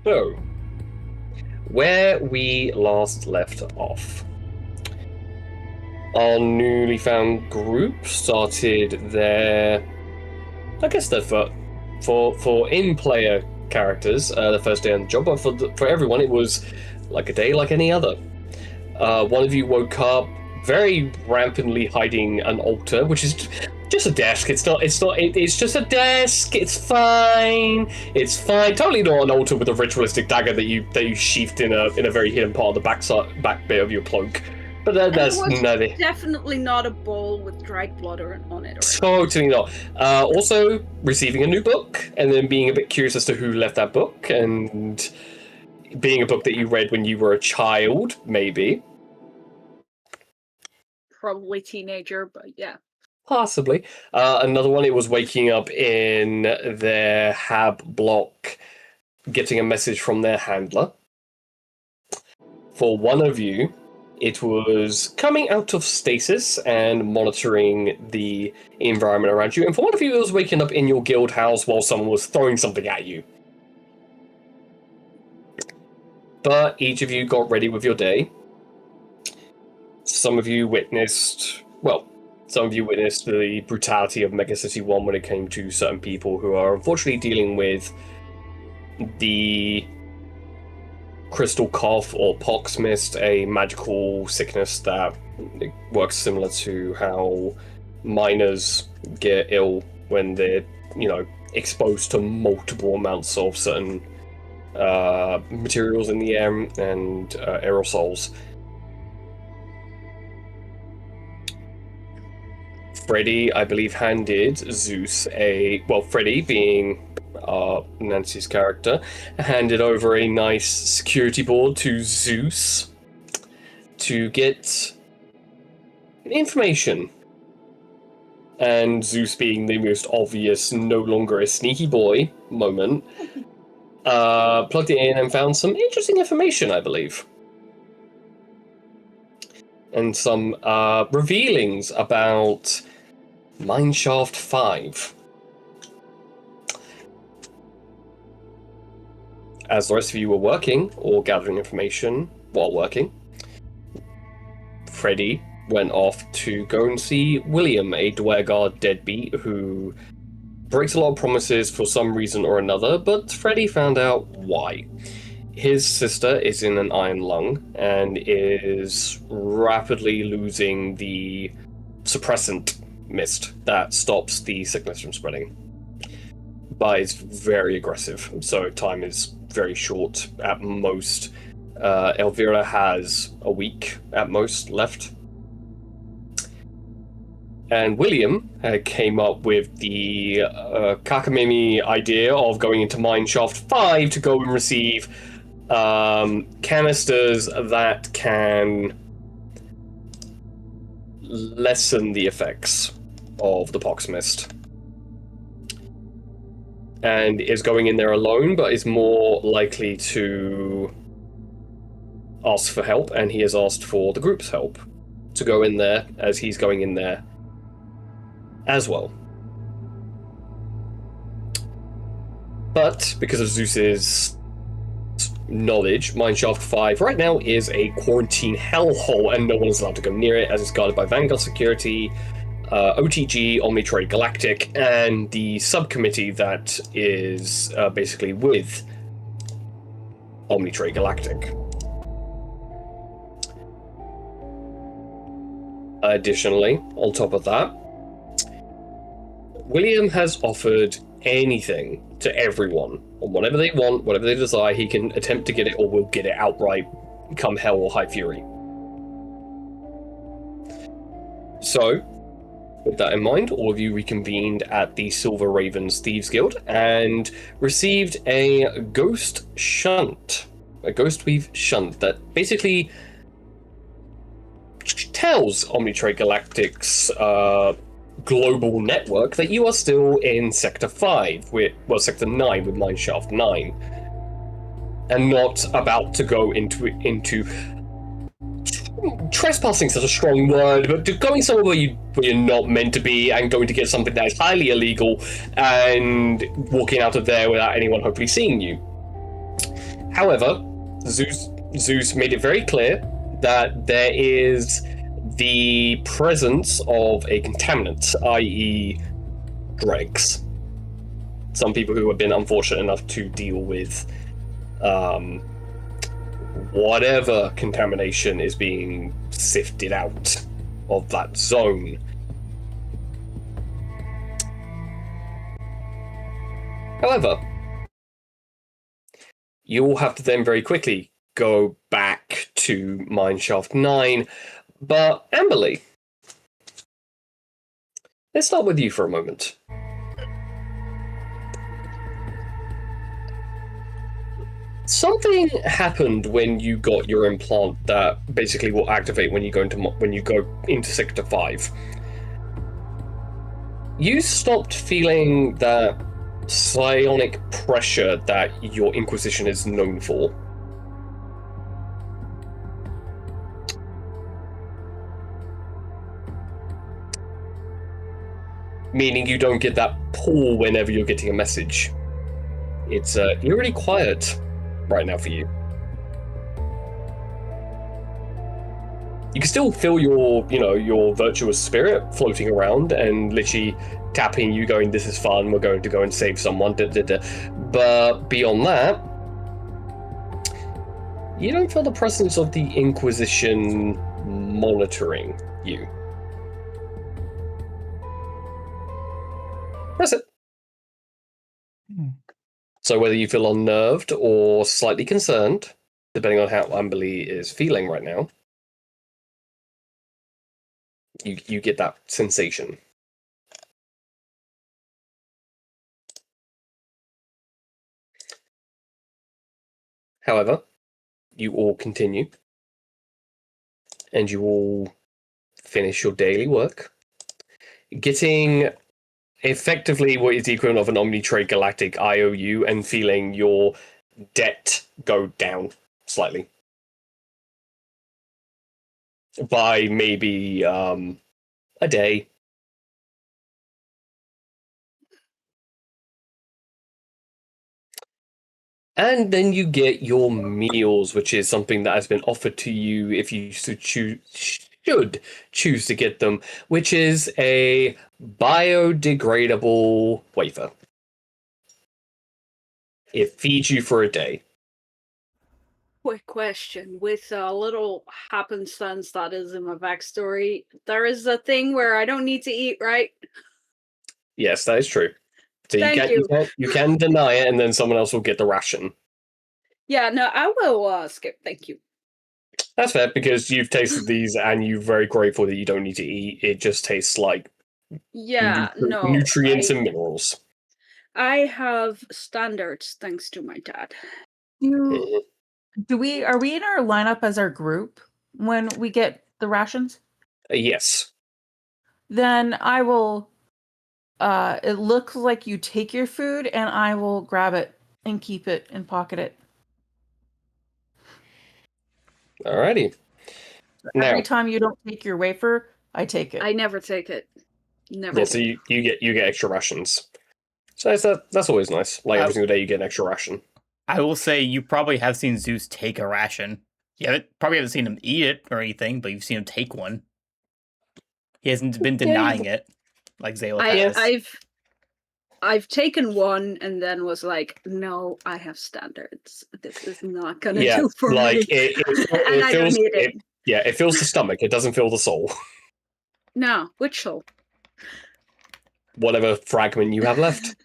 So, where we last left off, our newly found group started their, I guess their for in-player characters, the first day on the job, but for everyone it was like a day like any other. One of you woke up very rampantly hiding an altar, which is just a desk. It's just a desk. It's fine. It's fine. Totally not an altar with a ritualistic dagger that you sheathed in a very hidden part of the back bit of your cloak. But that's nothing. Definitely not a bowl with dried blood on it. Totally not. Also, receiving a new book and then being a bit curious as to who left that book, and being a book that you read when you were a child, maybe. Probably teenager, but yeah. Possibly. Another one, it was waking up in their hab block, getting a message from their handler. For one of you, it was coming out of stasis and monitoring the environment around you. And for one of you, it was waking up in your guild house while someone was throwing something at you. But each of you got ready with your day. Some of you witnessed the brutality of Megacity 1 when it came to certain people who are unfortunately dealing with the crystal cough or pox mist, a magical sickness that works similar to how miners get ill when they're, exposed to multiple amounts of certain materials in the air and aerosols. Freddy, I believe, handed Zeus Freddy, being Nancy's character, handed over a nice security board to Zeus to get information. And Zeus, being the most obvious, no longer a sneaky boy moment, plugged it in and found some interesting information, I believe. And some revealings about Mineshaft 5. As the rest of you were working or gathering information while working, Freddy went off to go and see William, a Dwergar deadbeat who breaks a lot of promises for some reason or another, but Freddy found out why. His sister is in an iron lung and is rapidly losing the suppressant mist that stops the sickness from spreading. But it's very aggressive, so time is very short at most. Elvira has a week at most left. And William came up with the cockamamie idea of going into Mineshaft 5 to go and receive canisters that can lessen the effects of the pox mist. And is going in there alone, but is more likely to ask for help, and he has asked for the group's help to go in there, as he's going in there as well. But because of Zeus's knowledge, Mineshaft 5 right now is a quarantine hellhole, and no one is allowed to go near it, as it's guarded by Vanguard Security, OTG, Omnitrade Galactic, and the subcommittee that is basically with Omnitrade Galactic. Additionally, on top of that, William has offered anything to everyone, on whatever they want, whatever they desire. He can attempt to get it or will get it outright, come hell or high fury. So, with that in mind, all of you reconvened at the Silver Ravens Thieves Guild and received a ghost shunt. A Ghostweave shunt that basically tells Omnitrade Galactic's global network that you are still in Sector 5, Sector 9 with Mineshaft 9, and not about to go into trespassing is such a strong word, but going somewhere where you're not meant to be and going to get something that is highly illegal and walking out of there without anyone hopefully seeing you. However, Zeus made it very clear that there is the presence of a contaminant, i.e., dregs. Some people who have been unfortunate enough to deal with whatever contamination is being sifted out of that zone. However, you will have to then very quickly go back to Mineshaft 9. But, Amberly, let's start with you for a moment. Something happened when you got your implant that basically will activate when you go into Sector 5. You stopped feeling that psionic pressure that your Inquisition is known for. Meaning you don't get that pull whenever you're getting a message. It's eerily quiet right now for you. You can still feel your virtuous spirit floating around and literally tapping you, going, "This is fun. We're going to go and save someone." But beyond that, you don't feel the presence of the Inquisition monitoring you. That's it. So whether you feel unnerved or slightly concerned, depending on how Amberly is feeling right now, you get that sensation. However, you all continue, and you all finish your daily work, getting effectively what is the equivalent of an Omnitrade Galactic IOU, and feeling your debt go down slightly by maybe a day. And then you get your meals, which is something that has been offered to you if you should choose to get them, which is a biodegradable wafer. It feeds you for a day. Quick question. With a little happenstance that is in my backstory, there is a thing where I don't need to eat, right? Yes, that is true. So Thank you can deny it, and then someone else will get the ration. Yeah, no, I will skip. Thank you. That's fair, because you've tasted these and you're very grateful that you don't need to eat. It just tastes like nutrients and minerals. I have standards thanks to my dad. Are we in our lineup as our group when we get the rations? Yes. Then I will it looks like you take your food and I will grab it and keep it and pocket it. Alrighty. Every time you don't take your wafer, I take it. I never take it. Never. Yeah, so you get extra rations. So that's always nice. Like every single day you get an extra ration. I will say you probably have seen Zeus take a ration. You probably haven't seen him eat it or anything, but you've seen him take one. He hasn't been denying it, like Zayla has. I've taken one and then was like, no, I have standards. This is not gonna do for me. It I don't need it. Yeah, it fills the stomach. It doesn't fill the soul. No, which soul? Whatever fragment you have left.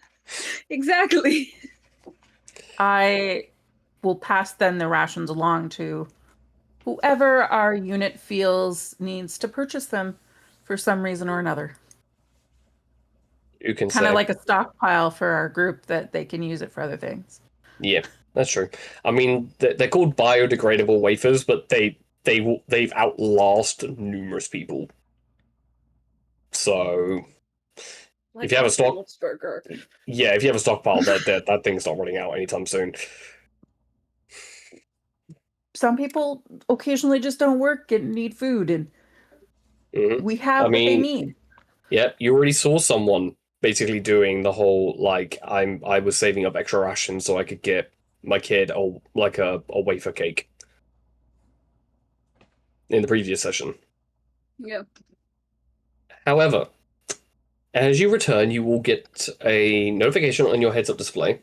Exactly. I will pass then the rations along to whoever our unit feels needs to purchase them for some reason or another. You can kind of like a stockpile for our group that they can use it for other things. Yeah, that's true. I mean, they're called biodegradable wafers, but they've outlasted numerous people. So like if you have a stock, burger. Yeah, if you have a stockpile, that thing's not running out anytime soon. Some people occasionally just don't work and need food, and we have what they need. Yeah, you already saw someone basically doing the whole, like, I was saving up extra rations so I could get my kid a wafer cake in the previous session. Yeah. However, as you return, you will get a notification on your heads-up display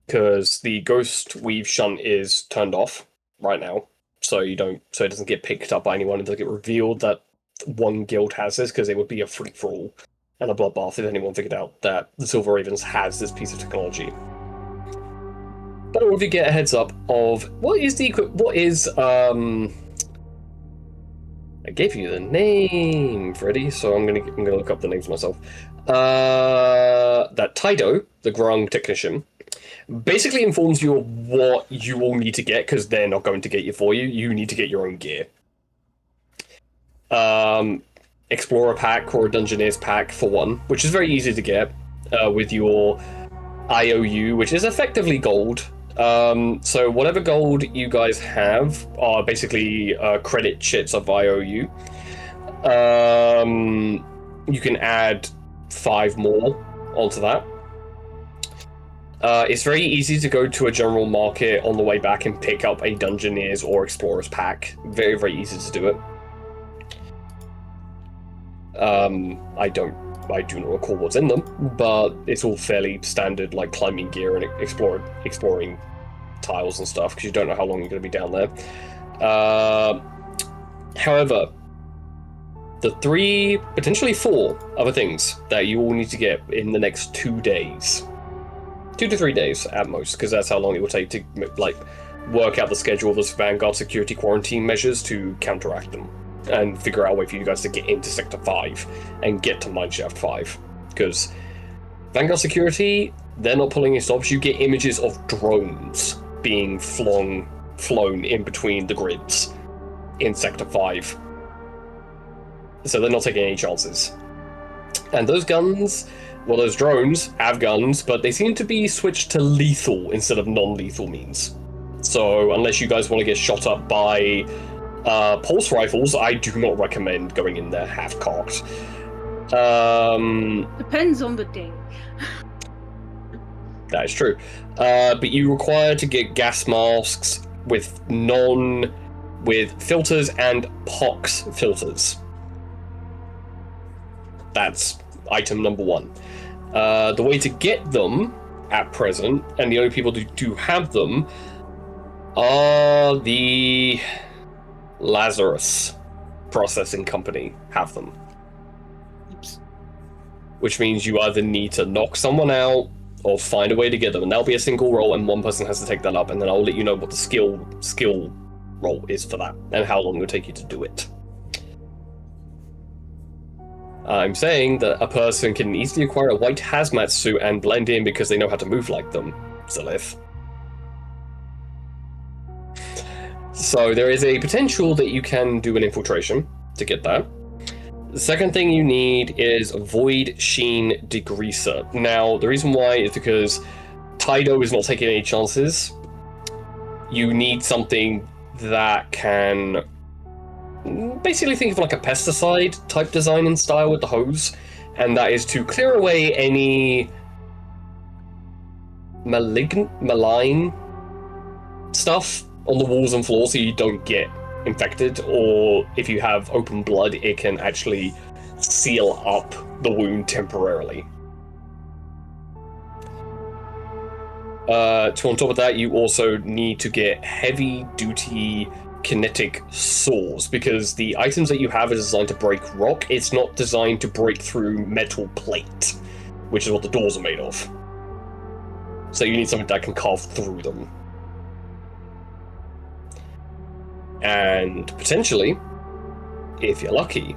because the ghost weave shunt is turned off right now, so it doesn't get picked up by anyone until it get revealed that one guild has this, because it would be a free-for-all and a bloodbath if anyone figured out that the Silver Ravens has this piece of technology. But if you get a heads up of I gave you the name, Freddy, so I'm gonna look up the names myself. That Taido, the Grung technician, basically informs you of what you will need to get, because they're not going to get it for you. You need to get your own gear. Explorer pack or a Dungeoneer's pack for one, which is very easy to get with your IOU, which is effectively gold. So whatever gold you guys have are basically credit chits of IOU. You can add 5 more onto that. It's very easy to go to a general market on the way back and pick up a Dungeoneer's or Explorer's pack. Very, very easy to do it. I do not recall what's in them, but it's all fairly standard, like climbing gear and exploring tiles and stuff, because you don't know how long you're going to be down there. However, the 3, potentially 4 other things that you will need to get in the next 2 days. 2 to 3 days at most, because that's how long it will take to work out the schedule of those Vanguard security quarantine measures to counteract them, and figure out a way for you guys to get into Sector 5 and get to Mineshaft 5. Because Vanguard security, they're not pulling any stops. You get images of drones being flown in between the grids in Sector 5. So they're not taking any chances. And those drones have guns, but they seem to be switched to lethal instead of non-lethal means. So unless you guys want to get shot up by pulse rifles, I do not recommend going in there half-cocked. Depends on the day. That is true. But you require to get gas masks with filters and pox filters. That's item number 1. The way to get them at present, and the only people who do have them, are the Lazarus Processing Company have them. Oops. Which means you either need to knock someone out or find a way to get them, and that'll be a single roll, and one person has to take that up, and then I'll let you know what the skill roll is for that, and how long it will take you to do it. I'm saying that a person can easily acquire a white hazmat suit and blend in because they know how to move like them, Zalith. So there is a potential that you can do an infiltration to get that. The second thing you need is Void Sheen Degreaser. Now, the reason why is because Taido is not taking any chances. You need something that can basically think of like a pesticide type design and style with the hose, and that is to clear away any malign stuff on the walls and floors so you don't get infected, or if you have open blood, it can actually seal up the wound temporarily. On top of that, you also need to get heavy-duty kinetic saws, because the items that you have are designed to break rock. It's not designed to break through metal plate, which is what the doors are made of. So you need something that can carve through them. And potentially, if you're lucky,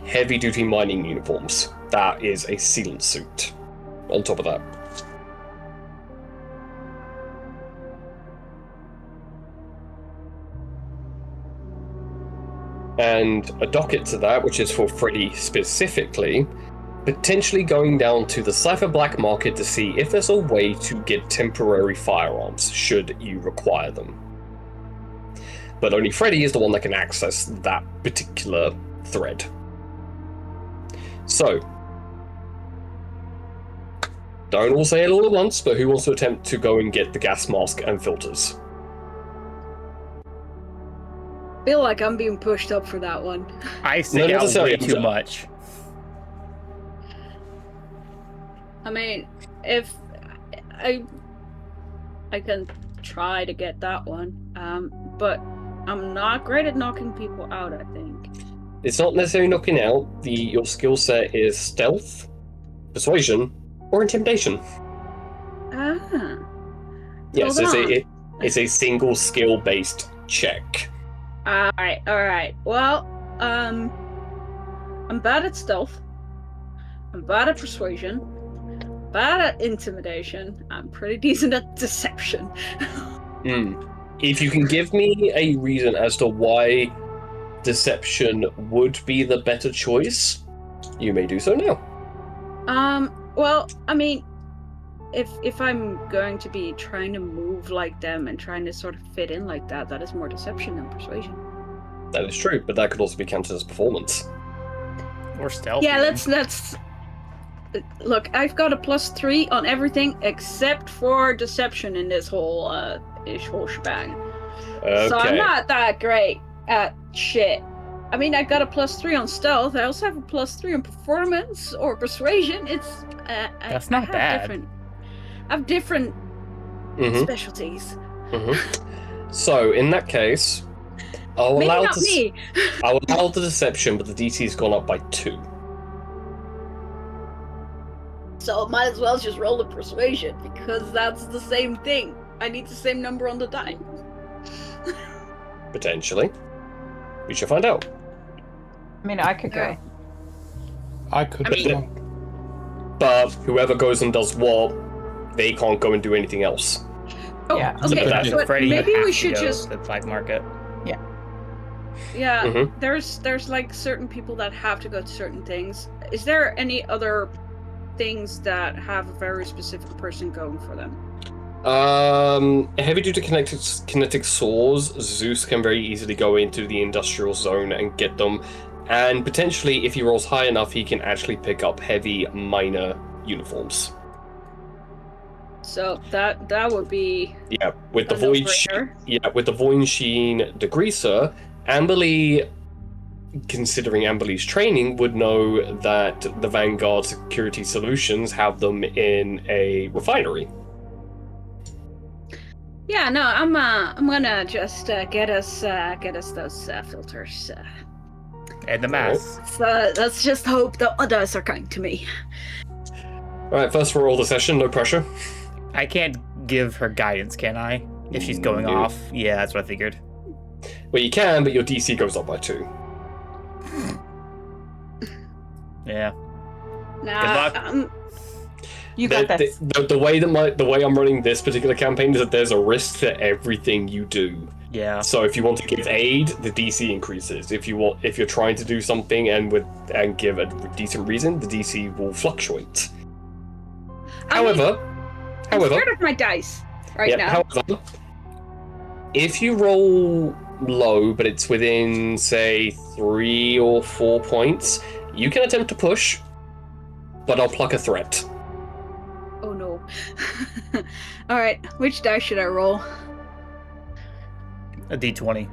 heavy-duty mining uniforms. That is a sealant suit on top of that. And a docket to that, which is for Freddy specifically, potentially going down to the Cypher Black Market to see if there's a way to get temporary firearms, should you require them. But only Freddy is the one that can access that particular thread. So, Don't all say it all at once, but who wants to attempt to go and get the gas mask and filters? Feel like I'm being pushed up for that one. I stick not out necessarily, way too Hamza. much. I mean, if I can try to get that one, but I'm not great at knocking people out, I think. It's not necessarily knocking out. Your skill set is stealth, persuasion, or intimidation. Ah. Yes, Hold on. it's a single skill-based check. Alright. Well, I'm bad at stealth. I'm bad at persuasion. Bad at intimidation. I'm pretty decent at deception. If you can give me a reason as to why deception would be the better choice, you may do so now. Well, I mean, if I'm going to be trying to move like them and trying to sort of fit in like that, that is more deception than persuasion. That is true, but that could also be counted as performance. Or stealth. Yeah, even. let's look. I've got a +3 on everything except for deception in this whole shebang. Okay. So I'm not that great at shit. I mean, I got a +3 on stealth. I also have a +3 on performance or persuasion. It's That's not bad. I have different Mhm. specialties. So in that case, I'll Maybe allow not me. I'll allow the deception, but the DC's gone up by 2. So might as well just roll the persuasion because that's the same thing. I need the same number on the die. Potentially. We shall find out. I mean, I could go. Alright. I could I mean- go. But whoever goes and does what, they can't go and do anything else. Oh, Yeah. okay. But But Freddy, you maybe have we to should go just to the black market. yeah. Mhm. There's like certain people that have to go to certain things. Is there any other things that have a very specific person going for them? Heavy duty kinetic saws, Zeus can very easily go into the industrial zone and get them, and potentially, if he rolls high enough, he can actually pick up heavy minor uniforms. So that would be Yeah, with the a void, no-brainer. with the void sheen degreaser, Amberly, considering Amberly's training, would know that the Vanguard Security Solutions have them in a refinery. Yeah, no, I'm gonna just get us those filters. And the mask. So let's just hope the others are kind to me. Alright, first roll of the session, no pressure. I can't give her guidance, can I? If she's going No. off. Yeah, that's what I figured. Well, you can, but your DC goes up by 2. Yeah. Nah, luck. You got this. The way I'm running this particular campaign is that there's a risk to everything you do. Yeah. So if you want to give aid, the DC increases. If you're trying to do something and give a decent reason, the DC will fluctuate. However, I'm scared of my dice right now. However, if you roll low, but it's within, say, 3 or 4 points, you can attempt to push, but I'll pluck a threat. Oh no. Alright, which die should I roll? A D20.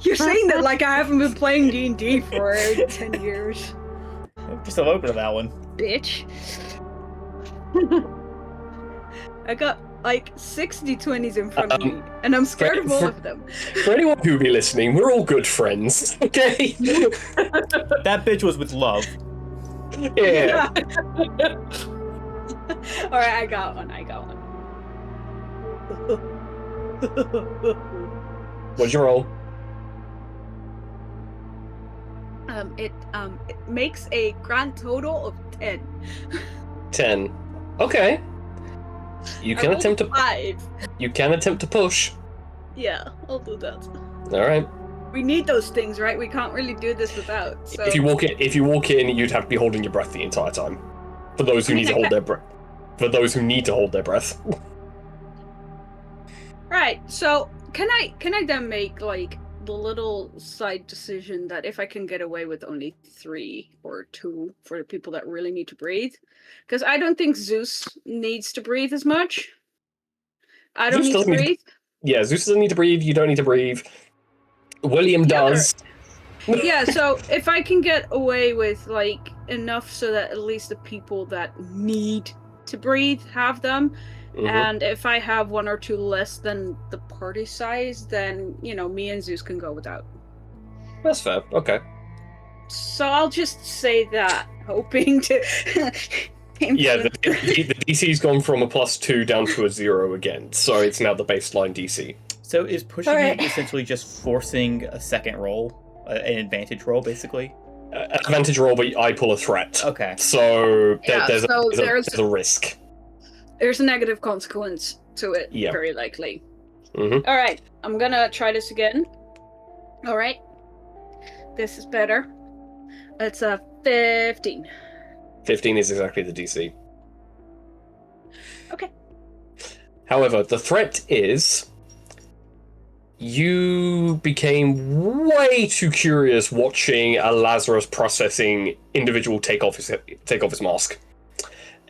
You're saying that like I haven't been playing D&D for 10 years. Just a open to that one. Bitch. I got like 60 20s in front of me, and I'm scared of all of them. For anyone who be listening, we're all good friends, okay? That bitch was with love. Yeah. Alright, I got one. What'd you roll? It makes a grand total of 10. 10. Okay. You can attempt to 5. push. Yeah, I'll do that. All right. We need those things, right? We can't really do this without. So If you walk in, you'd have to be holding your breath the entire time. For those who need to hold their breath. For those who need to hold their breath. right. So can I then make like the little side decision that if I can get away with only 3 or 2 for the people that really need to breathe, because I don't think Zeus needs to breathe as much. I don't Zeus need to doesn't need- breathe. Yeah, Zeus doesn't need to breathe. You don't need to breathe. William The other- does. Yeah, so if I can get away with like enough so that at least the people that need to breathe have them, Mhm. and if I have 1 or 2 less than the party size, then me and Zeus can go without. That's fair. Okay. So I'll just say that, hoping to. Yeah, the DC's gone from a +2 down to a 0 again, so it's now the baseline DC. So is pushing Alright. it essentially just forcing a second roll, an advantage roll, basically? Advantage roll, but I pull a threat. Okay. So Yeah, there's, so there's a risk. There's a negative consequence to it, Yeah. very likely. Mhm. All right, I'm gonna try this again. All right, this is better. It's a 15. 15 is exactly the DC. Okay. However, the threat is you became way too curious watching a Lazarus processing individual take off his mask,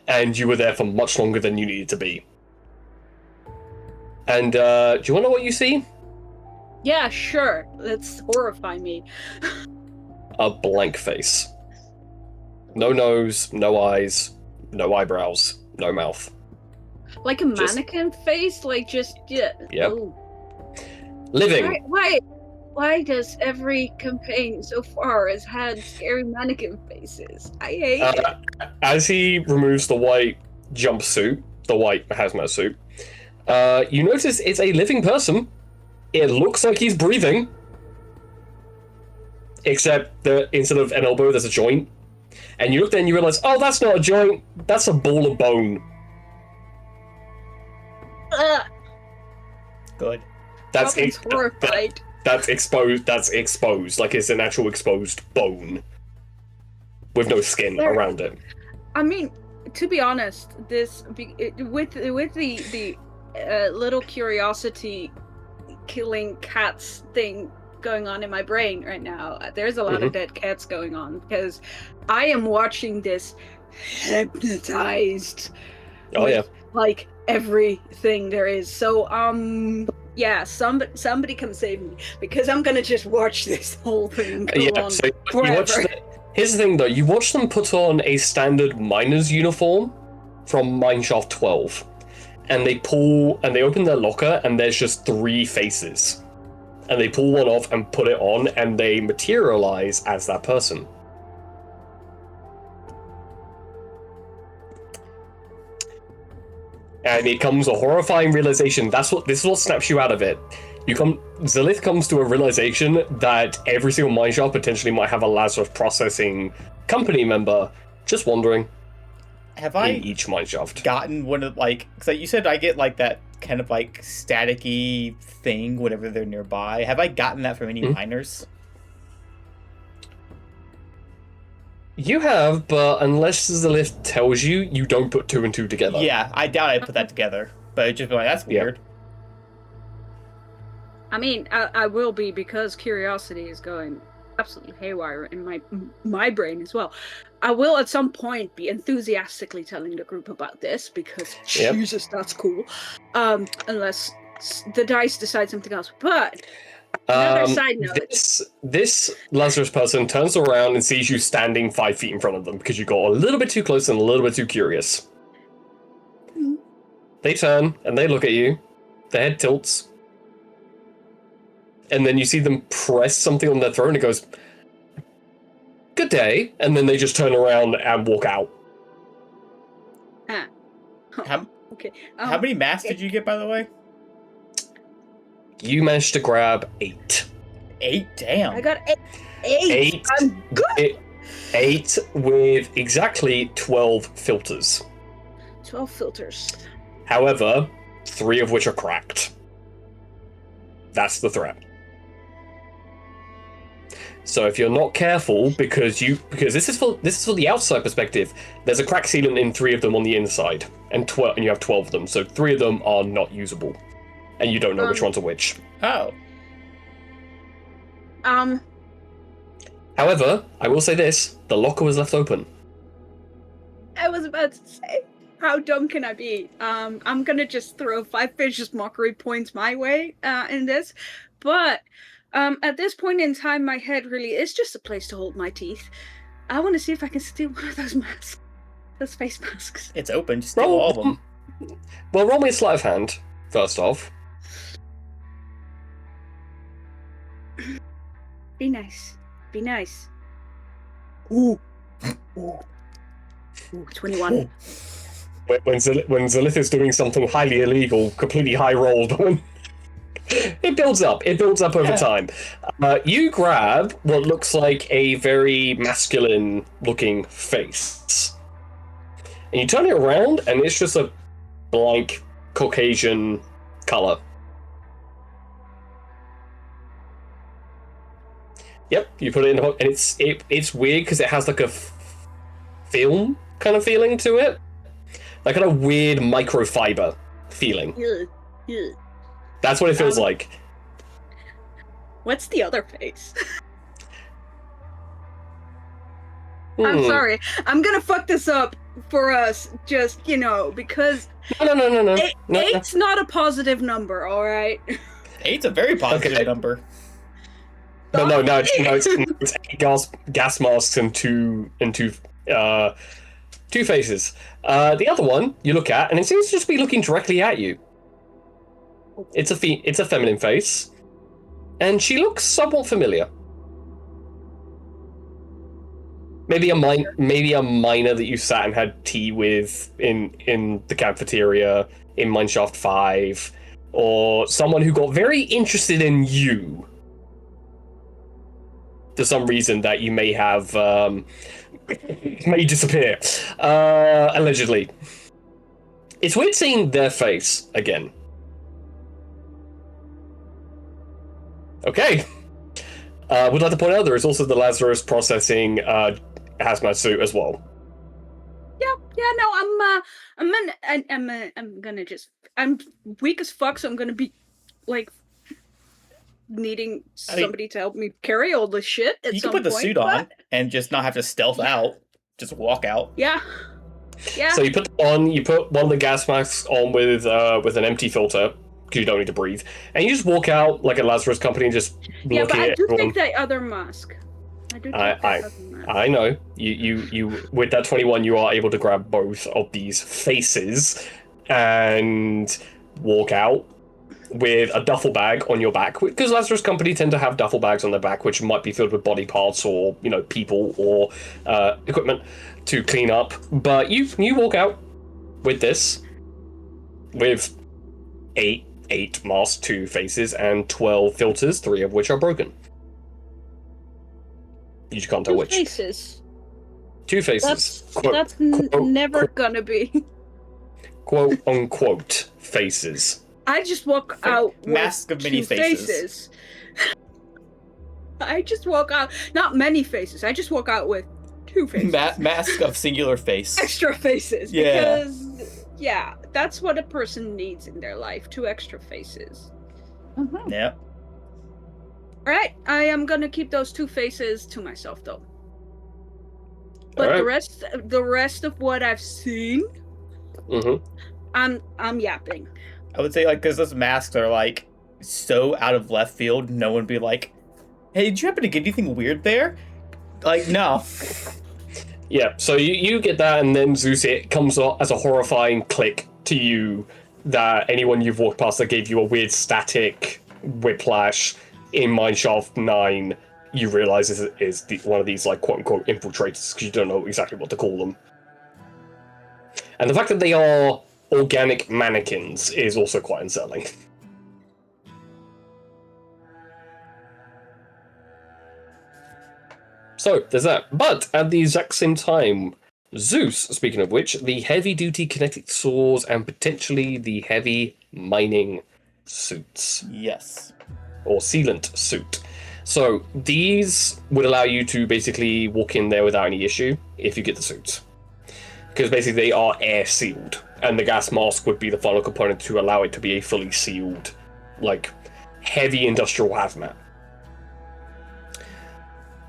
and you were there for much longer than you needed to be. And do you want to know what you see? Yeah, sure. Let's horrify me. A blank face. No nose, no eyes, no eyebrows, no mouth. Like a Just- mannequin face, like just yeah. Yep. Oh. Living. Why does every campaign so far has had scary mannequin faces? I hate it. As he removes the white jumpsuit, the white hazmat suit, you notice it's a living person. It looks like he's breathing, except that instead of an elbow, there's a joint. And you look there and you realize, oh, that's not a joint. That's a ball of bone. Ugh, Good. That's Robin's horrified. That's exposed. That's exposed. Like it's an actual exposed bone with no skin There- around it. I mean, to be honest, with the little curiosity killing cats thing going on in my brain right now, there's a lot of dead cats going on because I am watching this hypnotized. Oh yeah. Like everything there is. So yeah, somebody come save me because I'm gonna just watch this whole thing go Yeah. on So you forever. watch. Here's the thing, though. You watch them put on a standard miner's uniform from Mineshaft 12, and they open their locker, and there's just 3 faces, and they pull one off and put it on, and they materialize as that person. And it comes a horrifying realization. This is what snaps you out of it. Zilith comes to a realization that every single mineshaft potentially might have a Lazarus processing company member just wandering Have in I each mineshaft. gotten one of because you said I get like that kind of like staticky thing whenever they're nearby? Have I gotten that from any miners? You have, but unless Zilith tells you, you don't put 2 and 2 together. Yeah, I doubt I put that together, but it just be like that's Yeah. weird. I mean, I will be because curiosity is going absolutely haywire in my brain as well. I will at some point be enthusiastically telling the group about this because Yep. Jesus, that's cool. Unless the dice decide something else. But another side note. This Lazarus person turns around and sees you standing 5 feet in front of them because you got a little bit too close and a little bit too curious. They turn and they look at you. Their head tilts. And then you see them press something on their throat and it goes, "Good day." And then they just turn around and walk out. How, Okay. how many masks did you get, by the way? You managed to grab 8. 8? Damn. I got 8. 8. I'm good. 8 with exactly 12 filters. 12 filters. However, 3 of which are cracked. That's the threat. So if you're not careful, because this is for the outside perspective, there's a crack sealant in 3 of them on the inside, and you have 12 of them. So 3 of them are not usable, and you don't know which ones are which. Oh. However, I will say this: the locker was left open. I was about to say, how dumb can I be? I'm gonna just throw 5 vicious mockery points my way in this, but at this point in time, my head really is just a place to hold my teeth. I want to see if I can steal one of those masks, those face masks. It's open. Just steal all of them. Well, roll me a sleight of hand first off. Be nice. Be nice. Ooh. 21. When Zilith is doing something highly illegal, completely high rolled, it builds up. It builds up over time. You grab what looks like a very masculine-looking face, and you turn it around, and it's just a blank Caucasian color. Yep, you put it in the box, and it's weird because it has like a film kind of feeling to it, like kind of weird microfiber feeling. That's what it feels like. What's the other face? I'm sorry. I'm gonna fuck this up for us, just, because No. eight's not a positive number, alright? 8's a very positive number. No, it's 8 gas masks and two faces. The other one you look at, and it seems to just be looking directly at you. It's a feminine face, and she looks somewhat familiar. Maybe a miner that you sat and had tea with in the cafeteria in Mineshaft 5, or someone who got very interested in you for some reason that you may have may disappear, allegedly. It's weird seeing their face again. Okay. Would like to point out there is also the Lazarus processing hazmat suit as well. I'm weak as fuck, so I'm gonna be like needing somebody to help me carry all this shit at some point. You can put the suit on and just not have to stealth out. Just walk out. Yeah. So you put one of the gas masks on with an empty filter, because you don't need to breathe, and you just walk out like a Lazarus company and just look at I do everyone. take that other mask. I know. You with that 21, you are able to grab both of these faces and walk out with a duffel bag on your back, because Lazarus Company tend to have duffel bags on their back, which might be filled with body parts or people or equipment to clean up. But you walk out with this, with eight masks, 2 faces, and 12 filters, 3 of which are broken. You just can't tell which. 2 faces. That's never gonna be. Quote unquote faces. I just walk out with mask of many 2 faces. I just walk out, not many faces. I just walk out with 2 faces. Mask of singular face. Extra faces. Yeah. Because that's what a person needs in their life. 2 extra faces. Mm-hmm. Yeah. Alright, I am gonna keep those 2 faces to myself though. But the rest of what I've seen, I'm yapping. I would say, because those masks are, so out of left field, no one would be like, hey, did you happen to get anything weird there? No. Yeah, so you get that, and then Zeus, it comes as a horrifying click to you that anyone you've walked past that gave you a weird static whiplash in Mineshaft 9, you realize is one of these, quote-unquote infiltrators, because you don't know exactly what to call them. And the fact that they are organic mannequins is also quite unsettling. So, there's that. But at the exact same time, Zeus, speaking of which, the heavy-duty kinetic saws and potentially the heavy mining suits. Yes. Or sealant suit. So, these would allow you to basically walk in there without any issue if you get the suits. Because basically they are air-sealed, and the gas mask would be the final component to allow it to be a fully sealed, heavy industrial hazmat.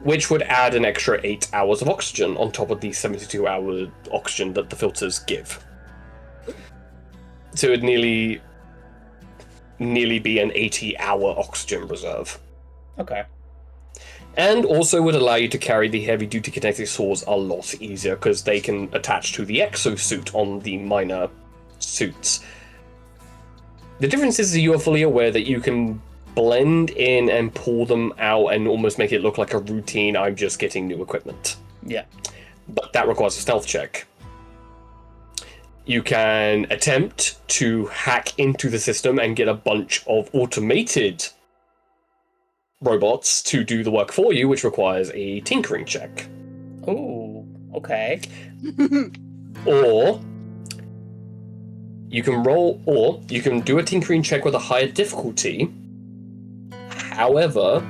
which would add an extra 8 hours of oxygen on top of the 72-hour oxygen that the filters give. So it would nearly be an 80-hour oxygen reserve. Okay. And also would allow you to carry the heavy-duty kinetic saws a lot easier, because they can attach to the exosuit on the minor suits. The difference is that you are fully aware that you can blend in and pull them out and almost make it look like a routine, I'm just getting new equipment. Yeah. But that requires a stealth check. You can attempt to hack into the system and get a bunch of automated robots to do the work for you, which requires a tinkering check. Ooh, okay. Or you can do a tinkering check with a higher difficulty. However,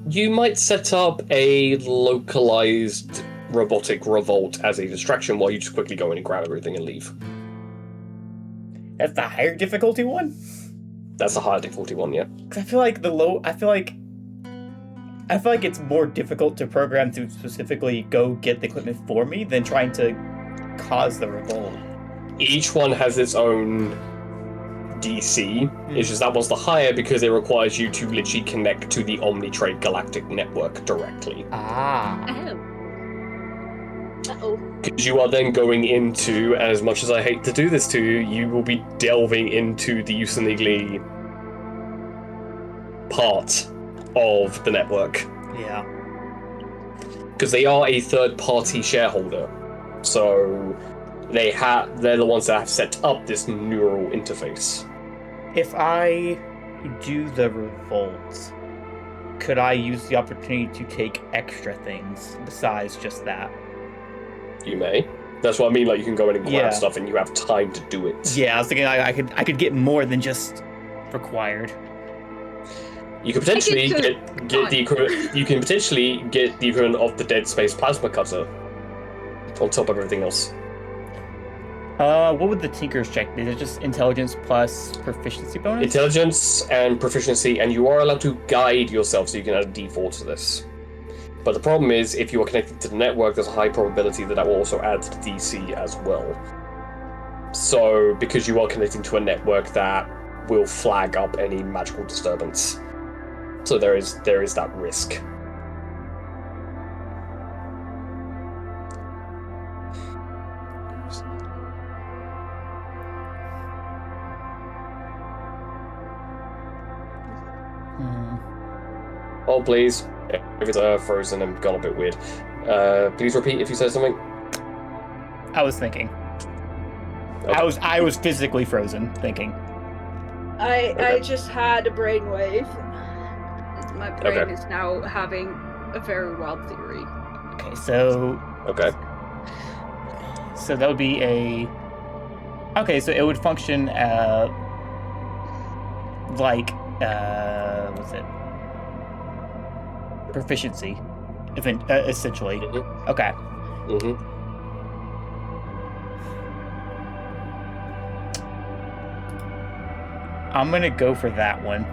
you might set up a localized robotic revolt as a distraction while you just quickly go in and grab everything and leave. That's the higher difficulty one? That's the higher difficulty one, yeah. 'Cause I feel like it's more difficult to program to specifically go get the equipment for me than trying to cause the revolt. Each one has its own DC. It's just that one's the higher because it requires you to literally connect to the Omnitrade Galactic Network directly. Ah. Uh-oh. Because you are then going into, as much as I hate to do this to you, you will be delving into the Usanigli part of the network. Yeah. Because they are a third-party shareholder. So they're the ones that have set up this neural interface. If I do the revolt, could I use the opportunity to take extra things besides just that? You may. That's what I mean, like you can go in and grab Yeah. stuff and you have time to do it. Yeah, I was thinking I could get more than just required. You could potentially I get the equivalent. You can potentially get the equivalent of the Dead Space plasma cutter on top of everything else. What would the Tinker's check be? Is it just intelligence plus proficiency bonus? Intelligence and proficiency, and you are allowed to guide yourself, so you can add a D4 to this. But the problem is, if you are connected to the network, there's a high probability that will also add to the DC as well. So, because you are connecting to a network, that will flag up any magical disturbance. So there is that risk. Oh, please. If it's frozen and gone a bit weird. Please repeat if you said something. I was thinking. Okay. I was physically frozen thinking. I just had a brainwave. My brain Okay. is now having a very wild theory. Okay, so Okay. that would be a. Okay, so it would function like what's it? Proficiency, essentially. Mhm. Okay. Mm-hmm. I'm gonna go for that one.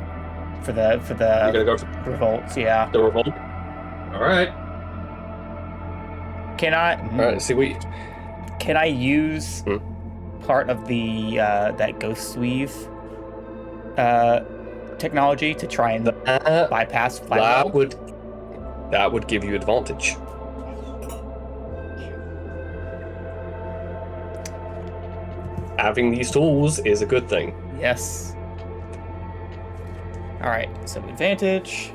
For You're the gonna go for revolts, yeah. the revolt? Alright. Can I Alright, see we. can I use Hmm? part of the that ghost weave technology to try and bypass flat That would give you advantage. Having these tools is a good thing. Yes. All right, so advantage.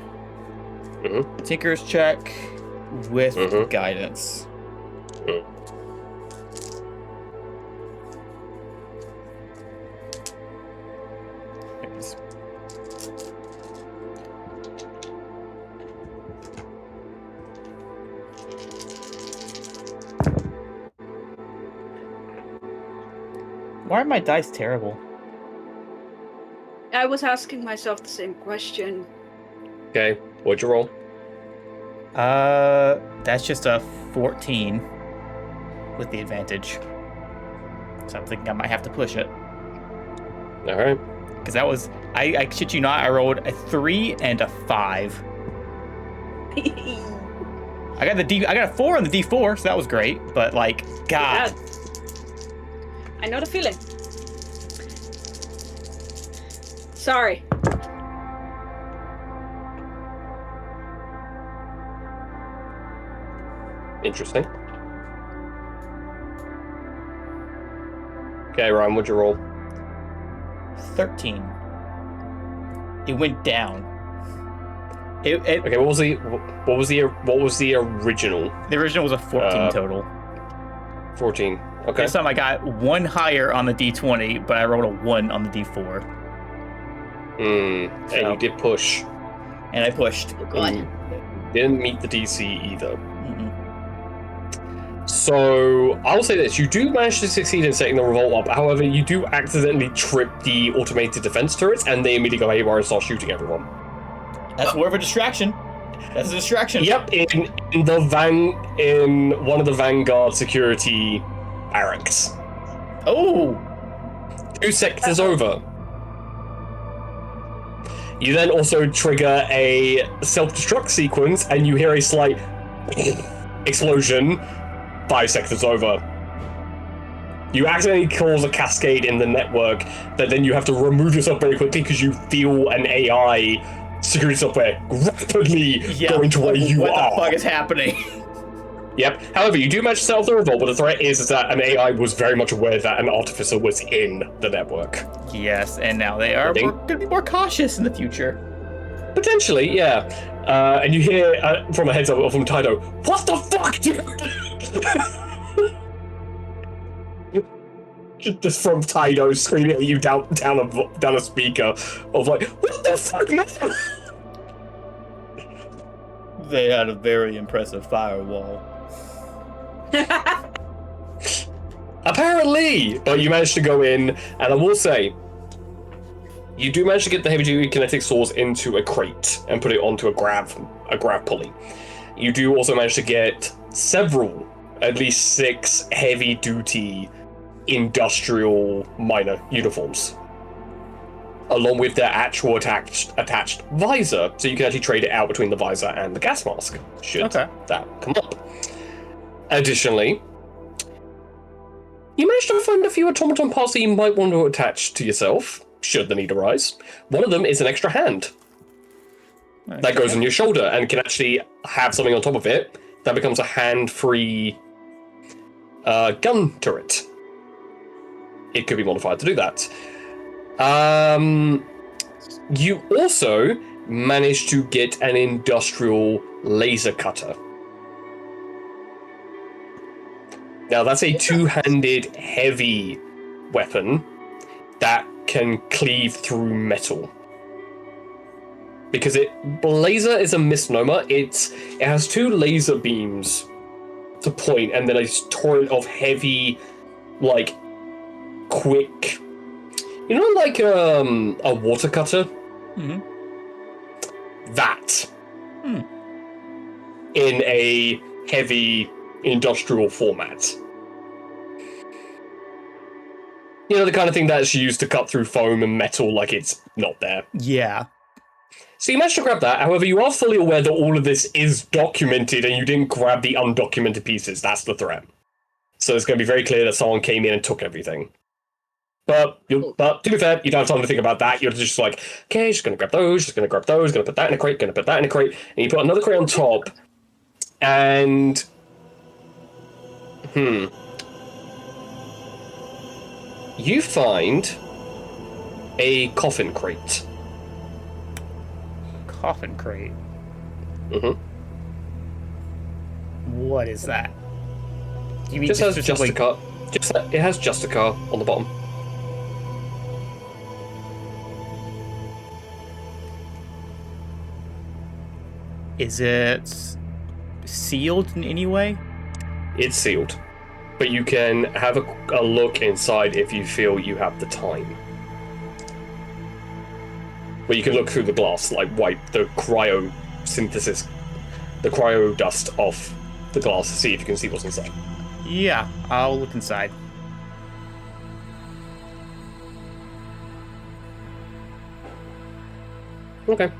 Mhm. Tinker's check with Mhm. guidance. Mm. Thanks. Why are my dice terrible? I was asking myself the same question. Okay, what'd you roll? That's just a 14 with the advantage. So I'm thinking I might have to push it. Alright. Because that was, I shit you not, I rolled a 3 and a 5. I got a 4 on the D4, so that was great. But like, God. Yeah. I know the feeling. Sorry. Interesting. Okay, Ryan, what'd you roll? 13. It went down. Okay, what was the original? The original was a 14 total. 14. Okay. This time I got 1 higher on the D20, but I rolled a 1 on the D4. And you did push. And I pushed. Oh, God. You didn't meet the DC either. Mm-mm. So I'll say this: you do manage to succeed in setting the revolt up. However, you do accidentally trip the automated defense turrets, and they immediately go haywire and start shooting everyone. That's more of a distraction. That's a distraction. Yep, in one of the Vanguard security barracks. Oh! 2 sectors over. You then also trigger a self-destruct sequence, and you hear a slight explosion 5 sectors over. You accidentally cause a cascade in the network that then you have to remove yourself very quickly because you feel an AI security software rapidly going to where you are. What the fuck is happening? Yep. However, you do manage to set off the revolt, but the threat is that an AI was very much aware that an artificer was in the network. Yes, and now they are going to be more cautious in the future. Potentially, yeah. And you hear from a heads up from Tydo, "What the fuck, dude?" Just from Tydo screaming at you down a speaker of like, "What the fuck, man?" They had a very impressive firewall. Apparently, but you managed to go in, and I will say, you do manage to get the heavy-duty kinetic saws into a crate and put it onto a grab pulley. You do also manage to get several, at least 6 heavy-duty industrial miner uniforms, along with their actual attached visor, so you can actually trade it out between the visor and the gas mask, should that come up. Additionally, you managed to find a few automaton parts that you might want to attach to yourself, should the need arise. One of them is an extra hand. Okay. That goes on your shoulder and can actually have something on top of it that becomes a hand-free gun turret. It could be modified to do that. You also managed to get an industrial laser cutter. Now, that's a 2-handed heavy weapon that can cleave through metal. Because laser is a misnomer. It has 2 laser beams to point, and then a torrent of heavy, like, quick, you know, like a water cutter? Mm-hmm. That. In a heavy industrial format. You know, the kind of thing that's used to cut through foam and metal like it's not there. Yeah. So you managed to grab that. However, you are fully aware that all of this is documented and you didn't grab the undocumented pieces. That's the threat. So it's going to be very clear that someone came in and took everything. But to be fair, you don't have time to think about that. You're just like, okay, just going to grab those, just going to grab those, going to put that in a crate, going to put that in a crate. And you put another crate on top. And... You find a coffin crate. Coffin crate. Mm-hmm. What is that? You mean Just has specifically- Justica. It has Justica on the bottom. Is it sealed in any way? It's sealed, but you can have a look inside if you feel you have the time. But you can look through the glass, like wipe the cryo dust off the glass to see if you can see what's inside. Yeah, I'll look inside. Okay.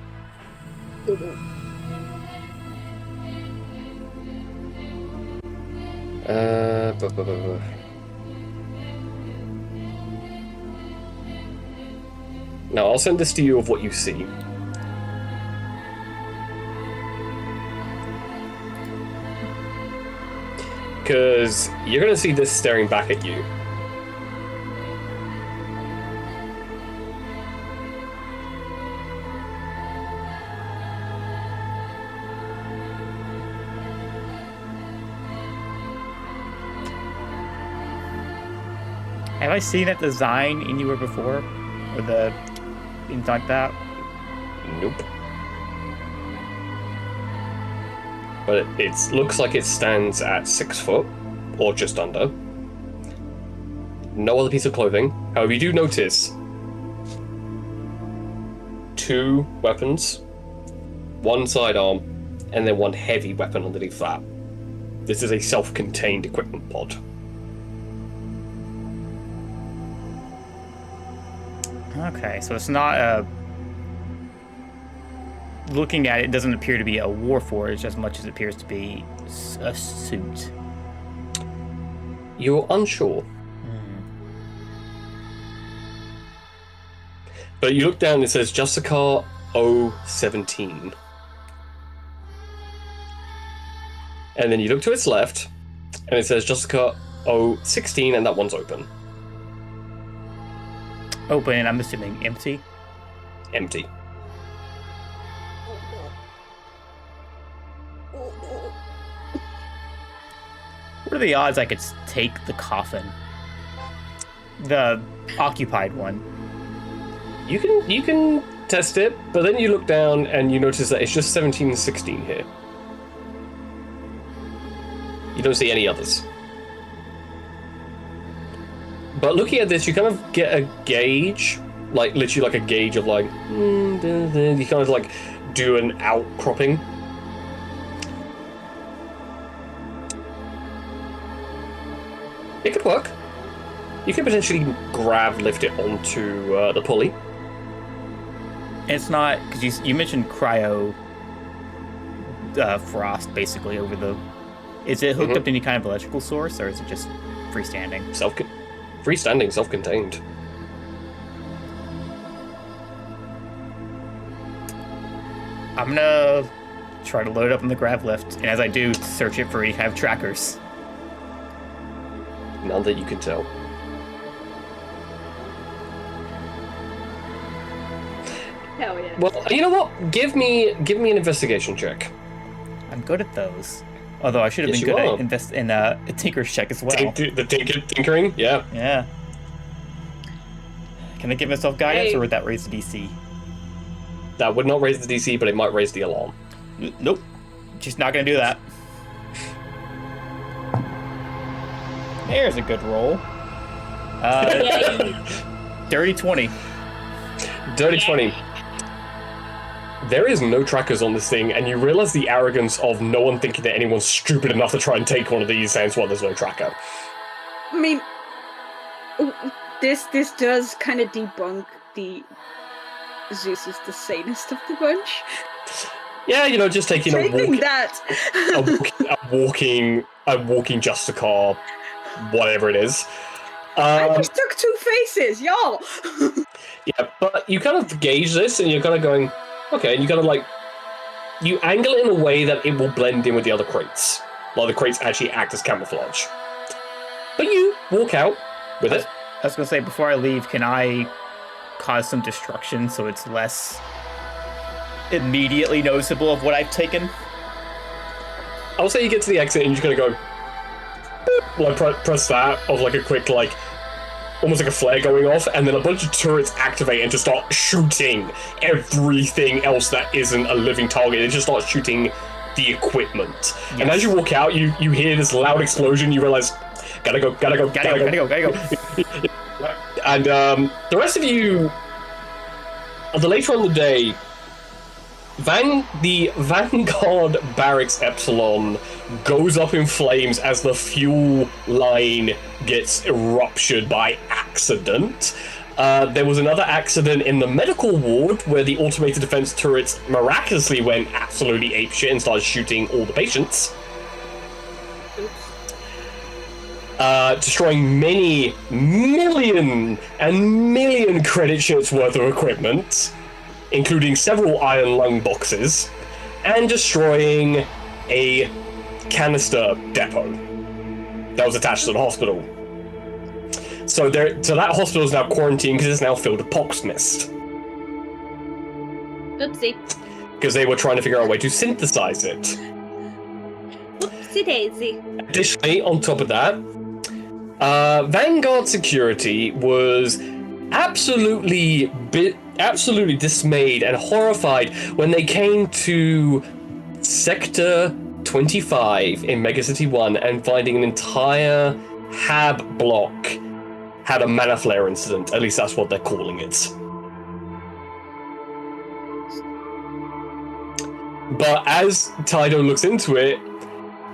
Now, I'll send this to you of what you see. Because you're going to see this staring back at you. Have I seen that design anywhere before? Or the things like that? Nope. But it looks like it stands at 6 foot, or just under. No other piece of clothing. However, you do notice 2 weapons, 1 sidearm, and then 1 heavy weapon underneath that. This is a self-contained equipment pod. Okay, so it's not a... Looking at it, it doesn't appear to be a warforged as much as it appears to be a suit. You're unsure. But you look down and it says Justicar 017. And then you look to its left, and it says Justicar 016, and that one's open. Open, and I'm assuming empty? Empty. What are the odds I could take the coffin? The occupied one. You can test it, but then you look down and you notice that it's just 17 and 16 here. You don't see any others. But looking at this, you kind of get a gauge, like literally like a gauge of like, you kind of like do an outcropping. It could work. You could potentially lift it onto the pulley. It's not, because you mentioned cryo frost basically over the... Is it hooked up to any kind of electrical source, or is it just freestanding? Freestanding, self-contained. I'm gonna try to load it up on the grav lift, and as I do, search it for any kind of trackers. None that you can tell. Hell yeah. Well, you know what? Give me an investigation check. I'm good at those. Although I should have Yes, been you good at a tinker's check as well. Tinkering? Yeah. Yeah. Can I give myself guidance, or would that raise the DC? That would not raise the DC, but it might raise the alarm. Nope. Just not gonna do that. There's a good roll. Dirty 20. Dirty 20. There is no trackers on this thing, and you realize the arrogance of no one thinking that anyone's stupid enough to try and take one of these, hence why there's no tracker. I mean, this does kind of debunk the Zeus is the sanest of the bunch. Yeah, you know, just taking a walking Justicar, whatever it is. I just took 2 faces, y'all. Yeah, but you kind of gauge this, and you're kind of going, okay, and you kind of like, you angle it in a way that it will blend in with the other crates. While the crates actually act as camouflage. But you walk out with it. I was gonna say, before I leave, can I cause some destruction so it's less immediately noticeable of what I've taken? I'll say you get to the exit and you're just gonna go, boop, like press that of like a quick like, almost like a flare going off, and then a bunch of turrets activate and just start shooting everything else that isn't a living target. They just start shooting the equipment. Yes. And as you walk out, you hear this loud explosion. You realize, gotta go. And the rest of you, later on in the day, the Vanguard Barracks Epsilon goes up in flames as the fuel line gets ruptured by accident. There was another accident in the medical ward where the automated defense turrets miraculously went absolutely apeshit and started shooting all the patients. destroying many million credit shirts worth of equipment, including several iron lung boxes, and destroying a canister depot that was attached to the hospital. So that hospital is now quarantined because it's now filled with pox mist. Oopsie. Because they were trying to figure out a way to synthesize it. Whoopsie daisy. Additionally, on top of that, Vanguard security was absolutely dismayed and horrified when they came to Sector 25 in Megacity 1 and finding an entire HAB block had a mana flare incident. At least that's what they're calling it. But as Taido looks into it,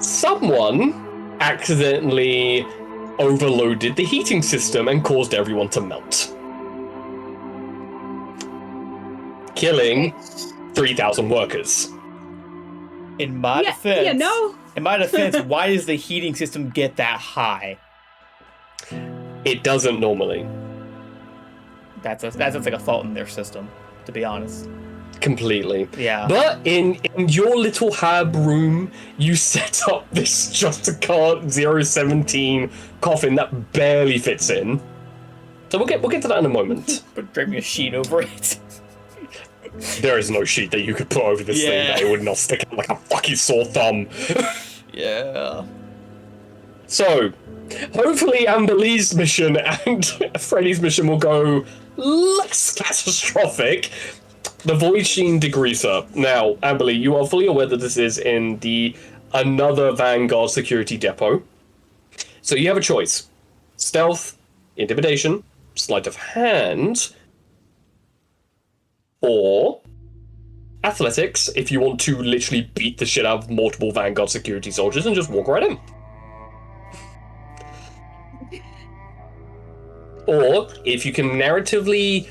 someone accidentally overloaded the heating system and caused everyone to melt, killing 3,000 workers. In my defense, why does the heating system get that high? It doesn't normally. That's like a fault in their system, to be honest. Completely. Yeah. But in your little hab room, you set up this Justicar 017 coffin that barely fits in. So we'll get to that in a moment. But draping a sheet over it. There is no sheet that you could put over this thing that it would not stick out like a fucking sore thumb. Yeah. So, hopefully Amber Lee's mission and Freddy's mission will go less catastrophic. The Void Sheen Degreaser. Now, Amber Lee, you are fully aware that this is in another Vanguard security depot. So you have a choice. Stealth, Intimidation, Sleight of Hand, or Athletics if you want to literally beat the shit out of multiple Vanguard security soldiers and just walk right in. Or, if you can narratively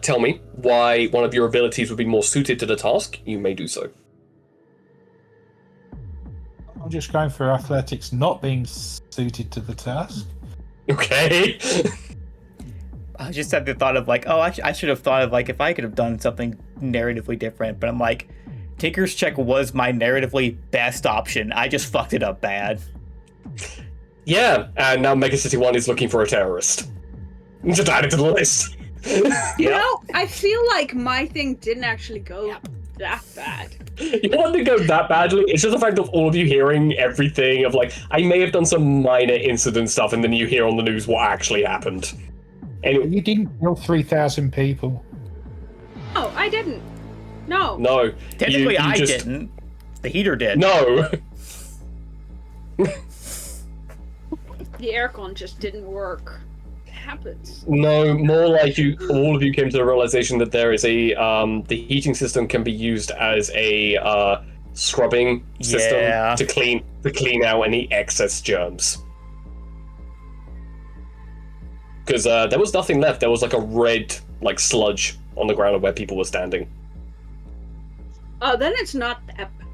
tell me why one of your abilities would be more suited to the task, you may do so. I'm just going for athletics not being suited to the task. Okay. I just had the thought of like, oh, I should have thought of like if I could have done something narratively different, but I'm like, Tinker's Check was my narratively best option. I just fucked it up bad. Yeah, and now Megacity 1 is looking for a terrorist. Just add it to the list. You know, I feel like my thing didn't actually go that bad. You want to go that badly? It's just the fact of all of you hearing everything of like, I may have done some minor incident stuff, and then you hear on the news what actually happened. Anyway, You didn't kill 3,000 people. Oh, I didn't. No. no. Technically, you I just... didn't. The heater did. No. The aircon just didn't work. It happens. No, more like all of you came to the realization that there is a, the heating system can be used as a, scrubbing system to clean out any excess germs. Because there was nothing left. There was like a red, like sludge on the ground of where people were standing. Oh, then it's not that bad.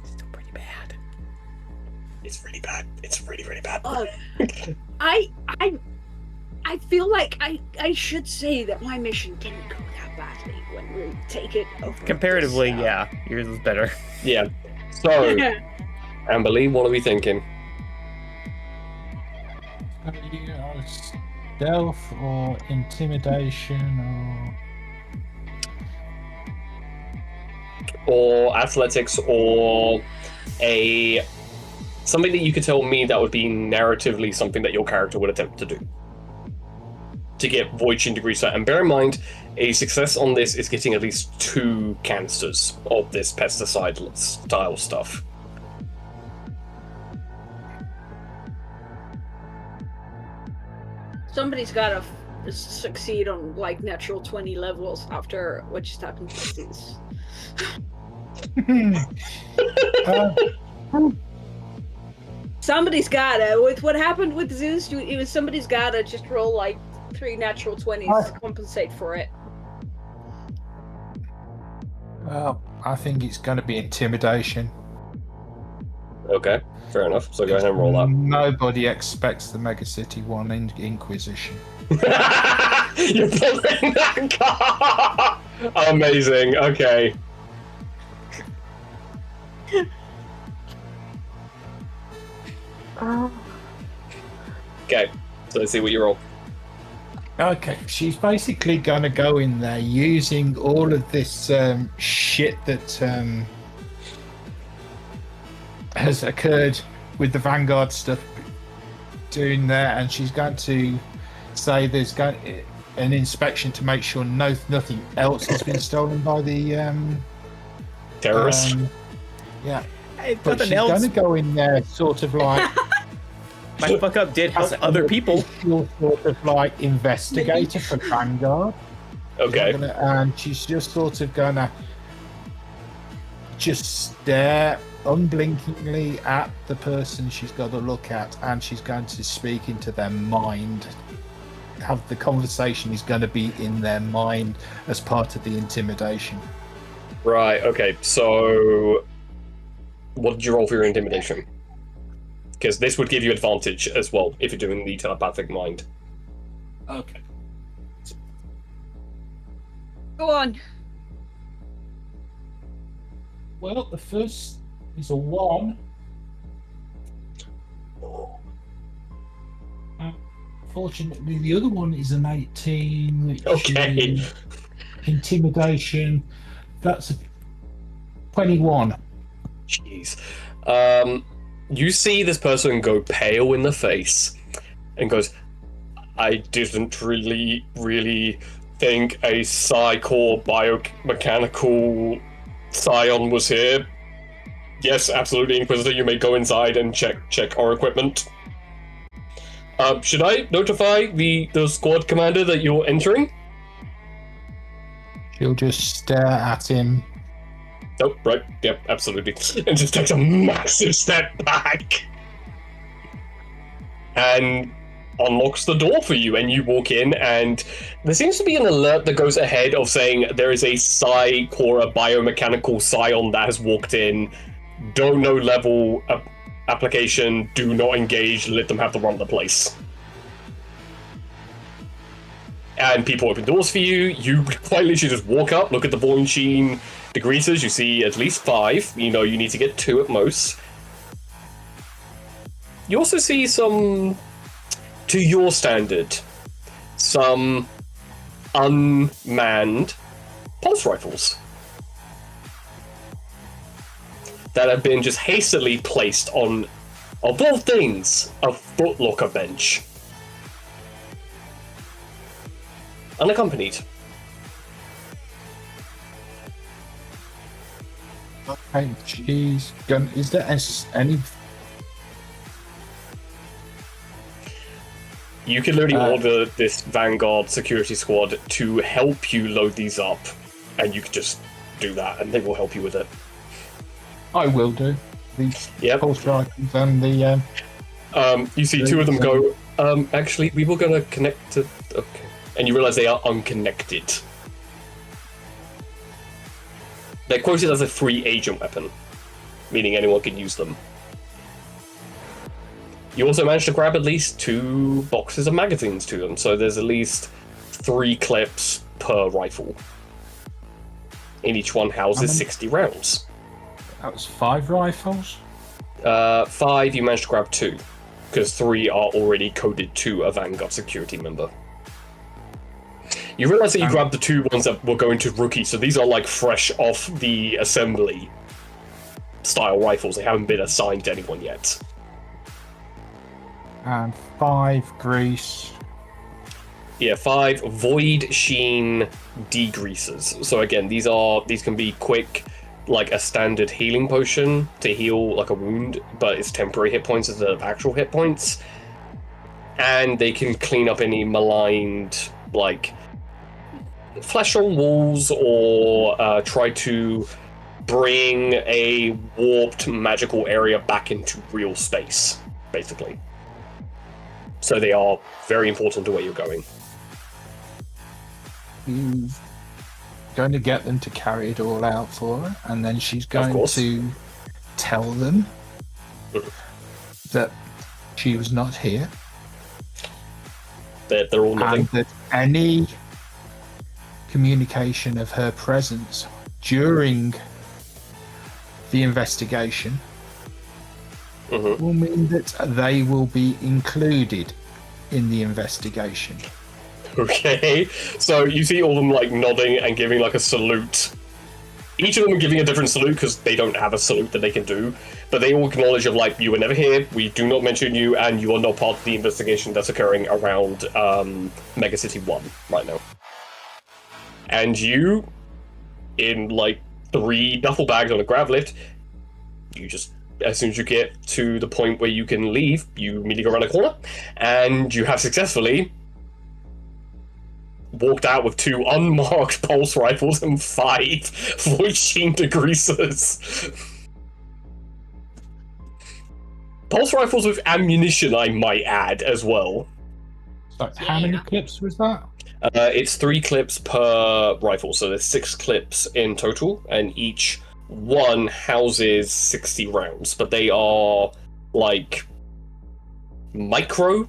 It's still pretty bad. It's really bad. It's really, really bad. I feel like I should say that my mission didn't go that badly when we take it over. Comparatively, this, yeah, yours was better. Yeah. So, Amber Lee, what are we thinking? Stealth or intimidation Or athletics, or something that you could tell me that would be narratively something that your character would attempt to do to get Void Sheen Degreaser. And bear in mind, a success on this is getting at least 2 canisters of this pesticide style stuff. Somebody's gotta succeed on like natural 20 levels after what just happened to this. Somebody's gotta. With what happened with Zeus, somebody's gotta just roll like 3 natural 20s to compensate for it. Well, I think it's going to be intimidation. Okay, fair enough. So go ahead and roll that. Nobody expects the Mega City 1 Inquisition. You're pulling that card! Amazing, okay. Okay, so let's see what you roll. Okay, she's basically going to go in there using all of this shit that has occurred with the Vanguard stuff doing there, and she's going to say there's an inspection to make sure nothing else has been stolen by the Terrorist? Yeah. Hey, But nothing she's else. going to go in there sort of like My fuck up did help other people. Sort of like investigator for Vanguard. Okay. And she's just sort of gonna just stare unblinkingly at the person she's got to look at, and she's going to speak into their mind. Have the conversation is going to be in their mind as part of the intimidation. Right, okay, so what did you roll for your intimidation? Because this would give you advantage as well if you're doing the telepathic mind. Okay. Go on. Well, the first is a 1. Fortunately, the other one is an 18, which Okay. is intimidation. That's a 21. Jeez. You see this person go pale in the face and goes, I didn't really think a Psy-Core biomechanical scion was here. Yes, absolutely, Inquisitor, you may go inside and check our equipment. Should I notify the squad commander that you're entering? She'll just stare at him. Oh, right, yep, absolutely. And just takes a massive step back. And unlocks the door for you, and you walk in, and there seems to be an alert that goes ahead of saying there is a Psy-Core, a biomechanical scion that has walked in. Don't know level application, do not engage, let them have the run of the place. And people open doors for you. You quite literally just walk up, look at the Void Sheen degreasers. You see at least 5. You know you need to get 2 at most. You also see some, to your standard, some unmanned pulse rifles that have been just hastily placed on, of all things, a footlocker bench. Unaccompanied. Okay, she's gonna. Is there any? You can literally order this Vanguard security squad to help you load these up, and you can just do that, and they will help you with it. I will do. These Yep. pulse rifles and the. You see 2 of them go, actually, we were going to connect to... Okay. And you realize they are unconnected. They're quoted as a free agent weapon, meaning anyone can use them. You also managed to grab at least 2 boxes of magazines to them, so there's at least 3 clips per rifle. And each one houses 60 rounds. That was 5 rifles. 5, you managed to grab 2, because 3 are already coded to a Vanguard security member. You realize that you grabbed the 2 ones that were going to rookie, so these are like fresh off the assembly style rifles. They haven't been assigned to anyone yet. And 5 grease. Yeah, 5 Void Sheen degreasers. So again, these can be quick, like a standard healing potion to heal like a wound, but it's temporary hit points instead of actual hit points. And they can clean up any maligned, like, flesh on walls, or try to bring a warped magical area back into real space, basically. So they are very important to where you're going. Going to get them to carry it all out for her, and then she's going course. to tell them that she was not here, They're all nothing. and that any communication of her presence during the investigation will mean that they will be included in the investigation. Okay, so you see all of them like nodding and giving like a salute. Each of them are giving a different salute because they don't have a salute that they can do, but they all acknowledge of like, you were never here, we do not mention you, and you are not part of the investigation that's occurring around Mega City 1 right now. And you, in like 3 duffel bags on a grav lift, you just, as soon as you get to the point where you can leave, you immediately go around the corner, and you have successfully walked out with 2 unmarked pulse rifles and 5 voice-chain degreasers. Pulse rifles with ammunition, I might add, as well. So how many clips was that? It's 3 clips per rifle, so there's 6 clips in total, and each one houses 60 rounds, but they are, like, micro.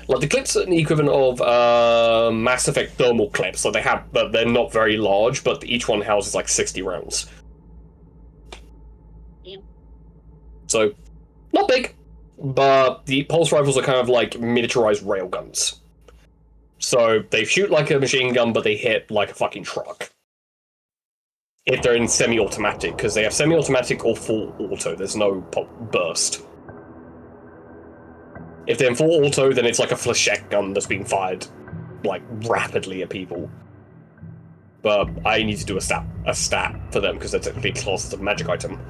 Like, the clips are the equivalent of Mass Effect thermal clips, so but they're not very large, but each one houses, like, 60 rounds. Yeah. So, not big, but the pulse rifles are kind of like miniaturized railguns. So, they shoot like a machine gun, but they hit like a fucking truck. If they're in semi-automatic, because they have semi-automatic or full auto, there's no burst. If they're in full auto, then it's like a flechette gun that's being fired, like, rapidly at people. But I need to do a stat for them, because they're technically classed as a magic item.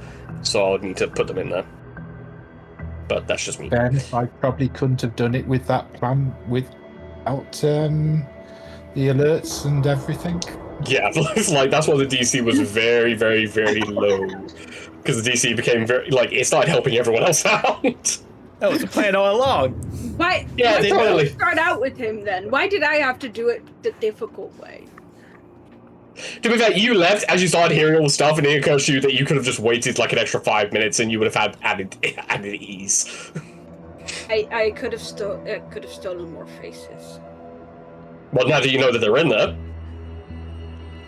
So I'll need to put them in there. But that's just me. Ben, I probably couldn't have done it with that plan without the alerts and everything. Yeah, like, that's why the DC was very, very, very low. Because the DC became very, like, it started helping everyone else out. That was the plan all along. Why? Yeah, why did totally. we start out with him then? Why did I have to do it the difficult way? To be fair, you left as you started hearing all the stuff, and it occurred to you that you could have just waited like an extra 5 minutes, and you would have had added ease. I could have stolen more faces. Well, now that you know that they're in there,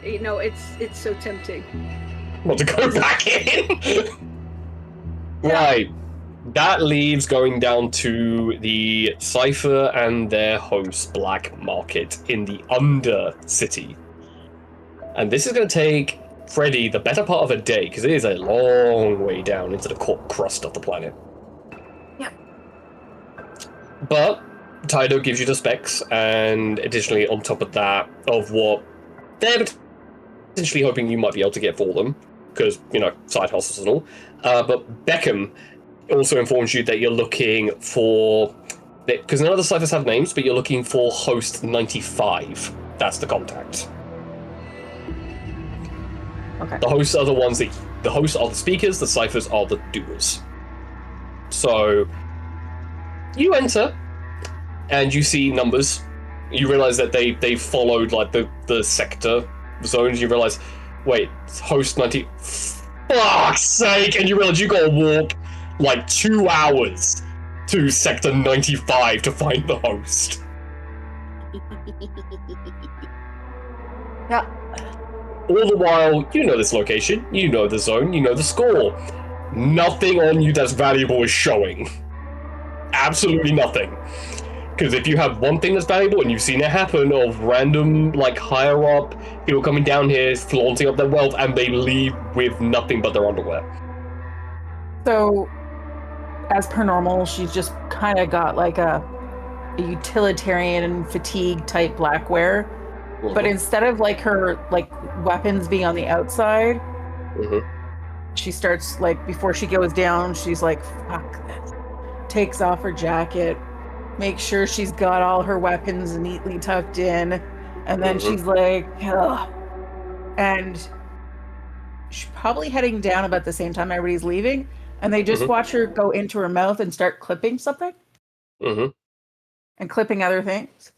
You know, it's so tempting. want to go back in. Right. That leaves going down to the Cypher and their host, Black Market, in the Undercity. And this is going to take Freddy the better part of a day, because it is a long way down into the crust of the planet. Yep. But Taido gives you the specs, and additionally, on top of that, of what they're potentially hoping you might be able to get for them, because, you know, side hustles and all. But Beckham also informs you that you're looking for, because none of the ciphers have names, but you're looking for host 95. That's the contact. Okay. The hosts are the ones that, the hosts are the speakers, the ciphers are the doers. So you enter and you see numbers. You realize that they followed like the sector zones. You realize, wait, host 90, fuck's sake, and you realize you gotta walk like 2 hours to sector 95 to find the host. Yeah. All the while, you know this location, you know the zone, you know the score. Nothing on you that's valuable is showing. Absolutely nothing. Because if you have one thing that's valuable and you've seen it happen of random, like, higher up, people coming down here, flaunting up their wealth, and they leave with nothing but their underwear. So, as per normal, she's just kind of got like a utilitarian and fatigue type blackwear. Mm-hmm. But instead of like her like weapons being on the outside, Mm-hmm. she starts like before she goes down, she's like, fuck this. Takes off her jacket, makes sure she's got all her weapons neatly tucked in, and then Mm-hmm. she's like, ugh. And she's probably heading down about the same time everybody's leaving, and they just Mm-hmm. watch her go into her mouth and start clipping something Mm-hmm. and clipping other things.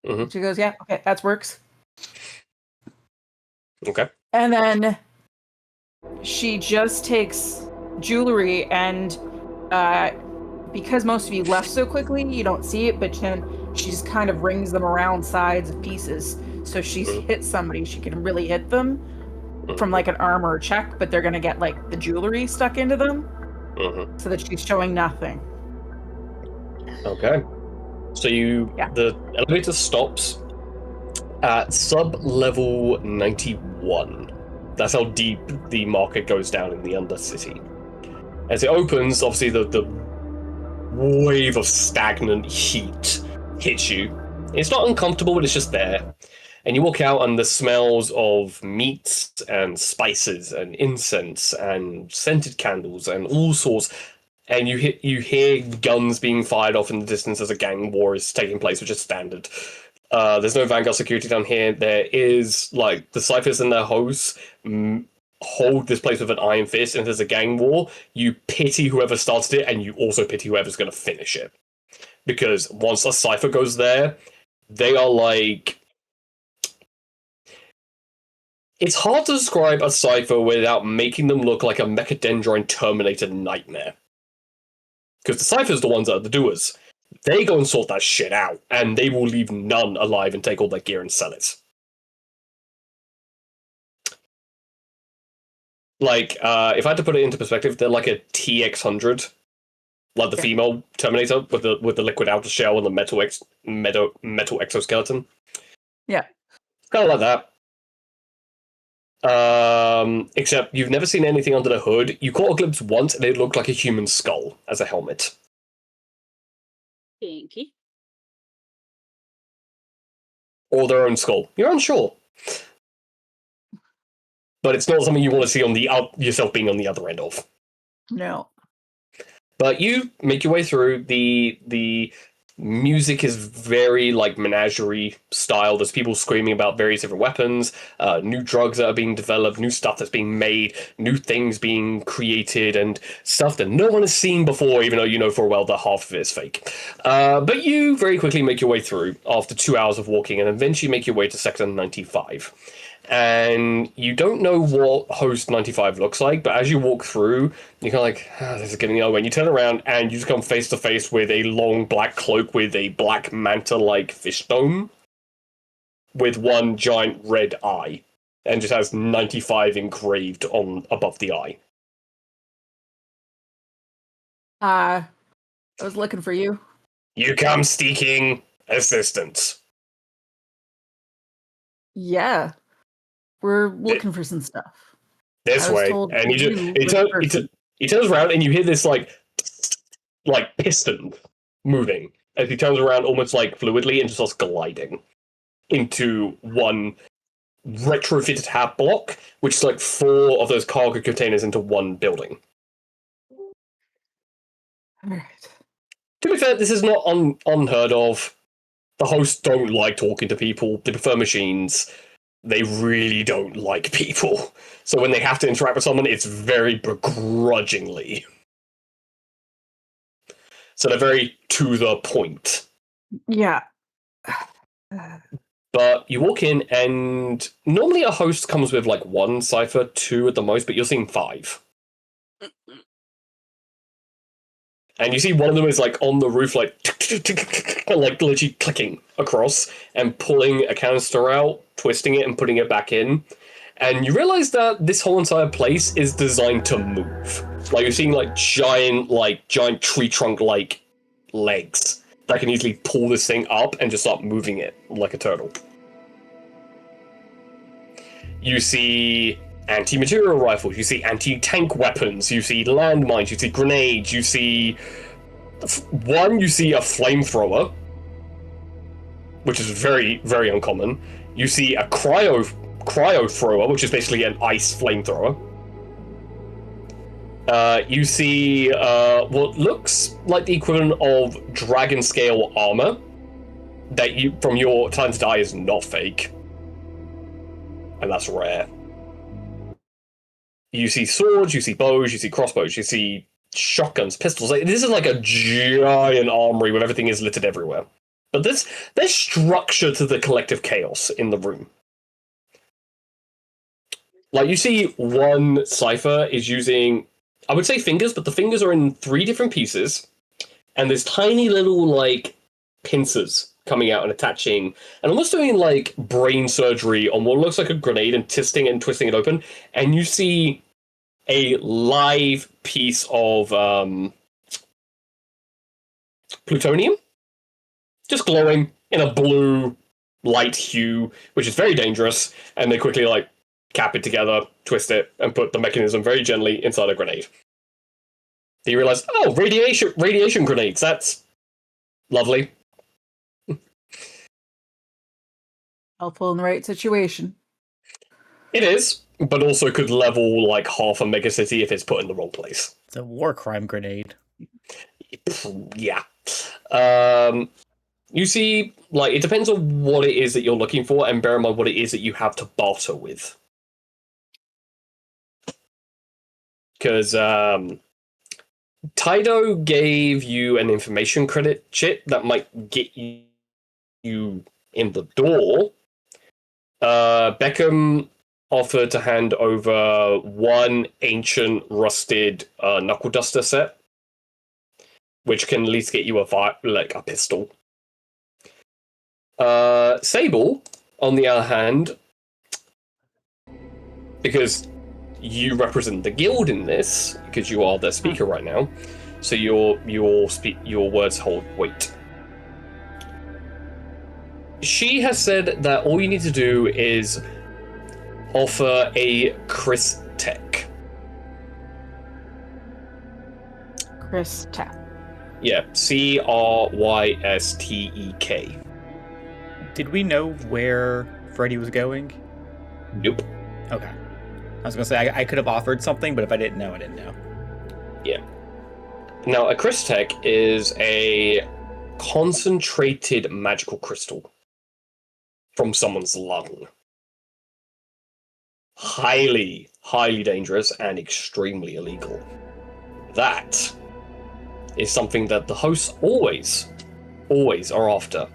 Mm-hmm. She goes, yeah, okay, that works. Okay. And then she just takes jewelry, and because most of you left so quickly, you don't see it, but she just kind of rings them around sides of pieces. So if she's hit somebody, she can really hit them from like an armor check, but they're gonna get like the jewelry stuck into them, so that she's showing nothing. Okay. So the elevator stops at sub-level 91. That's how deep the market goes down in the Undercity. As it opens, obviously the wave of stagnant heat hits you. It's not uncomfortable, but it's just there. And you walk out, and the smells of meats and spices and incense and scented candles and all sorts. And you hear guns being fired off in the distance as a gang war is taking place, which is standard. There's no Vanguard security down here. There is, like, the Cyphers and their hosts hold this place with an iron fist, and if there's a gang war, you pity whoever started it, and you also pity whoever's going to finish it. Because once a Cypher goes there, they are like... It's hard to describe a Cypher without making them look like a Mechadendrine Terminator nightmare. Because the Cyphers are the ones that are the doers. They go and sort that shit out, and they will leave none alive and take all their gear and sell it. Like, if I had to put it into perspective, they're like a TX-100, like the female Terminator with the liquid outer shell and the metal exoskeleton. Yeah, kind of like that. Except you've never seen anything under the hood. You caught a glimpse once, and it looked like a human skull as a helmet. Pinky. Or their own skull. You're unsure. But it's not something you want to see on yourself being on the other end of. no. But you make your way through. The music is very like menagerie style. There's people screaming about various different weapons, new drugs that are being developed, new stuff that's being made, new things being created, and stuff that no one has seen before, even though you know for a well that half of it is fake. But you very quickly make your way through after 2 hours of walking, and eventually make your way to Sector 95. And you don't know what Host 95 looks like, but as you walk through, you're kind of like, this is getting nowhere. And you turn around, and you just come face to face with a long black cloak with a black manta-like fish dome with one giant red eye, and just has 95 engraved on above the eye. I was looking for you. You come seeking assistance. Yeah. We're looking for some stuff. This way. And he turns around, and you hear this like piston moving as he turns around almost like fluidly and just starts gliding into one retrofitted hat block, which is like 4 of those cargo containers into one building. Alright. To be fair, this is not unheard of. The hosts don't like talking to people. They prefer machines. They really don't like people. So when they have to interact with someone, it's very begrudgingly. So they're very to the point. Yeah. But you walk in, and normally a host comes with like 1 Cypher, 2 at the most, but you're seeing 5. And you see one of them is like on the roof, like literally clicking across and pulling a canister out, twisting it and putting it back in. And you realize that this whole entire place is designed to move. Like you're seeing like giant tree trunk like legs that can easily pull this thing up and just start moving it like a turtle. You see anti-material rifles, you see anti-tank weapons, you see landmines, you see grenades, you see a flamethrower, which is very, very uncommon. You see a cryo thrower, which is basically an ice flamethrower. You see what looks like the equivalent of dragon scale armor that you, from your time to die, is not fake, and that's rare. You see swords, you see bows, you see crossbows, you see shotguns, pistols. This is like a giant armory where everything is littered everywhere. But there's structure to the collective chaos in the room. Like, you see one Cypher is using I would say fingers, but the fingers are in 3 different pieces, and there's tiny little, like, pincers coming out and attaching, and almost doing, like, brain surgery on what looks like a grenade and twisting it open, and you see a live piece of plutonium just glowing in a blue light hue, which is very dangerous, and they quickly, like, cap it together, twist it, and put the mechanism very gently inside a grenade. You realize, oh, radiation grenades, that's lovely. Helpful in the right situation. It is, but also could level, like, half a megacity if it's put in the wrong place. It's a war crime grenade. Yeah. You see, like, it depends on what it is that you're looking for, and bear in mind what it is that you have to barter with. Because, Taido gave you an information credit chip that might get you in the door. Beckham offered to hand over 1 ancient rusted knuckle duster set, which can at least get you a pistol. Sable, on the other hand, because you represent the guild in this, because you are the speaker right now, so your words hold weight. She has said that all you need to do is offer a Chris Tech. Chris Tech. Yeah, Crystek. Did we know where Freddy was going? Nope. Okay. I was gonna say I could have offered something, but if I didn't know, I didn't know. Yeah. Now, a Crystech is a concentrated magical crystal from someone's lung. Highly, highly dangerous and extremely illegal. That is something that the hosts always are after.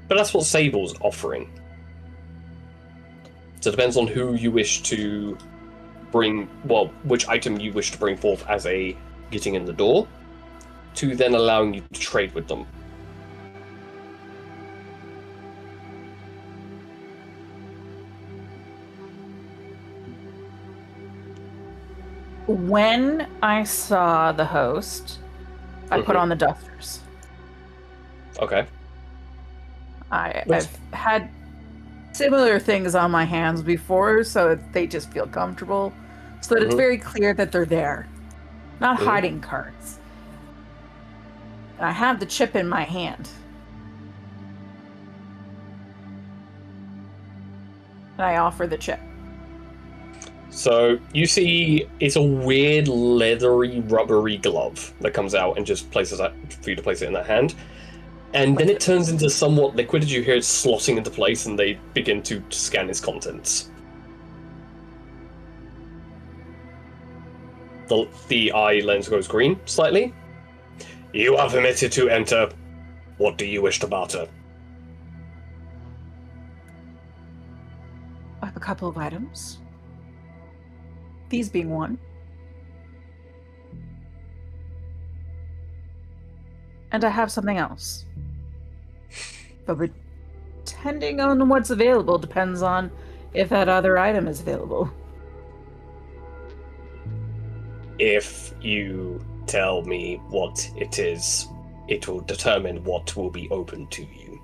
But that's what Sable's offering. So it depends on who you wish to bring, well, which item you wish to bring forth as a getting in the door, to then allowing you to trade with them. When I saw the host, I put on the dusters. Okay. I've had similar things on my hands before, so they just feel comfortable, so that it's very clear that they're there, not hiding cards. And I have the chip in my hand, and I offer the chip. So you see it's a weird leathery rubbery glove that comes out and just places that for you to place it in that hand. And then it turns into somewhat liquid as you hear it slotting into place and they begin to scan its contents. The eye lens goes green slightly. You are permitted to enter. What do you wish to barter? I have a couple of items. These being one. And I have something else. But depending on what's available depends on if that other item is available. If you tell me what it is, it will determine what will be open to you.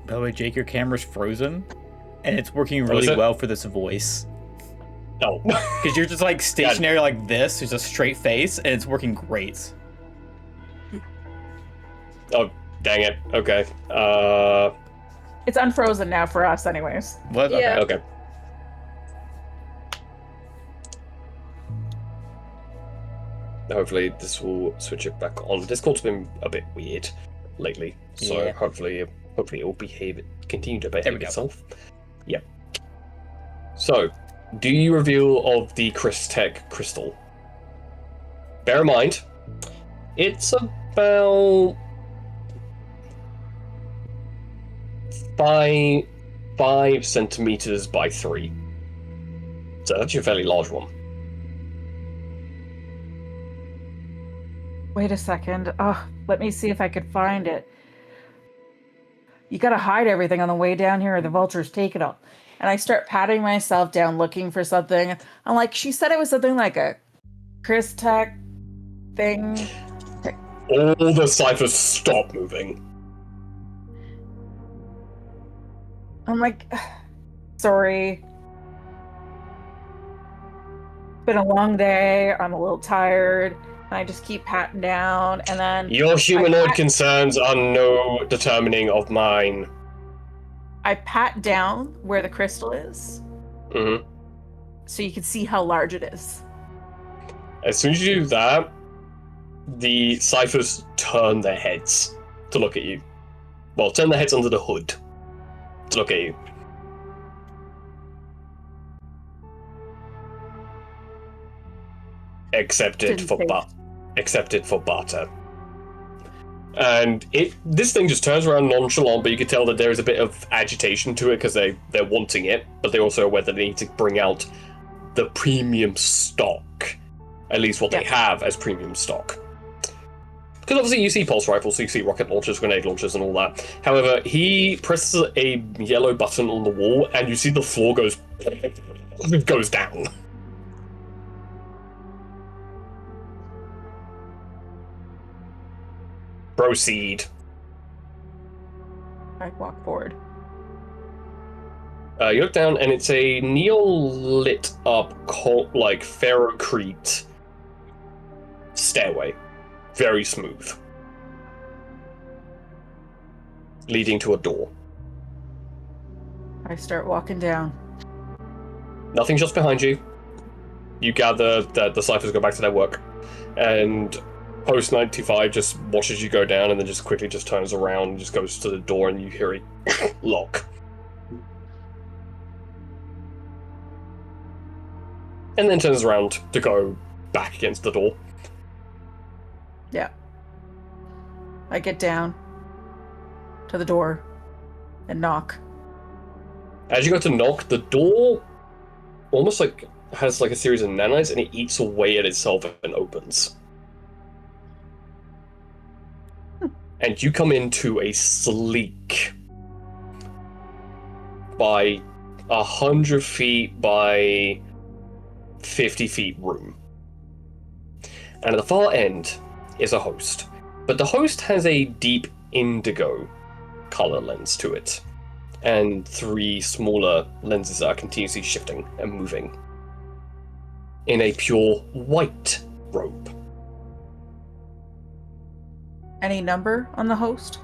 By the way, Jake, your camera's frozen, and it's working really well for this voice. Oh. Because you're just like stationary like this, there's a straight face, and it's working great. Oh, dang it. Okay. It's unfrozen now for us anyways. What? Yeah. Okay. Hopefully this will switch it back on. Discord's been a bit weird lately, so Yeah. hopefully it will continue to There we behave go. itself. Yep. So, do you reveal of the Crystech crystal? Bear in mind, it's about 5 centimeters by 3. So that's a fairly large one. Wait a second. Oh, let me see if I could find it. You gotta hide everything on the way down here or the vultures take it all. And I start patting myself down looking for something. I'm like, she said it was something like a Chris Tech thing. All the ciphers stop moving. I'm like, sorry. It's been a long day. I'm a little tired. And I just keep patting down, and then Your humanoid concerns are no determining of mine. I pat down where the crystal is, Mm-hmm. so you can see how large it is. As soon as you do that, the ciphers turn their heads to look at you. Well, turn their heads under the hood to look at you. Accepted for barter. And this thing just turns around nonchalant, but you can tell that there is a bit of agitation to it because they're wanting it, but they're also aware that they need to bring out the premium stock, at least what they have as premium stock. Because obviously you see pulse rifles, so you see rocket launchers, grenade launchers, and all that. However, he presses a yellow button on the wall, and you see the floor goes down. Proceed. I walk forward. You look down, and it's a neon-lit up, like ferrocrete stairway. Very smooth. Leading to a door. I start walking down. Nothing just behind you. You gather that the ciphers go back to their work. And Post 95 just watches you go down and then just quickly just turns around and just goes to the door and you hear it lock. And then turns around to go back against the door. Yeah. I get down to the door and knock. As you go to knock, the door almost like has like a series of nanites and it eats away at itself and opens. And you come into a sleek by 100 feet by 50 feet room. And at the far end is a host. But the host has a deep indigo color lens to it. And 3 smaller lenses that are continuously shifting and moving. In a pure white robe. Any number on the host?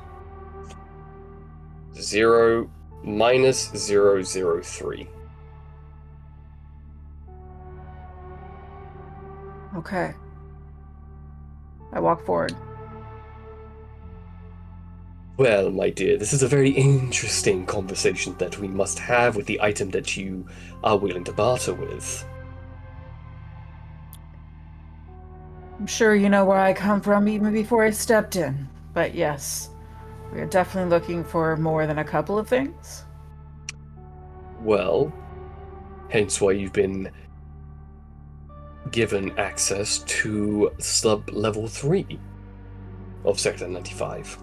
0 minus 003. Okay. I walk forward. Well, my dear, this is a very interesting conversation that we must have with the item that you are willing to barter with. I'm sure you know where I come from even before I stepped in. But yes, we are definitely looking for more than a couple of things. Well, hence why you've been given access to sub-level 3 of Sector 95.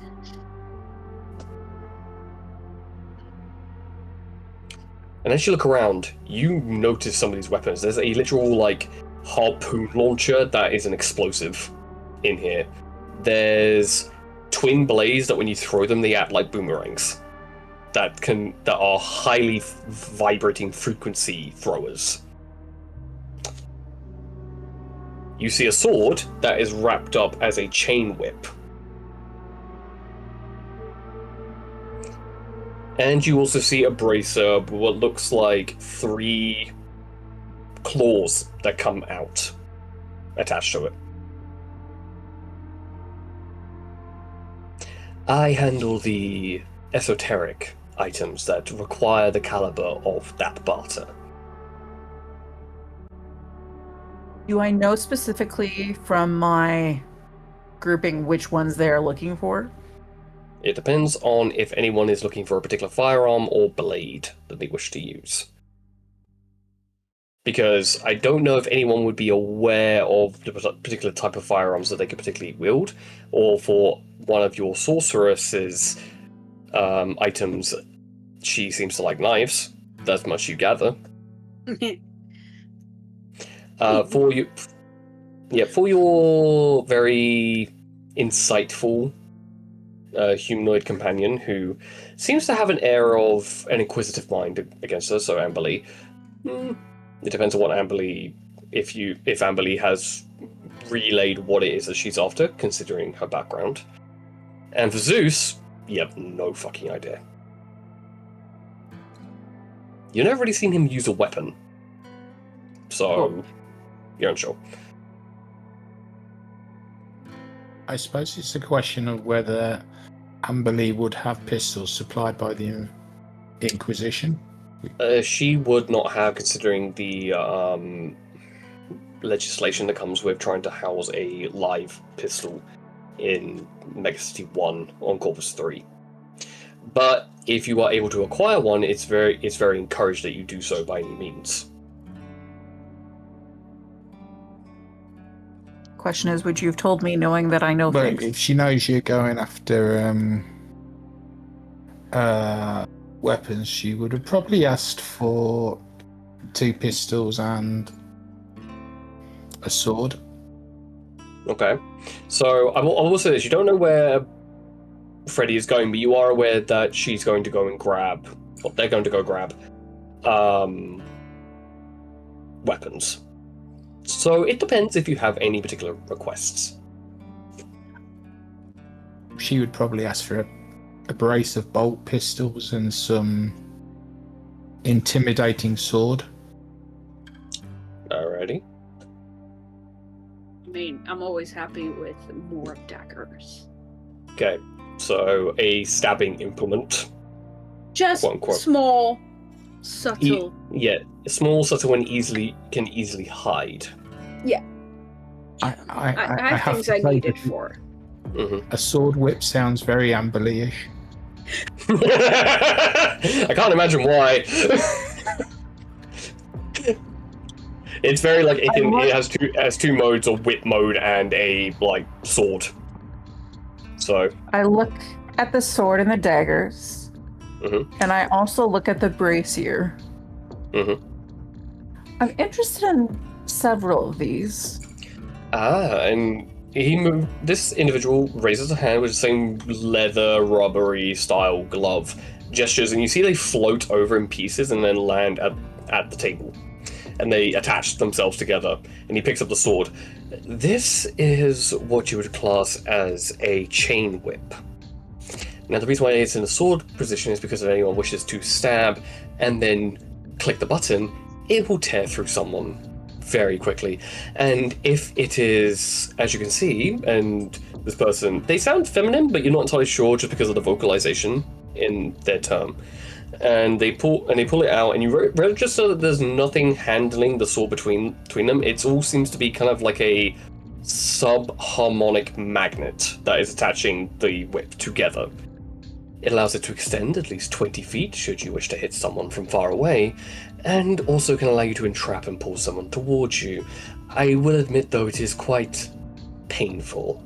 And as you look around, you notice some of these weapons. There's a literal, like, harpoon launcher that is an explosive in here. There's twin blades that when you throw them, they act like boomerangs. That are highly vibrating frequency throwers. You see a sword that is wrapped up as a chain whip. And you also see a bracer with what looks like 3 claws that come out attached to it. I handle the esoteric items that require the caliber of that barter. Do I know specifically from my grouping which ones they are looking for? It depends on if anyone is looking for a particular firearm or blade that they wish to use. Because I don't know if anyone would be aware of the particular type of firearms that they could particularly wield, or for one of your sorceress's items, she seems to like knives. That's much you gather. For your very insightful humanoid companion who seems to have an air of an inquisitive mind against her, so Amberly. It depends on what Amberly, if Amberly has relayed what it is that she's after, considering her background. And for Zeus, you have no fucking idea. You've never really seen him use a weapon, so you're unsure. I suppose it's a question of whether Amberly would have pistols supplied by the Inquisition. She would not have, considering the legislation that comes with trying to house a live pistol in Megacity 1 on Corvus 3. But if you are able to acquire one, it's very encouraged that you do so by any means. Question is, would you have told me knowing that I know But things? if she knows you're going after weapons, she would have probably asked for 2 pistols and a sword. Okay. So I will say this, you don't know where Freddy is going, but you are aware that she's going to go and grab, well, they're going to go grab weapons. So it depends if you have any particular requests. She would probably ask for a brace of bolt pistols and some intimidating sword. Alrighty. I mean, I'm always happy with more daggers. Okay. So a stabbing implement. Just Quote, unquote. small, subtle. Yeah, small, subtle, and can easily hide. I have things I say need it that for. Mm-hmm. A sword whip sounds very Amberly-ish. I can't imagine why. It's very like it has two modes, a whip mode and a like sword. So I look at the sword and the daggers, and I also look at the brazier. I'm interested in several of these. And this individual raises a hand with the same leather, rubbery style glove, gestures, and you see they float over in pieces and then land at the table. And they attach themselves together, and he picks up the sword. This is what you would class as a chain whip. Now, the reason why it's in a sword position is because if anyone wishes to stab and then click the button, it will tear through someone very quickly. And if it is, as you can see, and this person, they sound feminine, but you're not entirely sure just because of the vocalization in their term. And they pull it out, and you register that there's nothing handling the sword between them. It all seems to be kind of like a sub-harmonic magnet that is attaching the whip together. It allows it to extend at least 20 feet should you wish to hit someone from far away, and also can allow you to entrap and pull someone towards you. I will admit, though, it is quite painful.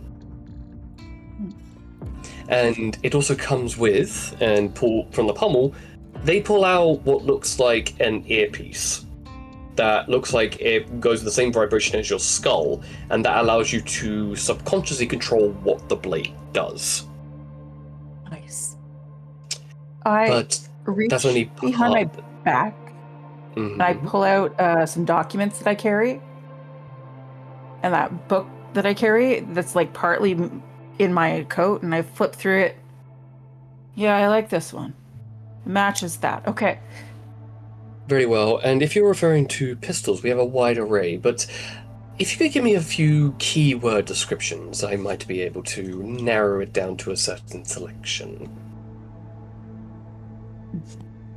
And it also comes with, and pull from the pommel, they pull out what looks like an earpiece that looks like it goes with the same vibration as your skull, and that allows you to subconsciously control what the blade does. Nice. I But reach that's only behind my part. back, and I pull out some documents that I carry, and that book that I carry that's like partly in my coat, and I flip through it. Yeah, I like this one. It matches that. Okay. Very well, and if you're referring to pistols, we have a wide array, but if you could give me a few keyword descriptions, I might be able to narrow it down to a certain selection.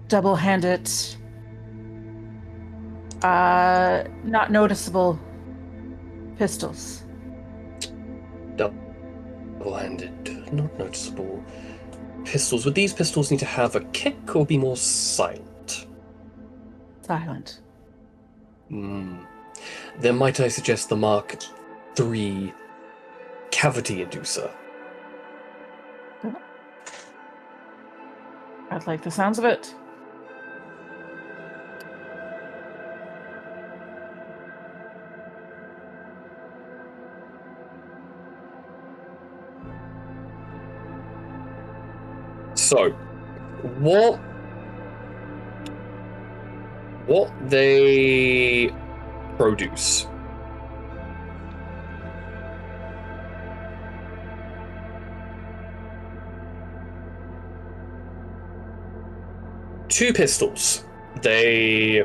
Double-handed. Not noticeable pistols. Double-handed, not noticeable. pistols. Would these pistols need to have a kick or be more silent? Silent. Then might I suggest the Mark III cavity inducer? I'd like the sounds of it. So, what they produce. Two pistols they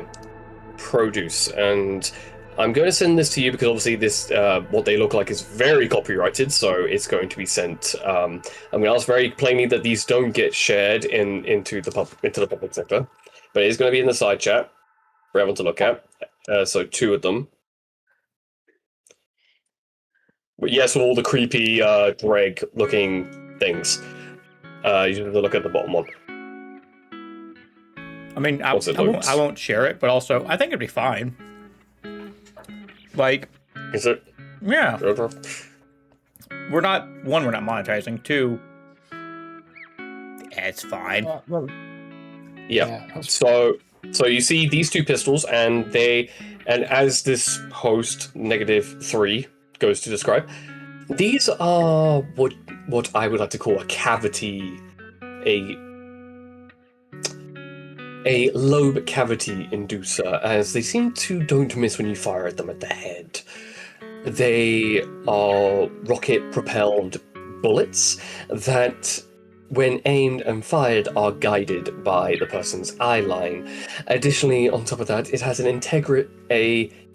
produce, and I'm going to send this to you because obviously this what they look like is very copyrighted, so it's going to be sent. I'm going to ask very plainly that these don't get shared into the public sector, but it is going to be in the side chat for everyone to look at. So two of them. But yes, all the creepy dreg looking things. You have to look at the bottom one. I mean, I Once it won't, loads. I won't share it, but also I think it'd be fine. Like, Is it? yeah, we're not monetizing. Two, it's fine. Well, Yeah. that's So you see these two pistols, and as this host -3 goes to describe, these are what I would like to call a cavity, a lobe cavity inducer, as they seem to don't miss when you fire at them at the head. They are rocket-propelled bullets that, when aimed and fired, are guided by the person's eye line. Additionally, on top of that, it has an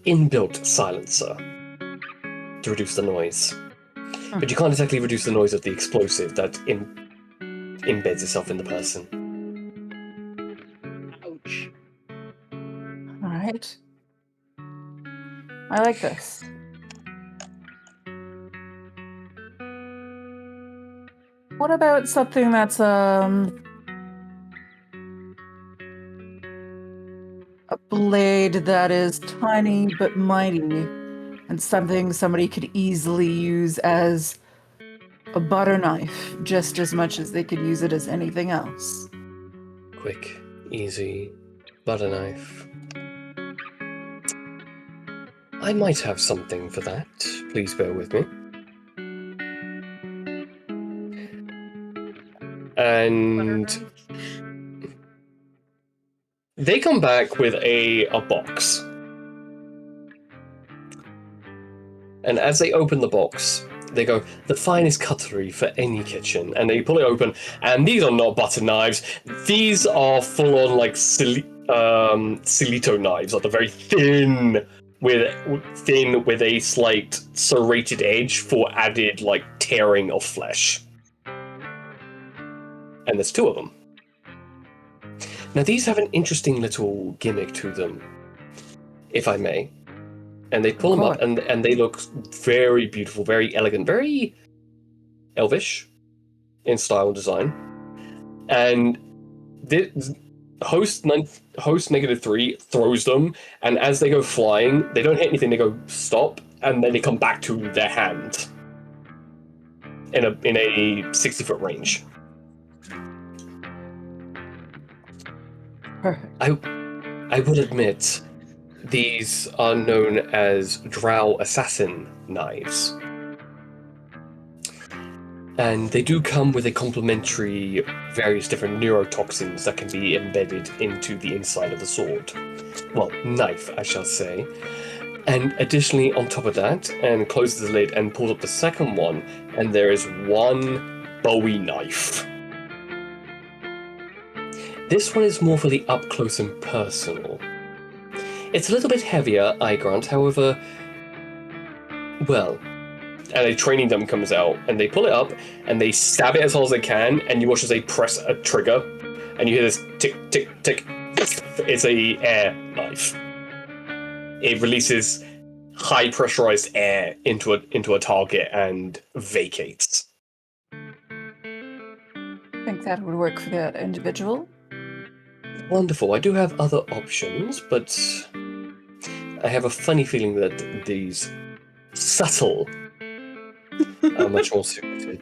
inbuilt silencer to reduce the noise. But you can't exactly reduce the noise of the explosive that embeds itself in the person. Ouch. All right. I like this. What about something that's a blade that is tiny but mighty, and something somebody could easily use as a butter knife, just as much as they could use it as anything else? Quick, easy, butter knife. I might have something for that. Please bear with me. And they come back with a box. And as they open the box, they go, the finest cutlery for any kitchen. And they pull it open, and these are not butter knives. These are full-on, like, Silito knives, like the very thin with a slight serrated edge for added, like, tearing of flesh. And there's two of them. Now, these have an interesting little gimmick to them, if I may. And they pull them up, and they look very beautiful, very elegant, very elvish in style and design. And this host -3 throws them, and as they go flying, they don't hit anything. They go stop, and then they come back to their hand in a 60-foot range. Perfect. I will admit, these are known as Drow Assassin knives. And they do come with a complementary various different neurotoxins that can be embedded into the inside of the sword. Well, knife, I shall say. And additionally, on top of that, and closes the lid and pulls up the second one, and there is one Bowie knife. This one is more for the up close and personal. It's a little bit heavier, I grant, however, well, and a training dummy comes out, and they pull it up, and they stab it as hard as they can, and you watch as they press a trigger, and you hear this tick, tick, tick. It's a air knife. It releases high pressurized air into a target and vacates. I think think that would work for that individual? Wonderful. I do have other options, but I have a funny feeling that these subtle are much more suited.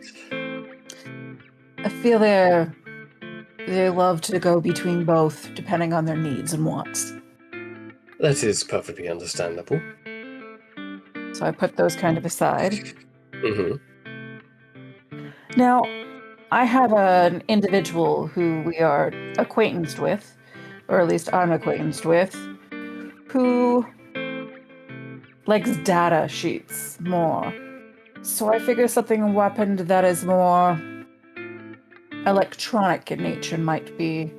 I feel they love to go between both, depending on their needs and wants. That is perfectly understandable. So I put those kind of aside. Mm-hmm. Now, I have an individual who we are acquaintanced with, or at least I'm acquaintanced with, who likes data sheets more. So I figure something weaponed that is more electronic in nature might be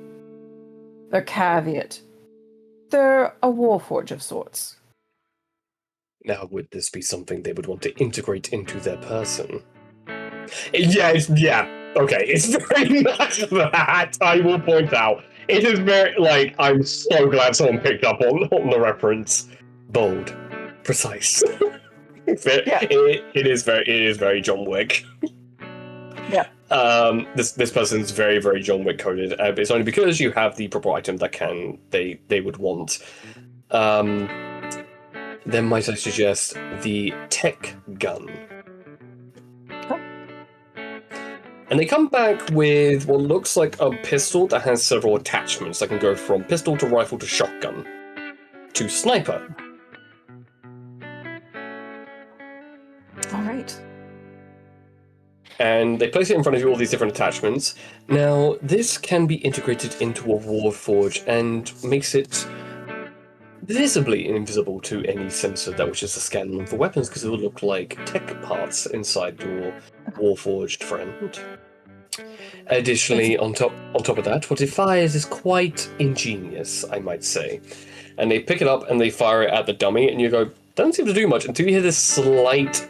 their caveat. They're a warforge of sorts. Now, would this be something they would want to integrate into their person? Yeah, okay, it's very much that, I will point out. It is very, I'm so glad someone picked up on the reference. Bold. Precise. It is very John Wick. Yeah. This person's very, very John Wick coded. But it's only because you have the proper item that they would want. Then might I suggest the tech gun? And they come back with what looks like a pistol that has several attachments that can go from pistol to rifle to shotgun to sniper. All right. And they place it in front of you, all these different attachments. Now, this can be integrated into a Warforge and makes it visibly invisible to any sensor that wishes to scan them for weapons, because it will look like tech parts inside your Warforged friend. Additionally, on top of that, what it fires is quite ingenious, I might say. And they pick it up and they fire it at the dummy, and you go, doesn't seem to do much, until you hear this slight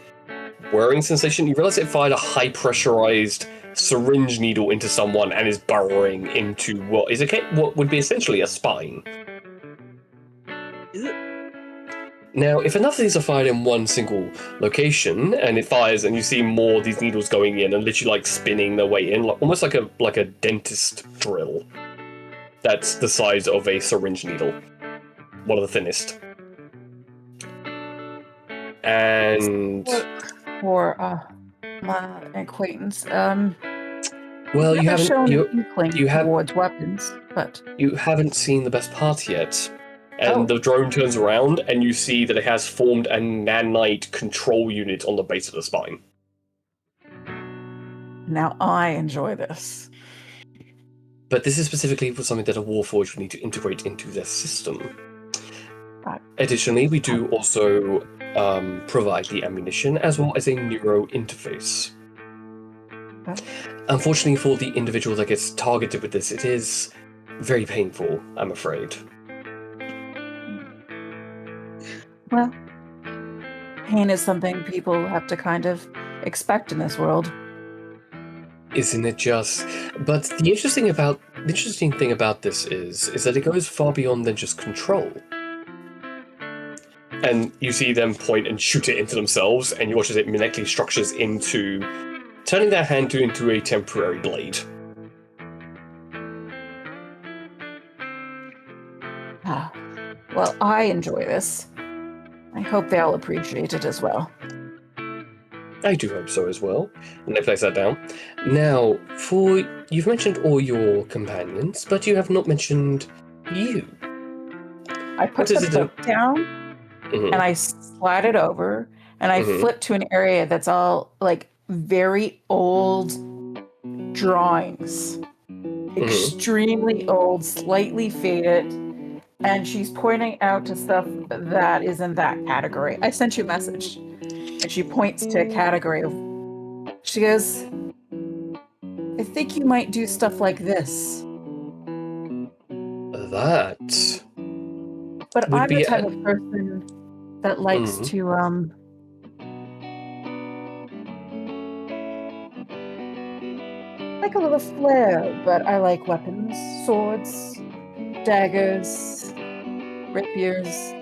whirring sensation. You realize it fired a high-pressurized syringe needle into someone and is burrowing into what would be essentially a spine. Now, if enough of these are fired in one single location, and it fires, and you see more of these needles going in and literally spinning their way in, almost like a dentist drill. That's the size of a syringe needle, one of the thinnest. And for my acquaintance, well, you haven't shown you inkling towards weapons, but you haven't seen the best part yet. And the drone turns around, and you see that it has formed a nanite control unit on the base of the spine. Now I enjoy this. But this is specifically for something that a Warforged would need to integrate into their system. Additionally, we do also provide the ammunition as well as a neuro interface. Unfortunately for the individual that gets targeted with this, it is very painful, I'm afraid. Well, pain is something people have to kind of expect in this world. Isn't it just? But the interesting thing about this is that it goes far beyond than just control. And you see them point and shoot it into themselves, and you watch as it maniacally structures into turning their hand into a temporary blade. Well, I enjoy this. I hope they all appreciate it as well. I do hope so as well. And they place that down. Now, you've mentioned all your companions, but you have not mentioned you. I put the book down, and I slide it over, and I flip to an area that's all very old drawings. Extremely old, slightly faded. And she's pointing out to stuff that is in that category. I sent you a message. And she points to a category of... She goes, I think you might do stuff like this. That... But I'm the type of person that likes to, like a little flair, but I like weapons, swords, daggers, rapiers.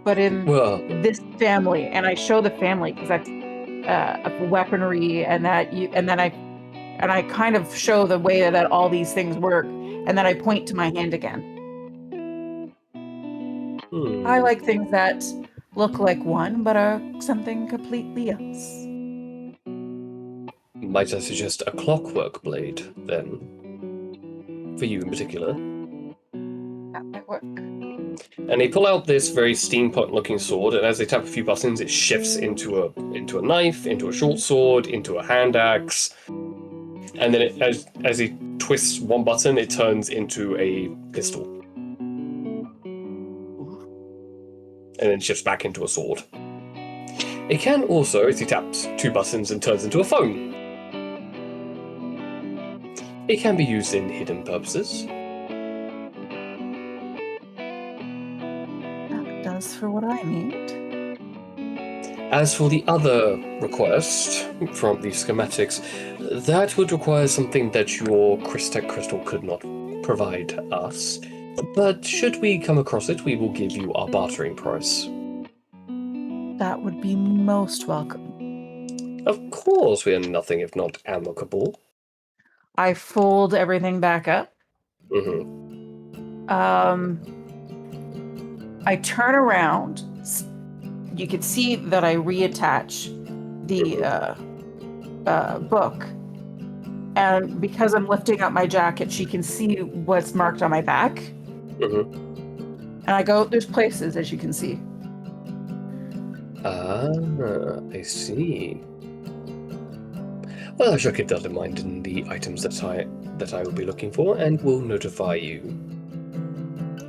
But in this family, and I show the family because that's of weaponry, and then I and I kind of show the way that all these things work, and then I point to my hand again. I like things that look like one, but are something completely else. Might I suggest a clockwork blade, then? For you in particular. That might work. And they pull out this very steampunk-looking sword, and as they tap a few buttons, it shifts into a knife, into a short sword, into a hand axe, and then as he twists one button, it turns into a pistol, and then shifts back into a sword. It can also, as he taps 2 buttons, and turns into a phone. It can be used in hidden purposes. Does for what I need. As for the other request from the schematics, that would require something that your Crystech crystal could not provide us. But should we come across it, we will give you our bartering price. That would be most welcome. Of course, we are nothing if not amicable. I fold everything back up. Mm-hmm. I turn around. You can see that I reattach the book. And because I'm lifting up my jacket, she can see what's marked on my back. Mm-hmm. And I go, there's places, as you can see. Ah, I see. Well, I shall keep that in mind in the items that I will be looking for, and will notify you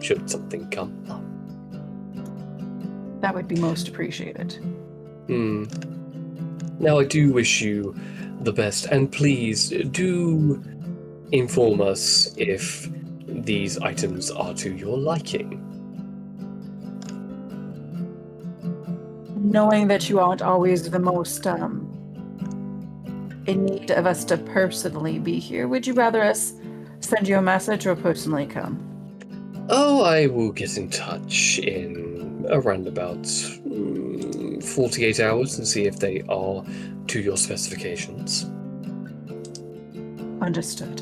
should something come up. That would be most appreciated. Now, I do wish you the best, and please do inform us if these items are to your liking. Knowing that you aren't always the most in need of us to personally be here, would you rather us send you a message or personally come? Oh, I will get in touch in around about 48 hours and see if they are to your specifications. Understood.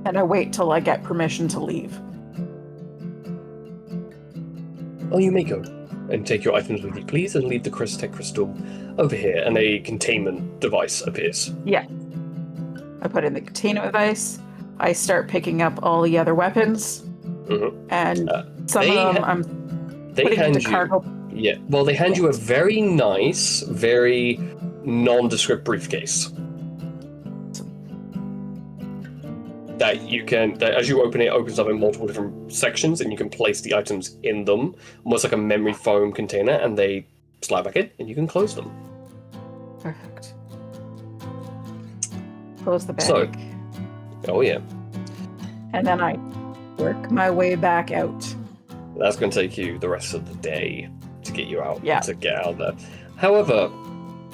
And I wait till I get permission to leave. Oh, you may go and take your items with you, please, and leave the Crystech crystal over here, and a containment device appears. Yeah. I put in the containment device. I start picking up all the other weapons. Mm-hmm. And some of them I'm putting into cargo. Yeah, well, they hand you a very nice, very nondescript briefcase. That as you open it, it opens up in multiple different sections, and you can place the items in them, almost like a memory foam container, and they slide back in, and you can close them. Perfect. Close the bag. So, oh yeah. And then I work my way back out. That's going to take you the rest of the day to get you out, Yeah. to get out there. However,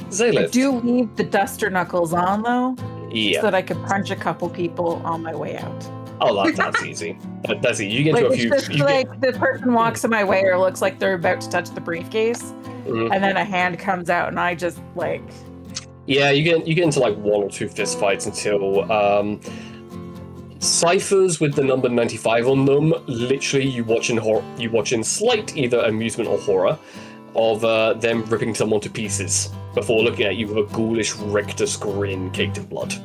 Zaelith... I do leave the duster knuckles on, though, Yeah. so that I could punch a couple people on my way out. Oh, that's easy. That's easy. You get Like, into a it's few... just like the person walks in my way or looks like they're about to touch the briefcase, Mhm. and then a hand comes out, and I just, like... Yeah, you get into like 1 or 2 fist fights until ciphers with the number 95 on them. Literally, you watch in slight either amusement or horror of them ripping someone to pieces before looking at you with a ghoulish rictus grin caked in blood.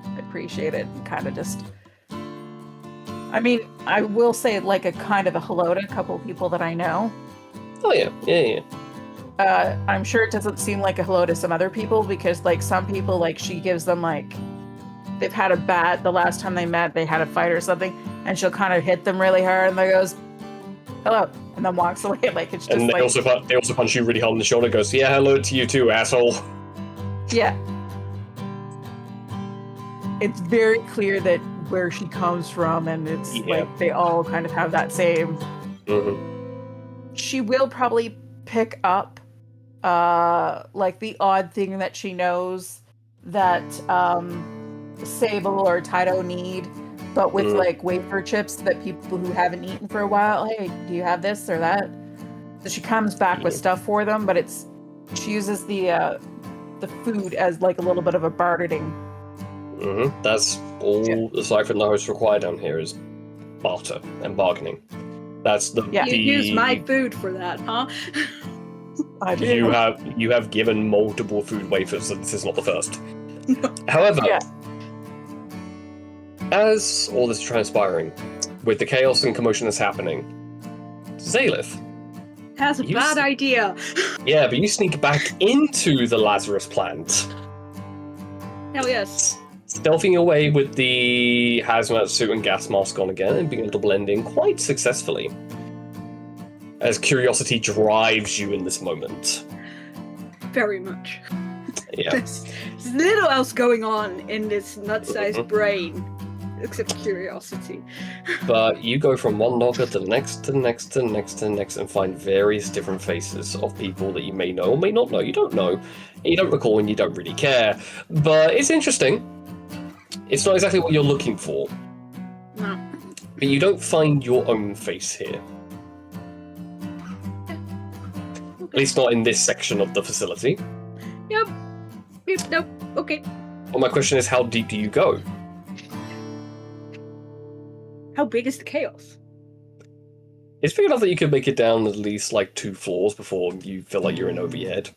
I appreciate it, and kind of just... I mean, I will say, like, a kind of a hello to a couple people that I know. Oh yeah. I'm sure it doesn't seem like a hello to some other people, because, like, some people, like, she gives them, like, they've had the last time they met, they had a fight or something, and she'll kind of hit them really hard, and they goes, hello, and then walks away. Like, it's just And they also punch you really hard on the shoulder. Goes, yeah, hello to you too, asshole. Yeah. It's very clear that where she comes from, and it's like they all kind of have that same. Mm-hmm. She will probably pick up like the odd thing that she knows that Sable or Taito need, but with like wafer chips that people who haven't eaten for a while, hey, do you have this or that? So she comes back with stuff for them, but she uses the food as like a little bit of a bartering. That's all aside from the host require down here is barter and bargaining. That's the You use my food for that, huh? I do. You have given multiple food wafers, so this is not the first. However, as all this is transpiring, with the chaos and commotion that's happening, Zaelith has a bad idea. Yeah, but you sneak back into the Lazarus plant. Hell yes. Stealthing away with the hazmat suit and gas mask on again and being able to blend in quite successfully. As curiosity drives you in this moment. Very much. Yeah. There's little else going on in this nut-sized brain. Except curiosity. But you go from one locker to the next, to the next, to the next, to the next, and find various different faces of people that you may know or may not know. You don't know, and you don't recall, and you don't really care. But it's interesting. It's not exactly what you're looking for. No. But you don't find your own face here. At least not in this section of the facility. Yep. Nope. Okay. Well, my question is, how deep do you go? How big is the chaos? It's big enough that you could make it down at least like 2 floors before you feel like you're in over your head.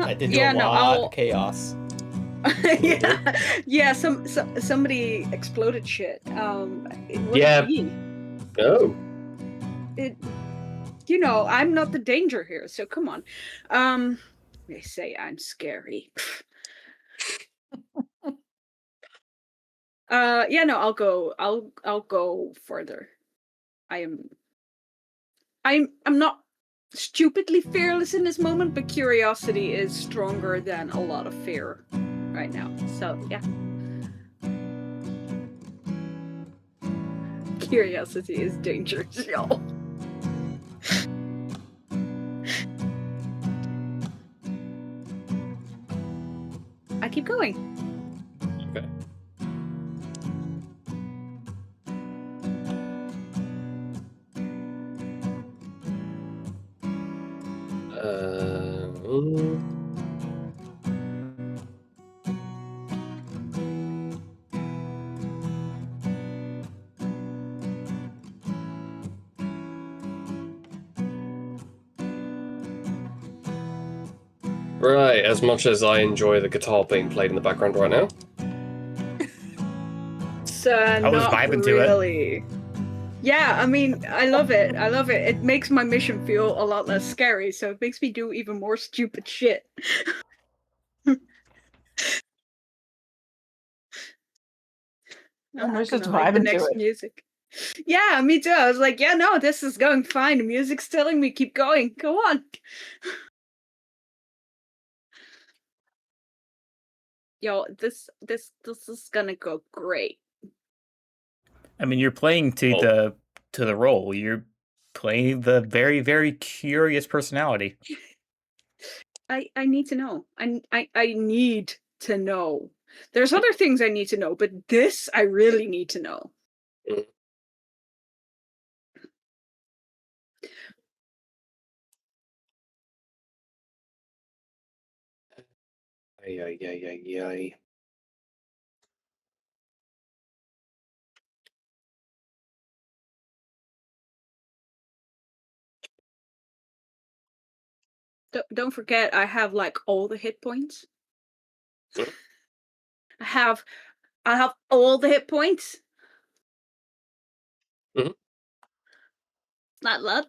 I did a lot of chaos. yeah. Somebody exploded shit. Yeah. No. I'm not the danger here, so come on. They say I'm scary. I'll go further. I'm not stupidly fearless in this moment, but curiosity is stronger than a lot of fear right now. So yeah. Curiosity is dangerous, y'all. I keep going. Okay. Right, as much as I enjoy the guitar being played in the background right now. I was vibing to it. Yeah, I mean, I love it. It makes my mission feel a lot less scary, so it makes me do even more stupid shit. I'm just like the vibing next to it. music. Yeah, me too. I was like, yeah, no, this is going fine. The music's telling me keep going. Go on. Yo, this is gonna go great. I mean, you're playing to the role. You're playing the very, very curious personality. I need to know. I need to know. There's other things I need to know, but this I really need to know. Ay. Don't forget, I have like all the hit points. I have all the hit points. Not a lot.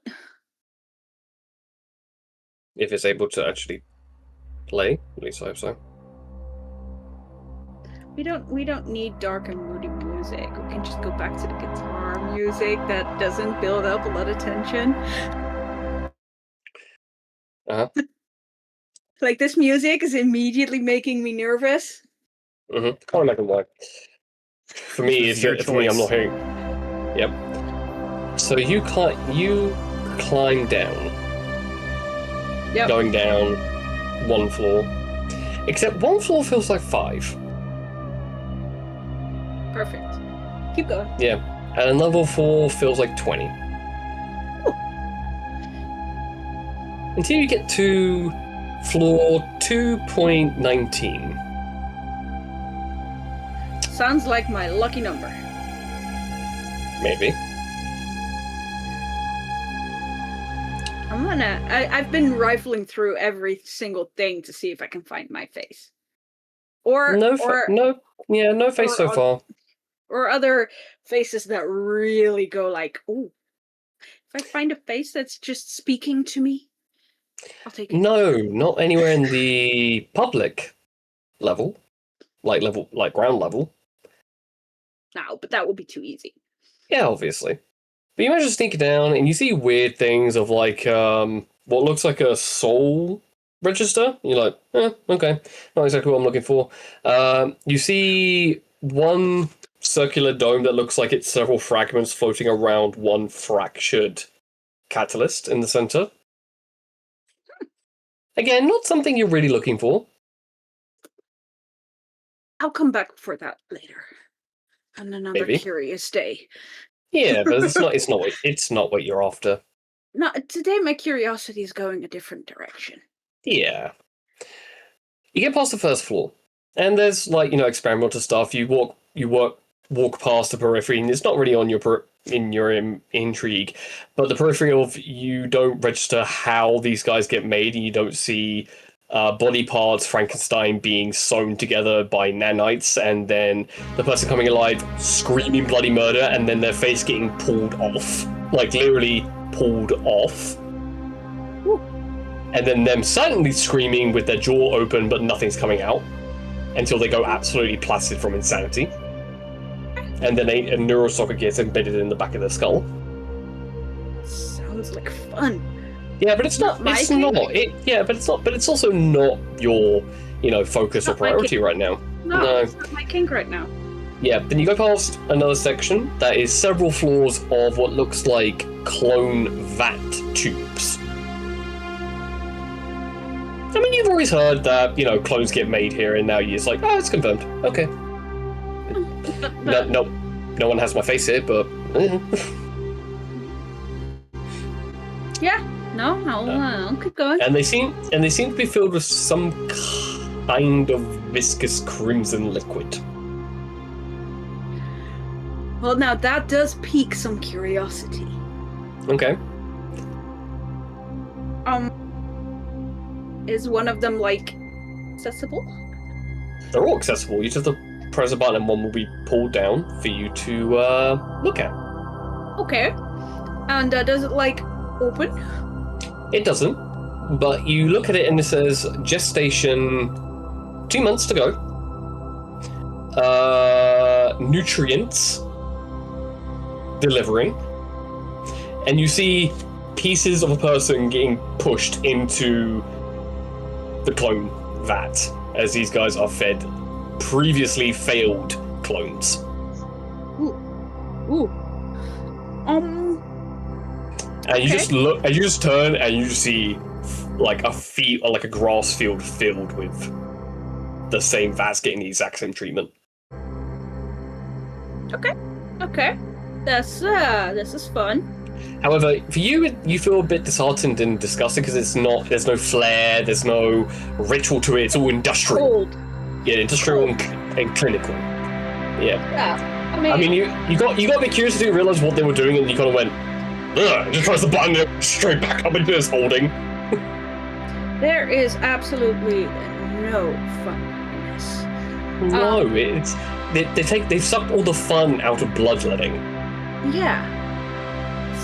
If it's able to actually play, at least I hope so. We don't need dark and moody music. We can just go back to the guitar music that doesn't build up a lot of tension. Like this music is immediately making me nervous. Can't imagine why. For me, I'm not hearing. Yep. So you climb down. Yep. Going down 1 floor. Except 1 floor feels like 5. Perfect. Keep going. Yeah. And level 4 feels like 20. Ooh. Until you get to floor 2.19. Sounds like my lucky number. Maybe. I've been rifling through every single thing to see if I can find my face. No face or so oth- far. Or other faces that really go like, ooh. If I find a face that's just speaking to me, I'll take it. No, not anywhere in the public level, like ground level. No, but that would be too easy. Yeah, obviously. But you manage to sneak down, and you see weird things of like what looks like a soul register. You're like, okay, not exactly what I'm looking for. You see one circular dome that looks like it's several fragments floating around one fractured catalyst in the center. Again, not something you're really looking for. I'll come back for that later. On another Maybe. curious day. Yeah, but it's not what you're after. No, today my curiosity is going a different direction. Yeah. You get past the first floor, and there's experimental stuff. You walk past the periphery, and it's not really on your intrigue, but the periphery of you don't register how these guys get made, and you don't see body parts Frankenstein being sewn together by nanites, and then the person coming alive screaming bloody murder, and then their face getting pulled off, like literally pulled off. And then them silently screaming with their jaw open but nothing's coming out until they go absolutely placid from insanity. And then a neural socket gets embedded in the back of their skull. Sounds like fun. Yeah, but it's not. My It's thing? not. But it's not. But it's also not your, focus or Not my priority right now. No, it's not my kink right now. Yeah. Then you go past another section that is several floors of what looks like clone vat tubes. I mean, you've always heard that clones get made here, and now you're just like, oh, it's confirmed. Okay. No one has my face here, but. Yeah. No, I'll keep going. And they seem to be filled with some kind of viscous crimson liquid. Well, now that does pique some curiosity. Okay. Is one of them accessible? They're all accessible. You just have to press a button and one will be pulled down for you to look at. Okay. And does it open? It doesn't, but you look at it and it says gestation 2 months to go. Nutrients delivering. And you see pieces of a person getting pushed into the clone vat as these guys are fed previously failed clones. Ooh. And you Okay. just look, and you just turn, and you just see a grass field filled with the same vats getting the exact same treatment. Okay. This is fun. However, for you, you feel a bit disheartened and disgusted because there's no flair, there's no ritual to it. It's all industrial. Cold. Yeah, industrial and clinical. Yeah. Yeah. I mean, you got a bit curious to realize what they were doing, and you kind of went, ugh, just press the button and straight back up into this holding. there is absolutely no fun in this. No, it's they've sucked all the fun out of bloodletting. Yeah.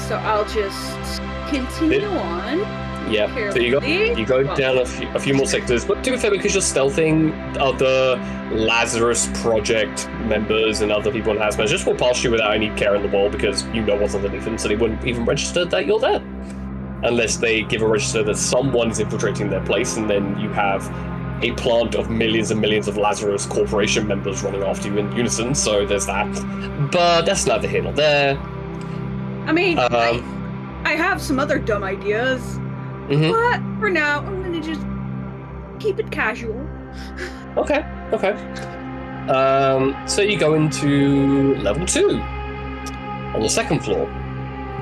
So I'll just continue on. Yeah. So you go down a few more sectors, but to be fair, because you're stealthing, other Lazarus Project members and other people in hazmat just walk past you without any care in the world because you know what's underneath them, so they wouldn't even register that you're there, unless they give a register that someone's infiltrating their place, and then you have a plant of millions and millions of Lazarus Corporation members running after you in unison. So there's that, but that's neither here nor there. I mean, I have some other dumb ideas, but for now, I'm gonna just keep it casual. Okay. So you go into level 2 on the second floor,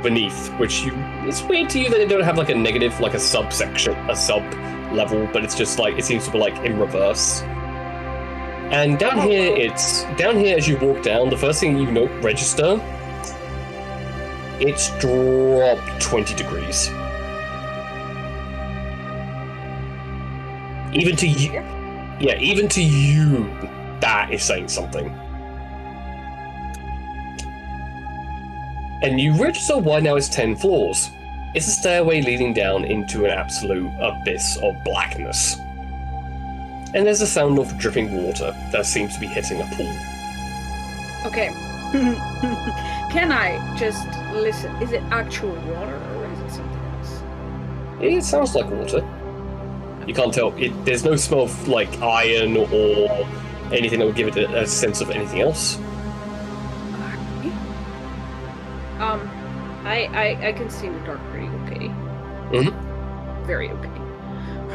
beneath, it's weird to you that they don't have like a negative, like a subsection, a sub level, but it's just like, it seems to be like in reverse. And down here as you walk down, the first thing you note, register, it's dropped 20 degrees. Even to you, that is saying something. And you register why now it's 10 floors. It's a stairway leading down into an absolute abyss of blackness. And there's a sound of dripping water that seems to be hitting a pool. Okay. Can I just listen? Is it actual water or is it something else? It sounds like water. You can't tell. There's no smell of like iron or anything that would give it a sense of anything else. I can see in the dark pretty okay. Mm-hmm. Very okay.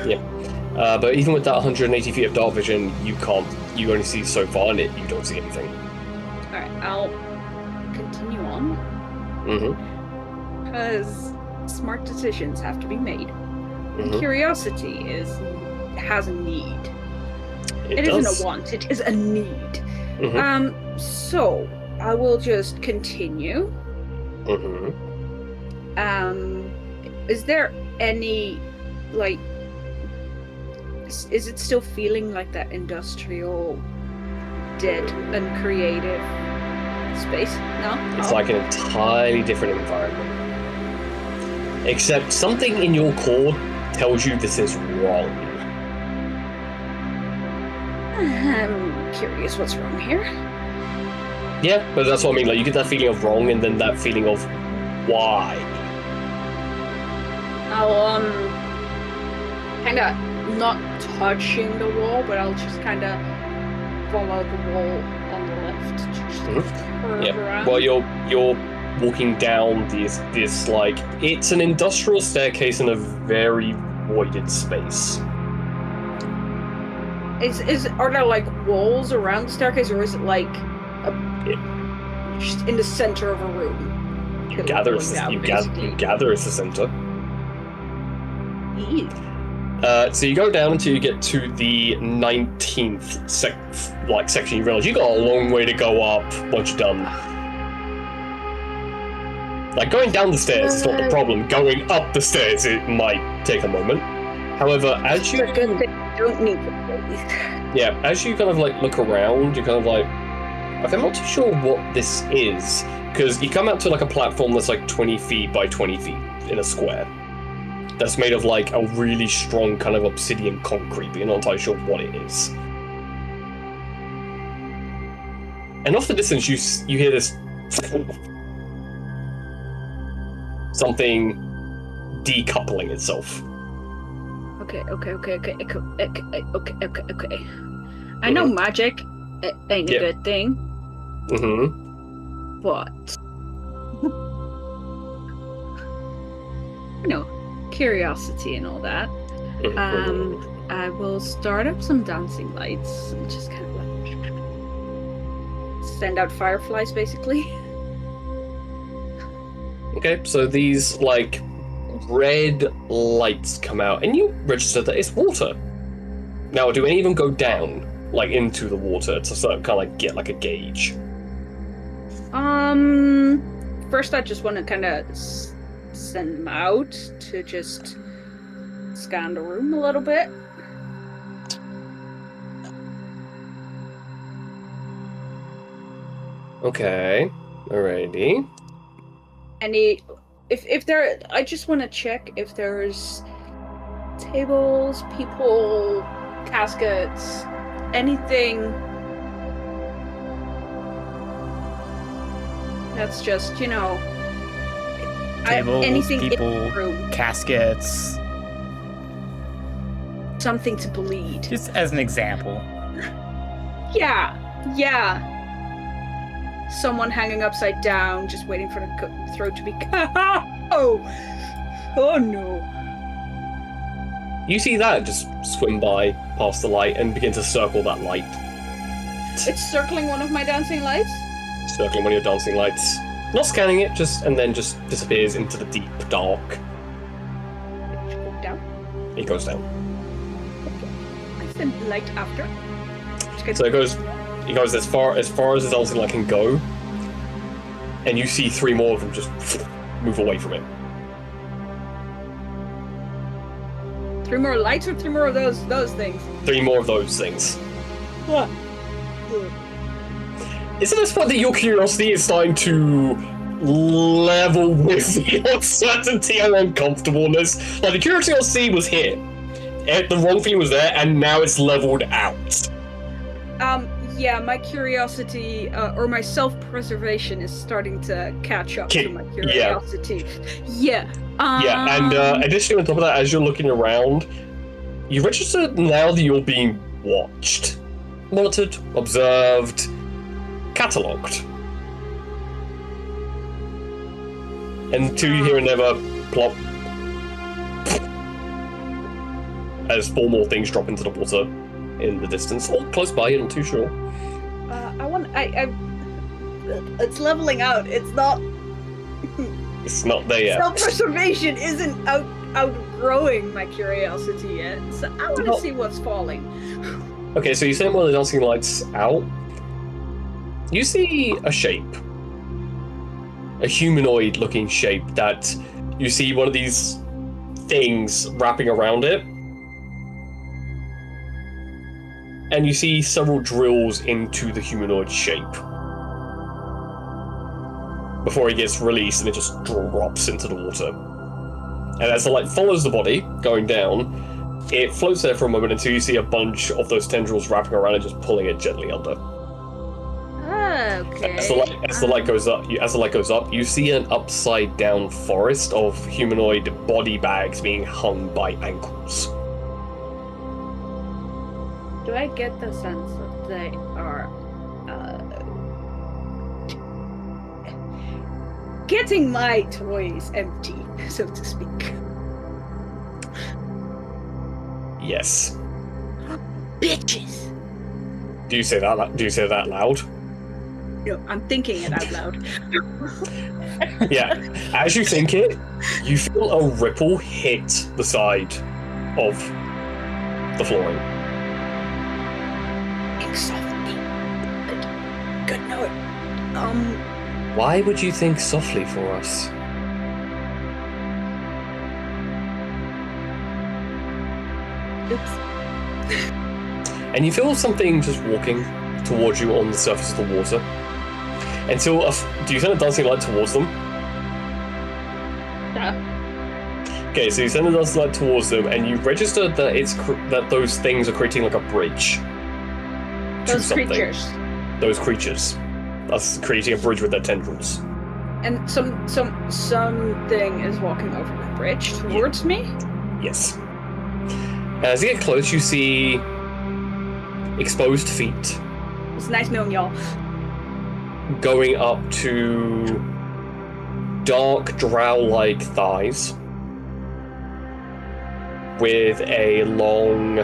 Yeah. But even with that 180 feet of dark vision, you only see so far, and you don't see anything. Alright, I'll continue on. Mm-hmm. Because smart decisions have to be made. Mm-hmm. Curiosity has a need. It does. isn't a want, it is a need. Mm-hmm. So I will just continue. Mm-hmm. Is there any, like, is it still feeling like that industrial, dead, uncreative space? No? It's like an entirely different environment. Except something in your core tells you this is wrong. I'm curious what's wrong here. Yeah, but that's what I mean. Like, you get that feeling of wrong, and then that feeling of why. I'll kind of not touching the wall, but I'll just kind of follow the wall on the left. Just curve around. Well, you're walking down this like, it's an industrial staircase in a very voided space. Are there like walls around the staircase, or is it like just in the center of a room? You gather it's the center. Ew. So you go down until you get to the 19th section. You realize you got a long way to go up once you're done. Like, going down the stairs is not the problem. Going up the stairs, it might take a moment. However, as you don't need to. Yeah, as you kind of like look around, you're kind of like, okay, I'm not too sure what this is, because you come out to like a platform that's like 20 feet by 20 feet in a square. That's made of like a really strong kind of obsidian concrete, but you're not entirely sure what it is. And off the distance, you hear this something decoupling itself. Okay. I know magic ain't a good thing. Mm-hmm. But you know, curiosity and all that. I will start up some dancing lights and just kind of like send out fireflies, basically. Okay, so these like red lights come out, and you register that it's water. Now, do any of them go down, like into the water, to sort of kind of like get like a gauge? First I just want to kind of send them out to just scan the room a little bit. Okay, alrighty. If there, I just want to check if there's tables, people, caskets, anything that's just, you know, Tables, anything people, in the room, caskets. something to bleed. Just as an example. Yeah. Someone hanging upside down, just waiting for the throat to be cut. Oh no. You see that just swim by past the light and begin to circle that light. It's circling one of my dancing lights. Circling one of your dancing lights. Not scanning it, and then just disappears into the deep dark. Go down. It goes down. I send the light after. So it goes as far as the dancing light can go, and you see 3 more of them just move away from it. 3 more lights or 3 more of those things? 3 more of those things. What? Isn't this point that your curiosity is starting to level with the uncertainty and uncomfortableness? Like, the curiosity was here. The wrong feeling was there, and now it's leveled out. Yeah, my curiosity, or my self-preservation is starting to catch up to my curiosity. Yeah. And additionally on top of that, as you're looking around, you register now that you're being watched. Monitored, observed, catalogued. Until you hear another plop as 4 more things drop into the water in the distance, or close by, you're not too sure. It's leveling out. It's not there yet. Self-preservation isn't outgrowing my curiosity yet, so I want to see what's falling. Okay, so you send one of the dancing lights out. You see a shape. A humanoid-looking shape that you see one of these things wrapping around it. And you see several drills into the humanoid shape. Before he gets released and it just drops into the water. And as the light follows the body going down, it floats there for a moment until you see a bunch of those tendrils wrapping around and just pulling it gently under. Okay. As the light goes up, you see an upside down forest of humanoid body bags being hung by ankles. Do I get the sense that they are getting my toys empty, so to speak? Yes. Bitches. Do you say that loud? No, I'm thinking it out loud. Yeah. As you think it, you feel a ripple hit the side of the flooring. Think softly. Good note. Why would you think softly for us? Oops. And you feel something just walking towards you on the surface of the water. Until do you send a dancing light towards them? Yeah. Okay, so you send a dancing light towards them, and you register that that those things are creating like a bridge. Those creatures. Those creatures. That's creating a bridge with their tendrils. And something is walking over the bridge towards me? Yes. As you get close, you see exposed feet. It's nice knowing y'all. Going up to dark drow-like thighs with a long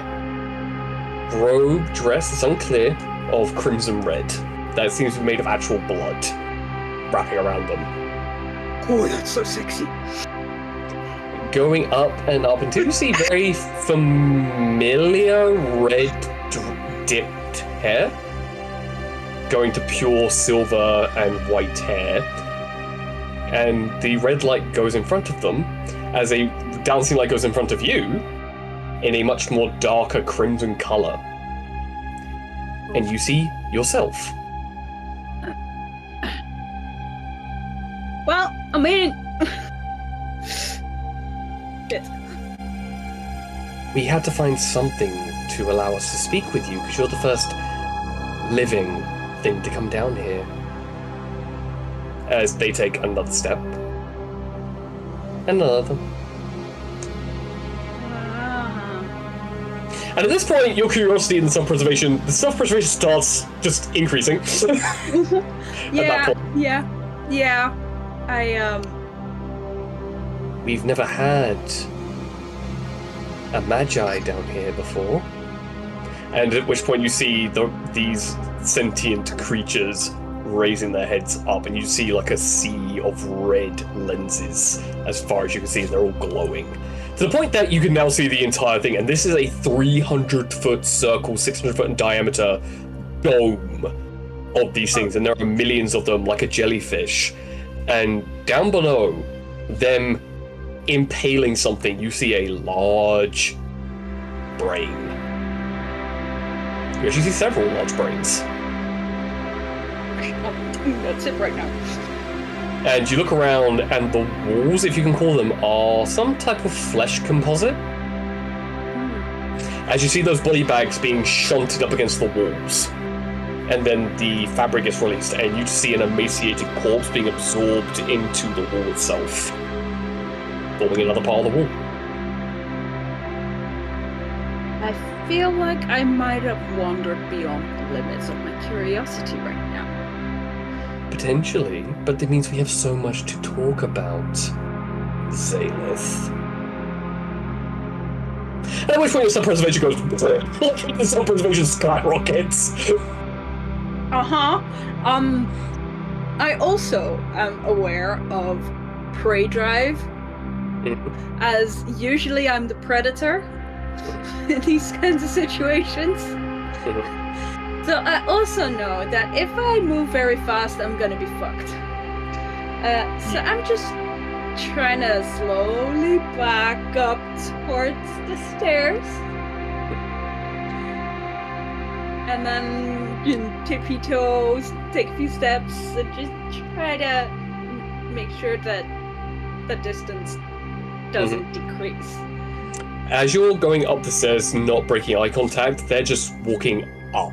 robe dress, it's unclear, of crimson red that seems to be made of actual blood wrapping around them. Oh, that's so sexy. Going up and up until you see very familiar red dipped hair going to pure silver and white hair, and the red light goes in front of them as a dancing light goes in front of you in a much more darker crimson color, and you see yourself. Well, I mean... We had to find something to allow us to speak with you, because you're the first living thing to come down here. As they take another step. And another. And at this point, your curiosity and the self-preservation starts just increasing. Yeah. We've never had a magi down here before. And at which point you see these sentient creatures raising their heads up, and you see like a sea of red lenses as far as you can see. They're all glowing to the point that you can now see the entire thing. And this is a 300-foot circle, 600-foot in diameter dome of these things, and there are millions of them, like a jellyfish. And down below them impaling something, you see a large brain. You actually see several large brains. That's it right now. And you look around, and the walls, if you can call them, are some type of flesh composite. As you see those body bags being shunted up against the walls. And then the fabric gets released, and you see an emaciated corpse being absorbed into the wall itself, forming another part of the wall. I feel like I might have wandered beyond the limits of my curiosity right now. Potentially, but that means we have so much to talk about, Zaelith. And at which point your self-preservation goes, the self-preservation skyrockets. I also am aware of prey drive, as usually I'm the predator in these kinds of situations. So I also know that if I move very fast, I'm gonna be fucked. So I'm just trying to slowly back up towards the stairs. And then tippy toes, take a few steps, and just try to make sure that the distance doesn't decrease. As you're going up the stairs, not breaking eye contact, they're just walking up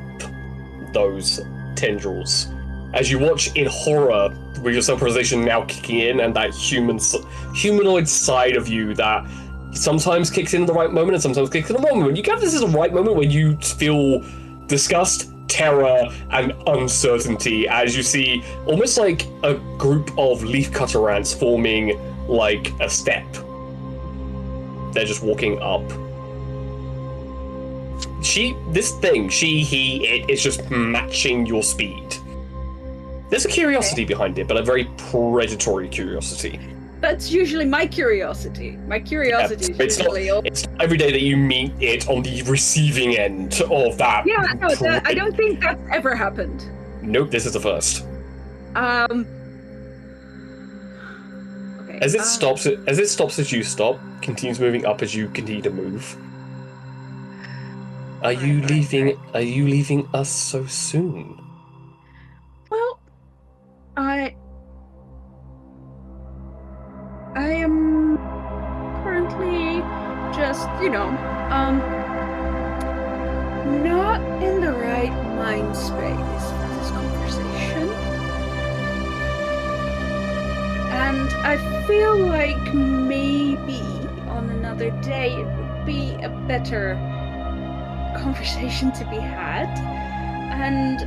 those tendrils. As you watch in horror, with your self-preservation now kicking in, and that humanoid side of you that sometimes kicks in the right moment and sometimes kicks in the wrong moment. You gather this is a right moment when you feel disgust, terror, and uncertainty as you see almost like a group of leafcutter ants forming like a step. They're just walking up. It is just matching your speed. There's a curiosity behind it, but a very predatory curiosity. That's usually my curiosity. My curiosity is usually... It's not every day that you meet it on the receiving end of that. Yeah, no, I don't think that's ever happened. Nope, this is the first. Okay. As it stops as you stop, continues moving up as you continue to move. Are you leaving us so soon? Well, I am currently just, not in the right mind space for this conversation. And I feel like maybe on another day it would be a better conversation to be had. And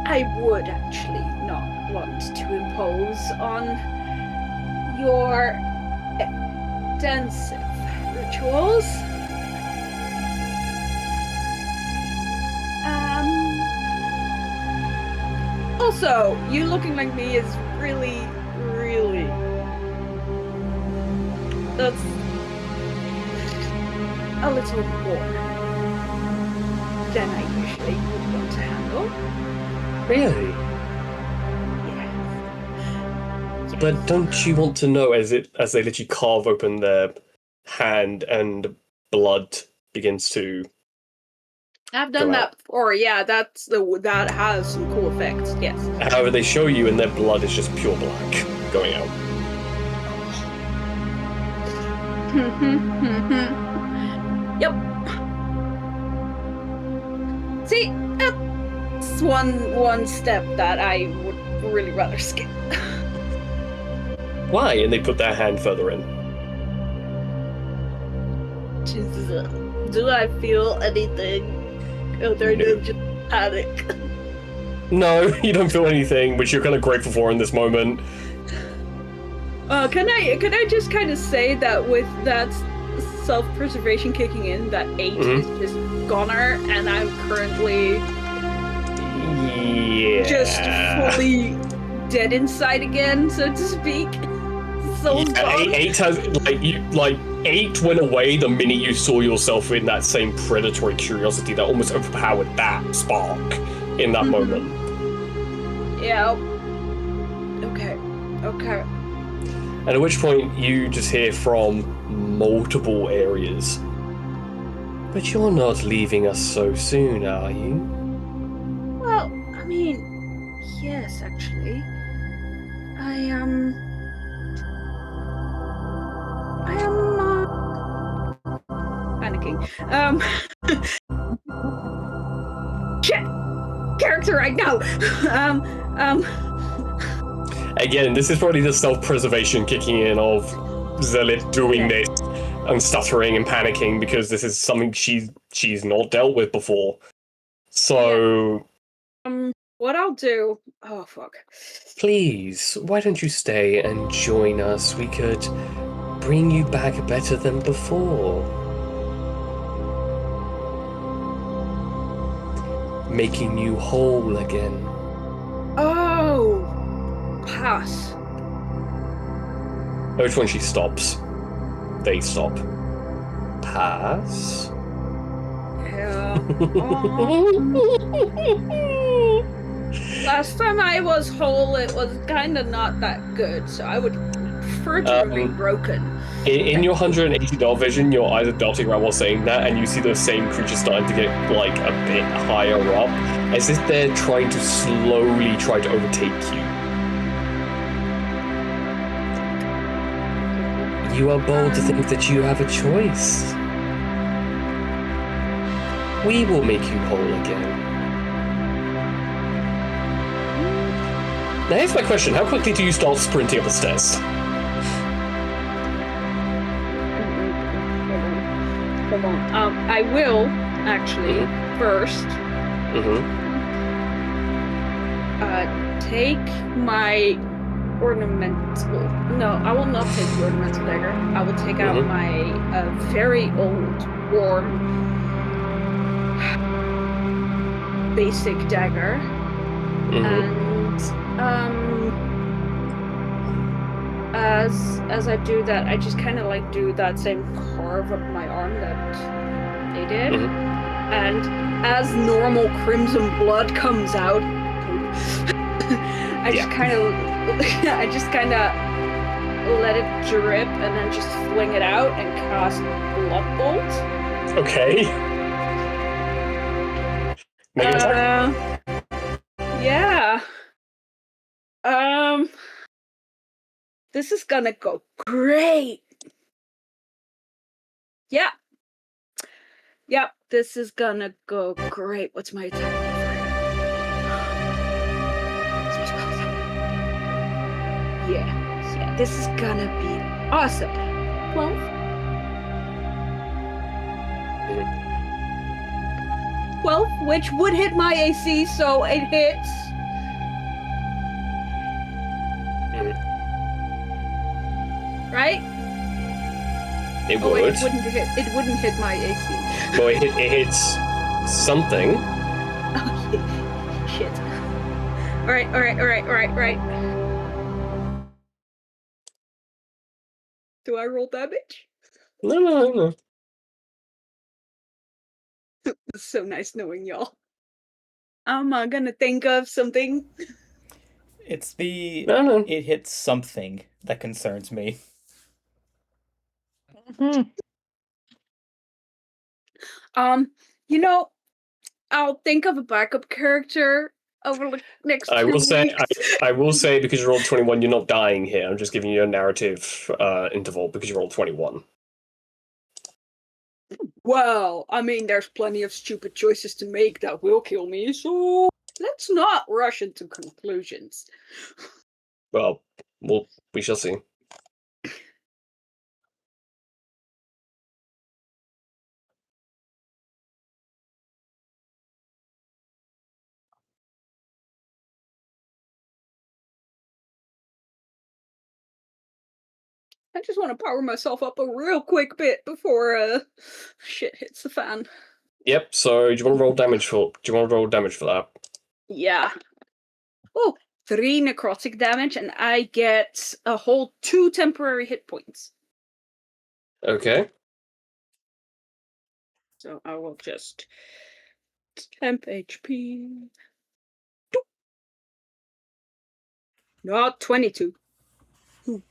I would actually not want to impose on your extensive rituals. Also, you looking like me is really, really... That's a little more than I usually would want to handle. Really? Yes. But don't you want to know as they literally carve open their hand and blood begins to... I've done that before. Yeah, that has some cool effects. Yes. However, they show you and their blood is just pure black going out. Yep. See, that's one step that I would really rather skip. Why? And they put their hand further in. Do I feel anything other than just panic? No, you don't feel anything, which you're kind of grateful for in this moment. Can I just kind of say that with that self-preservation kicking in that 8 Mhm. is just goner, and I'm currently Yeah. just fully dead inside again, so to speak. Soul's Yeah, gone. eight has eight went away the minute you saw yourself in that same predatory curiosity that almost overpowered that spark in that moment. Yeah. Okay. Okay. And at which point you just hear from multiple areas. But you're not leaving us so soon, are you? Well, I mean, yes, actually. I am panicking. Shit! Character right now! Again, this is probably the self-preservation kicking in of Zealot doing Okay. this and stuttering and panicking because this is something she's not dealt with before. So what I'll do... Oh, fuck. please, why don't you stay and join us? We could bring you back better than before. Making you whole again. Oh! Pass. At which one she stops. They stop. Pass? Yeah. Last time I was whole, it was kind of not that good, so I would prefer to remain broken. In your $180 vision, you're either darting around while saying that, and you see those same creatures starting to get like a bit higher up, as if they're trying to slowly try to overtake you. You are bold to think that you have a choice. We will make you whole again. Now here's my question, how quickly do you start sprinting up the stairs? Hold on. I will actually first take my ornamental. No, I will not take the ornamental dagger. I will take out my very old, worn, basic dagger, and as I do that, I just kind of like do that same carve up my arm that they did, and as normal crimson blood comes out, I just kind of let it drip and then just fling it out and cast Blood Bolt. Okay. Make an attack. Yeah. This is gonna go great. Yeah. Yep, this is gonna go great. What's my attack modifier? What's my spell attack? Yeah, this is gonna be awesome. 12. 12, which would hit my AC, so it hits. Right? It would. Wait, it wouldn't hit my AC. Well, it hits something. Oh, shit. Alright. Do I roll damage? No. It's so nice knowing y'all. I'm gonna think of something. It's the No. it hits something that concerns me. I'll think of a backup character over the next 2 weeks. I will say because you rolled 21, you're not dying here. I'm just giving you a narrative interval because you rolled 21. Well, I mean, there's plenty of stupid choices to make that will kill me, so let's not rush into conclusions. Well, we shall see. I just want to power myself up a real quick bit before shit hits the fan. Yep. So do you want to roll damage for? Do you want to roll damage for that? Yeah. Oh, 3 necrotic damage, and I get a whole 2 temporary hit points. Okay. So I will just temp HP. Not 22. Ooh.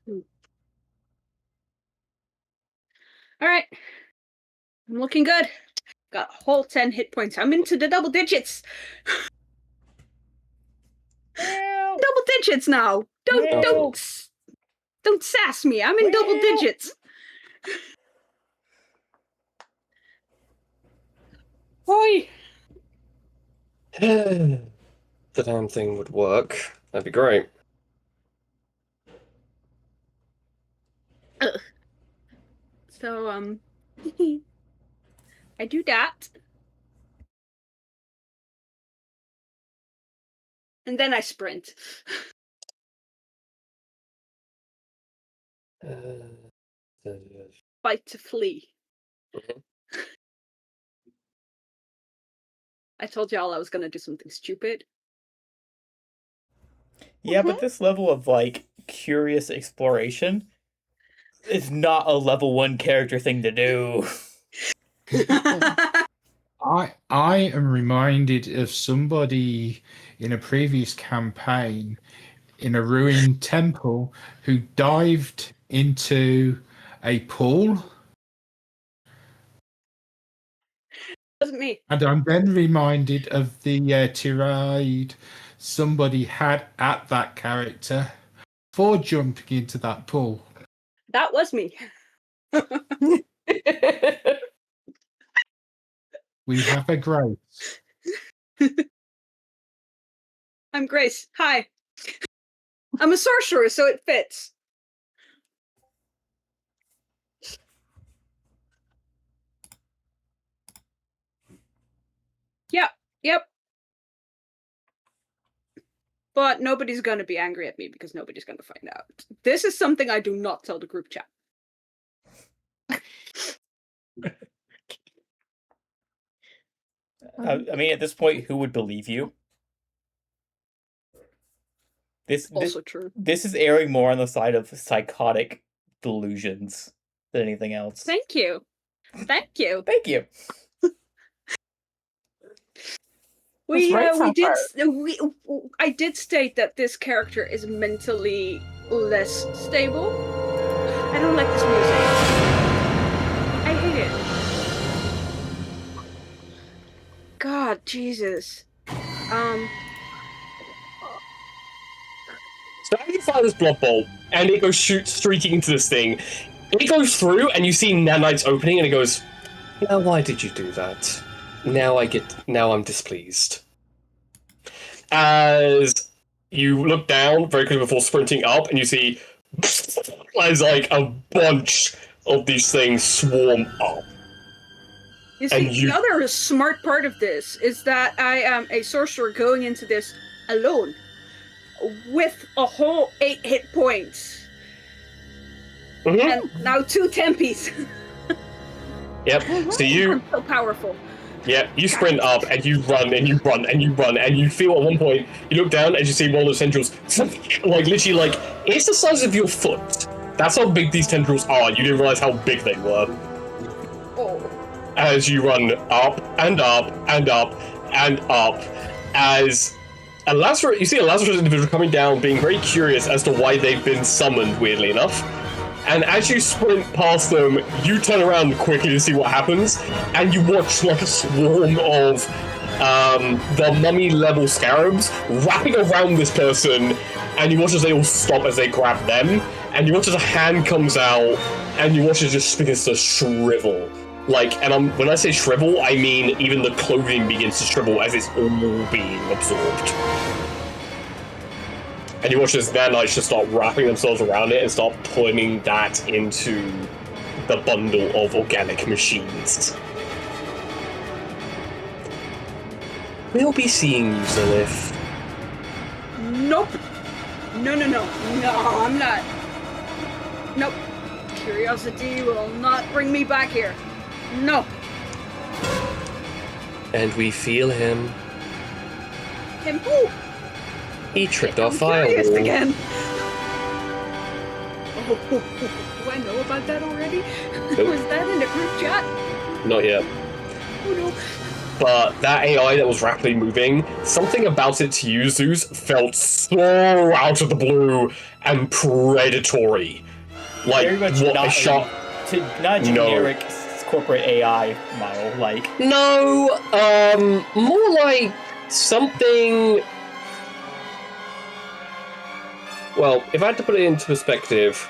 Ooh. All right. I'm looking good. Got a whole 10 hit points. I'm into the double digits. Double digits now. Don't sass me. I'm in double digits. Oi. The damn thing would work. That'd be great. So I do that. And then I sprint. Fight to flee. Mhm. I told y'all I was gonna do something stupid. Yeah, but this level of like curious exploration is not a level 1 character thing to do. I am reminded of somebody in a previous campaign in a ruined temple who dived into a pool. Wasn't me. And I'm then reminded of the tirade somebody had at that character for jumping into that pool. That was me. We have a Grace. I'm Grace. Hi. I'm a sorcerer, so it fits. Yep. But nobody's gonna be angry at me because nobody's gonna find out. This is something I do not tell the group chat. I mean, at this point, who would believe you? This Also true. This is erring more on the side of psychotic delusions than anything else. Thank you. Thank you. Thank you. I did state that this character is mentally less stable. I don't like this music. I hate it. God, Jesus. So as you fire this blood bolt, and it goes streaking into this thing, it goes through, and you see Nanite's opening, and it goes, "Now why did you do that? Now I'm displeased." As you look down very quickly before sprinting up, and you see there's like a bunch of these things swarm up. You see, the other smart part of this is that I am a sorcerer going into this alone, with a whole 8 hit points. Mm-hmm. And now 2 tempies. Yep, so I'm so powerful. Yeah, you sprint up, and you run, and you run, and you run, and you feel at one point, you look down, and you see one of those tendrils, like, literally, like, it's the size of your foot. That's how big these tendrils are. You didn't realize how big they were. Oh. As you run up, and up, and up, and up, as you see a Lazarus individual coming down, being very curious as to why they've been summoned, weirdly enough. And as you sprint past them, you turn around quickly to see what happens, and you watch like a swarm of the mummy-level scarabs wrapping around this person, and you watch as they all stop as they grab them, and you watch as a hand comes out, and you watch as it just begins to shrivel. Like, and when I say shrivel, I mean even the clothing begins to shrivel as it's all being absorbed. And you watch as nanites just start wrapping themselves around it and start putting that into the bundle of organic machines. We'll be seeing you, Zilith. Nope. No, I'm not. Nope. Curiosity will not bring me back here. No. And we feel him. Him who? He tripped our I'm curious firewall. again. Oh, do I know about that already? Nope. Was that in the group chat? Not yet. Oh no. But that AI that was rapidly moving, something about it to you, Zeus, felt so out of the blue and predatory. Like, Very much what not a shot. not a generic corporate AI model. Like, No, more like something. Well, if I had to put it into perspective,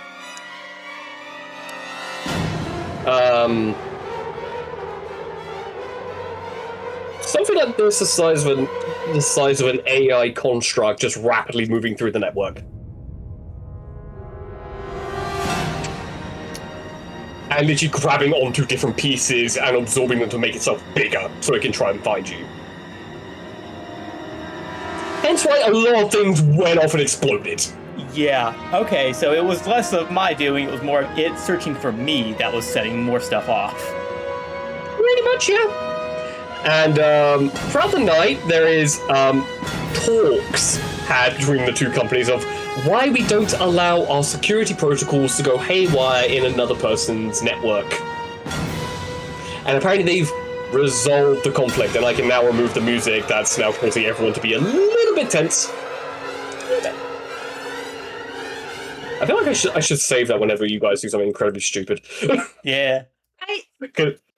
something like this, the size of an AI construct, just rapidly moving through the network, and literally grabbing onto different pieces and absorbing them to make itself bigger, so it can try and find you. Hence why a lot of things went off and exploded. yeah, okay, so it was less of my doing, it was more of it searching for me that was setting more stuff off. Pretty much, yeah. And throughout the night, there is talks had between the two companies of why we don't allow our security protocols to go haywire in another person's network. And apparently they've resolved the conflict, and I can now remove the music that's now causing everyone to be a little bit tense. I feel like I should save that whenever you guys do something incredibly stupid. Yeah.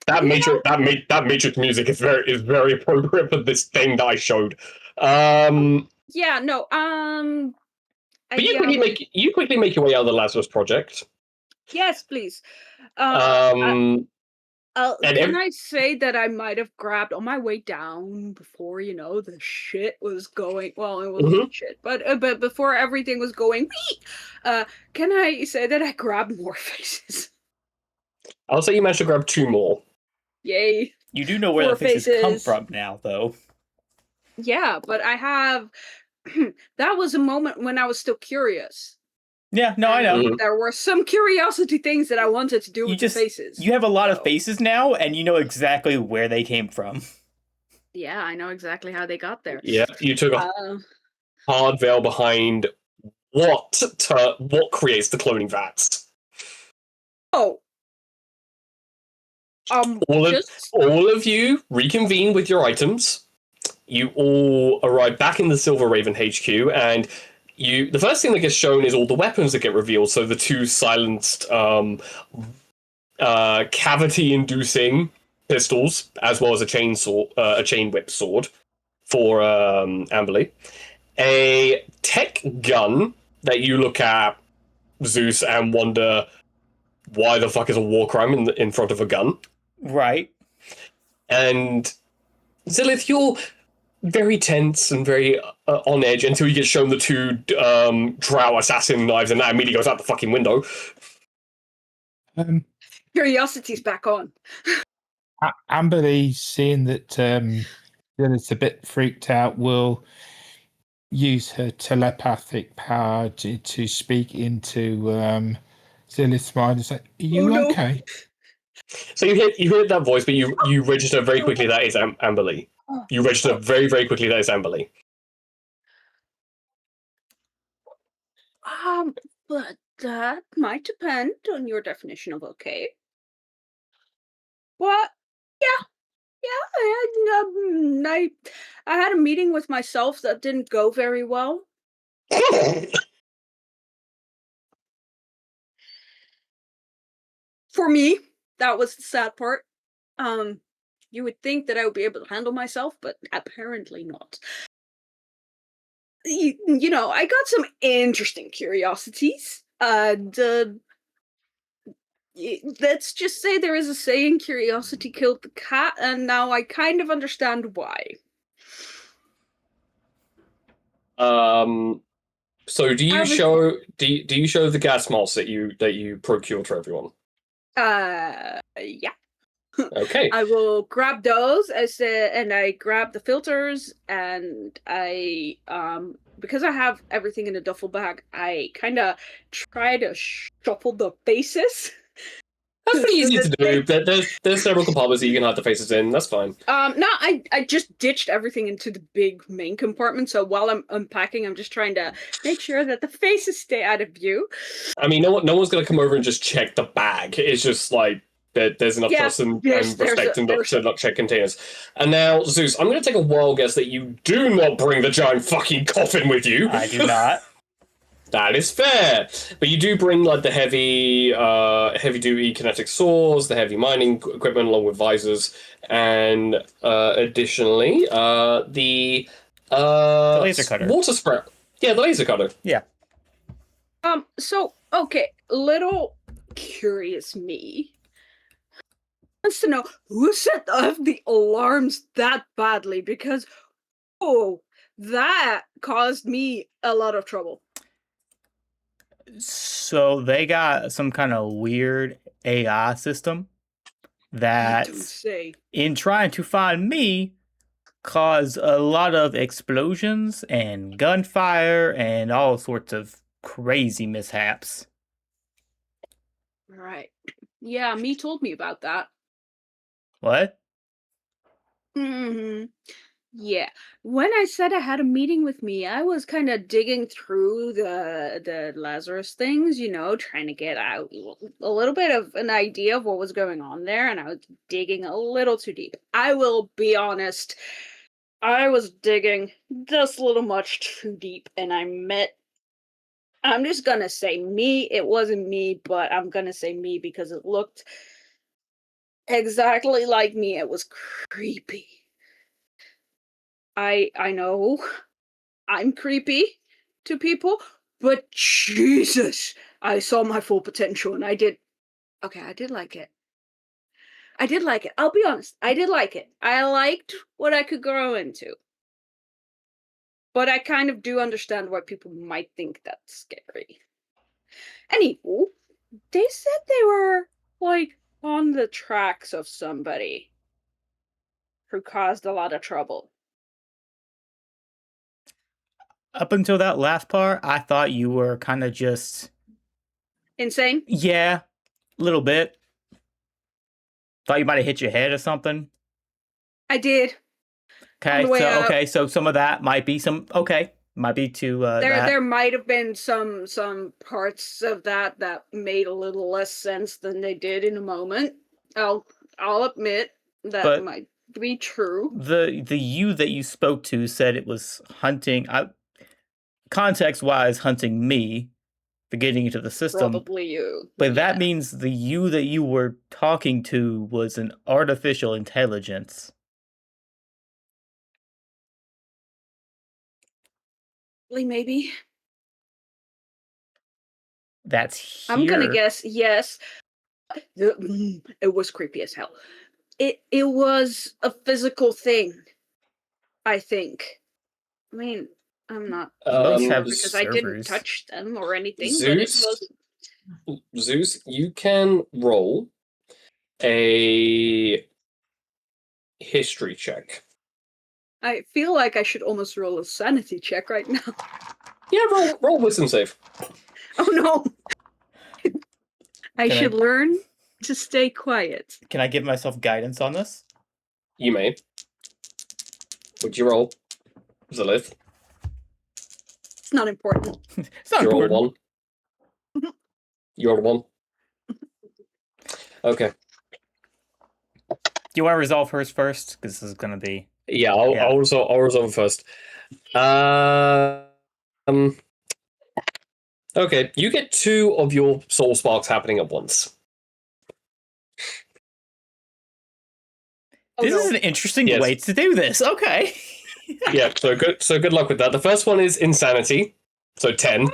That Matrix music is very appropriate for this thing that I showed. Yeah, no, But you quickly make your way out of the Lazarus Project. yes, please. And Can I say that I might have grabbed on my way down before, the shit was going, well, it wasn't shit, but before everything was going, can I say that I grabbed more faces? I'll say you managed to grab 2 more. Yay. You do know where Four the faces come faces. from now, though. Yeah, but I have, that was a moment when I was still curious. Yeah, no, I know. Mhm. There were some curiosity things that I wanted to do with the faces. You have a lot of faces now, and you know exactly where they came from. Yeah, I know exactly how they got there. Yeah, you took a hard veil behind what creates the cloning vats. Oh. All of you reconvene with your items. You all arrive back in the Silver Raven HQ, and the first thing that gets shown is all the weapons that get revealed. So the 2 silenced cavity-inducing pistols, as well as a chain whip sword for Amberly. A tech gun that you look at, Zeus, and wonder why the fuck is a war crime in front of a gun. Right. And Zilith, you're very tense and very on edge until you get shown the 2 drow assassin knives, and that immediately goes out the fucking window. Curiosity's back on. Amberly, seeing that Zilith's a bit freaked out, will use her telepathic power to speak into Zilith's mind and say, "Are you okay?" So you hear that voice, but you register very quickly that is Amberly. You register very, very quickly that is Amberly. But that might depend on your definition of okay. What? Yeah. I had a meeting with myself that didn't go very well. For me, that was the sad part. You would think that I would be able to handle myself, but apparently not. I got some interesting curiosities. Let's just say there is a saying, curiosity killed the cat, and now I kind of understand why. So do you show the gas mask that you procured for everyone? Yeah. Okay. I will grab those and I grab the filters, and I because I have everything in a duffel bag, I kind of try to shuffle the faces. That's pretty easy to do. They- There's several compartments that you can hide the faces in. That's fine. No, I just ditched everything into the big main compartment. So while I'm unpacking, I'm just trying to make sure that the faces stay out of view. I mean, no one's going to come over and just check the bag. It's just like there's enough trust and respect to not check containers. And now, Zeus, I'm going to take a wild guess that you do not bring the giant fucking coffin with you. I do not. That is fair, but you do bring like the heavy-duty kinetic saws, the heavy mining equipment, along with visors, and additionally, the laser cutter, water spray. Yeah, the laser cutter. Yeah. So okay, little curious me wants to know who set off the alarms that badly, because that caused me a lot of trouble. So they got some kind of weird AI system that, in trying to find me, caused a lot of explosions and gunfire and all sorts of crazy mishaps. Right. Yeah, me told me about that. What? Mm-hmm. Yeah. When I said I had a meeting with me, I was kind of digging through the Lazarus things, trying to get out a little bit of an idea of what was going on there, and I was digging a little too deep. I will be honest, I was digging just a little much too deep, and I'm just gonna say me. It wasn't me, but I'm gonna say me because it looked exactly like me. It was creepy. I know I'm creepy to people, but Jesus, I saw my full potential, and I did like it. I did like it. I'll be honest, I did like it. I liked what I could grow into. But I kind of do understand why people might think that's scary. Anywho, they said they were, like, on the tracks of somebody who caused a lot of trouble. Up until that last part, I thought you were kind of just... Insane? Yeah, a little bit. Thought you might have hit your head or something. I did. Okay, so some of that might be might be to there might have been some parts of that made a little less sense than they did in a moment. I'll admit that might be true. The you that you spoke to said it was hunting. Context-wise, hunting me for getting into the system. Probably you. But that means the you that you were talking to was an artificial intelligence. Maybe. That's here. I'm gonna guess yes. It was creepy as hell. It was a physical thing, I think. I mean, I'm not sure because I didn't touch them or anything. Zeus, you can roll a history check. I feel like I should almost roll a sanity check right now. Yeah, roll wisdom save. Oh no! I should learn to stay quiet. Can I give myself guidance on this? You may. Would you roll, Zalith? It's not important. It's not important. You rolled a 1? Okay. Do you want to resolve hers first? Because this is going to be... Yeah, I'll resolve first. Okay, you get 2 of your soul sparks happening at once. This is an interesting way to do this. Okay. Yeah, so good luck with that. The first one is insanity, so 10.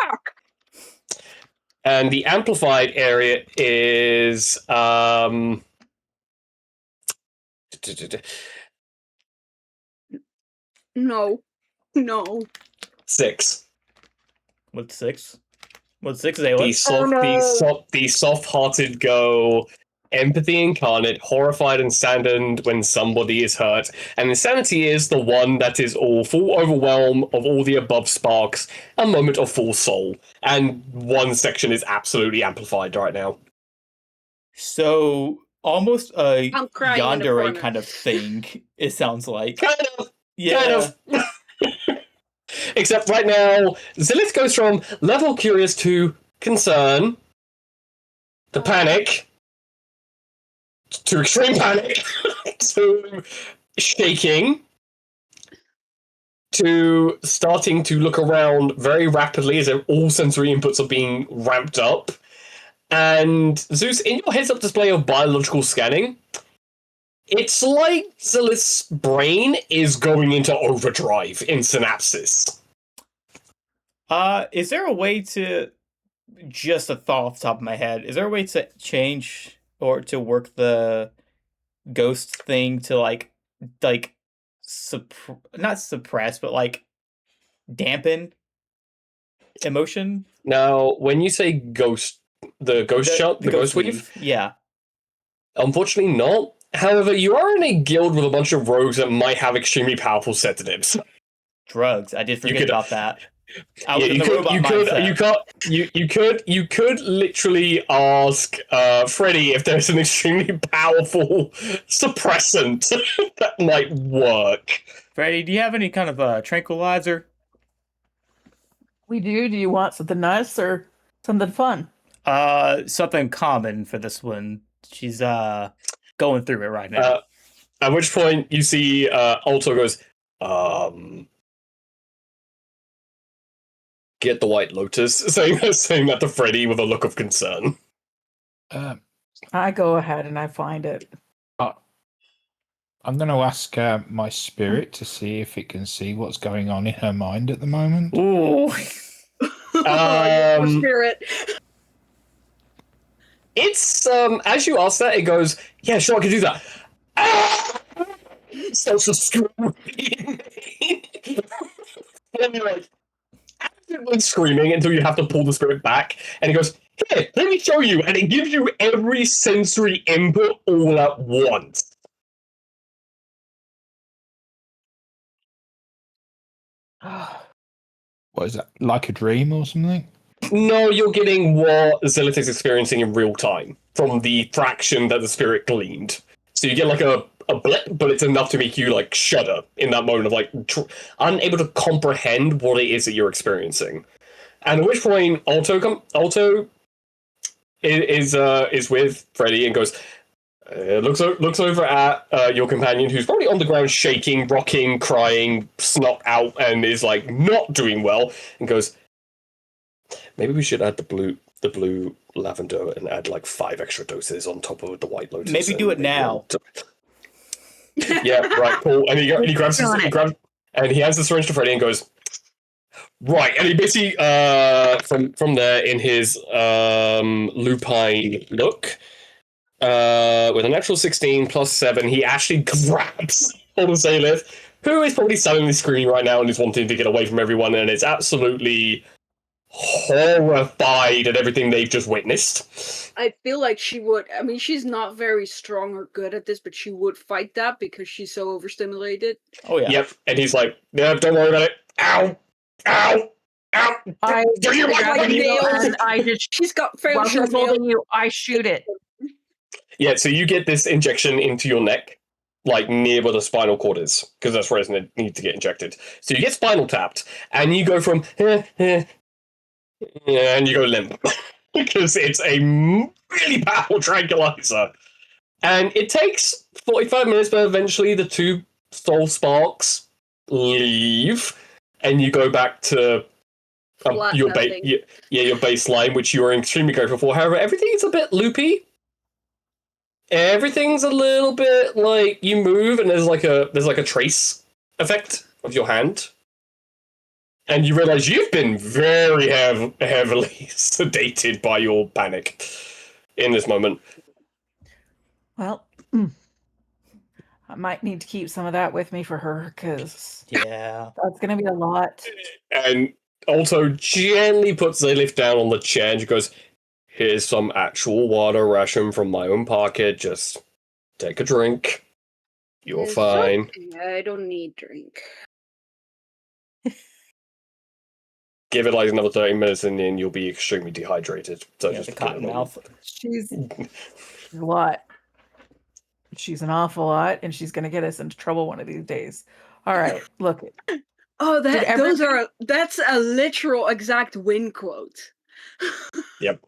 And the amplified area is No. 6. What's 6? What's 6? Is The soft-hearted go. Empathy incarnate, horrified and saddened when somebody is hurt. And insanity is the one that is all full overwhelm of all the above sparks, a moment of full soul. And one section is absolutely amplified right now. So almost a I'm crying in the yandere corner. kind of thing, it sounds like. Kind of. Yeah. Kind of. Except right now, Zilith goes from level curious to concern, to panic, to extreme panic, to shaking, to starting to look around very rapidly as if all sensory inputs are being ramped up. And Zeus, in your heads-up display of biological scanning, it's like Zilith's brain is going into overdrive in synapses. Is there a way to, just a thought off the top of my head, is there a way to change or to work the ghost thing to not suppress, but like dampen emotion? Now, when you say ghost, the ghost weave, yeah. unfortunately not. However, you are in a guild with a bunch of rogues that might have extremely powerful sedatives. Drugs. I did forget about that. I was Yeah, in the robot mindset. you could literally ask Freddy if there's an extremely powerful suppressant that might work. Freddy, do you have any kind of tranquilizer? We do. Do you want something nice or something fun? Something common for this one. She's going through it right now. At which point you see Alto goes, get the White Lotus, saying that to Freddy with a look of concern. I go ahead and I find it. I'm going to ask my spirit to see if it can see what's going on in her mind at the moment. Ooh. Your spirit. It's as you ask that, it goes, yeah, sure, I can do that. Starts to scream. And you're like, actively screaming until you have to pull the spirit back, and it goes, here, let me show you, and it gives you every sensory input all at once. What is that? Like a dream or something? No, you're getting what Zilith is experiencing in real time from the fraction that the spirit gleaned. So you get like a blip, but it's enough to make you like shudder in that moment of like unable to comprehend what it is that you're experiencing. And at which point, Alto is with Freddy and goes, looks over at your companion, who's probably on the ground shaking, rocking, crying, snot out, and is like not doing well, and goes, maybe we should add the blue lavender and add like 5 extra doses on top of the White Lotus. Maybe do it now. Yeah, right, cool. And he grabs and he hands the syringe to Freddy and goes, right. And he basically from there in his lupine look, with a natural 16 plus 7, he actually grabs hold of Zalith, who is probably silently screaming right now and is wanting to get away from everyone, and is absolutely horrified at everything they've just witnessed. I feel like she would. I mean, she's not very strong or good at this, but she would fight that because she's so overstimulated. Oh yeah. Yep. And he's like, yeah, don't worry about it. Ow! Ow! Ow! She's got fairly While sharp he's holding nails. you, I shoot it. Yeah, so you get this injection into your neck, like near where the spinal cord is, because that's where it needs to get injected. So you get spinal tapped, and you go from and you go limp because it's a really powerful tranquilizer. And it takes 45 minutes, but eventually the 2 soul sparks leave, and you go back to your baseline, which you are extremely grateful for. However, everything's a bit loopy. Everything's a little bit like you move, and there's like a trace effect of your hand. And you realize you've been very heavily sedated by your panic in this moment. Well, I might need to keep some of that with me for her, because Yeah. that's going to be a lot. And also gently puts Zalith down on the chair and she goes, Here's some actual water ration from my own pocket. Just take a drink. You're It's fine. okay, I don't need drink. Give it like another 30 minutes and then you'll be extremely dehydrated. So Yeah, just the keep it cotton normal. mouth. She's a lot. She's an awful lot, and she's gonna get us into trouble one of these days. All right, look. Oh, Did that's a literal exact win quote. Yep.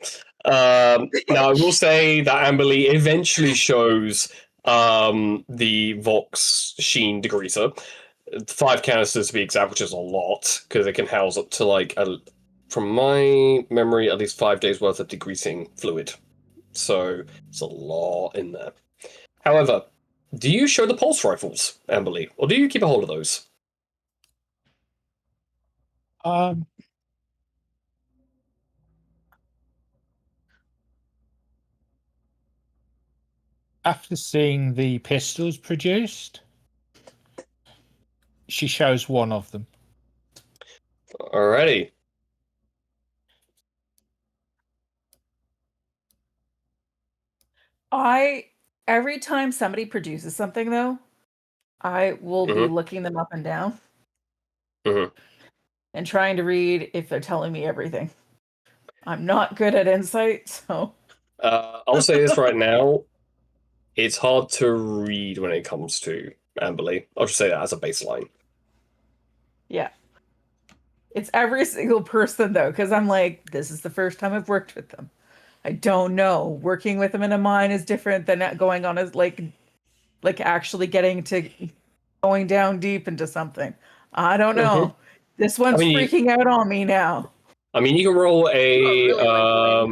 Now I will say that Amber Lee eventually shows the Vox Sheen degreaser. 5 canisters to be exact, which is a lot, because it can house up to like from my memory, at least 5 days worth of degreasing fluid. So it's a lot in there. However, do you show the pulse rifles, Amber Lee, or do you keep a hold of those? After seeing the pistols produced, she shows one of them. Alrighty. Every time somebody produces something, though, I will be looking them up and down and trying to read if they're telling me everything. I'm not good at insight, so. I'll say this right now. It's hard to read when it comes to Amber Lee. I'll just say that as a baseline. Yeah. It's every single person, though, because I'm like, this is the first time I've worked with them. I don't know. Working with them in a mine is different than going on as like actually getting to going down deep into something. I don't know. This one's freaking out on me now. I mean, you can roll really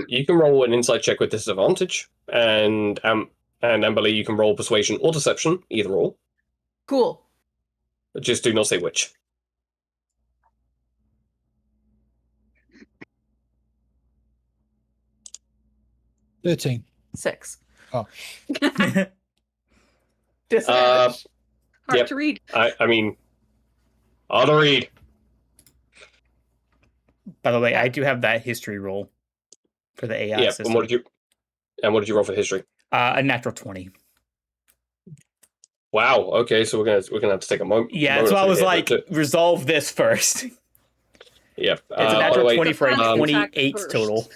you can roll an insight check with disadvantage, and Amber Lee, you can roll persuasion or deception, either or. Cool. Just do not say which. 13. 6. Oh. Disadvantage. Hard to read. I mean, hard to read. By the way, I do have that history roll for the AI system. And what did you roll for history? A natural 20. Wow. Okay, so we're gonna have to take a moment. Yeah, that's why I was like, resolve this first. Yep. It's a natural 20 for a Panic attack 28 first. total.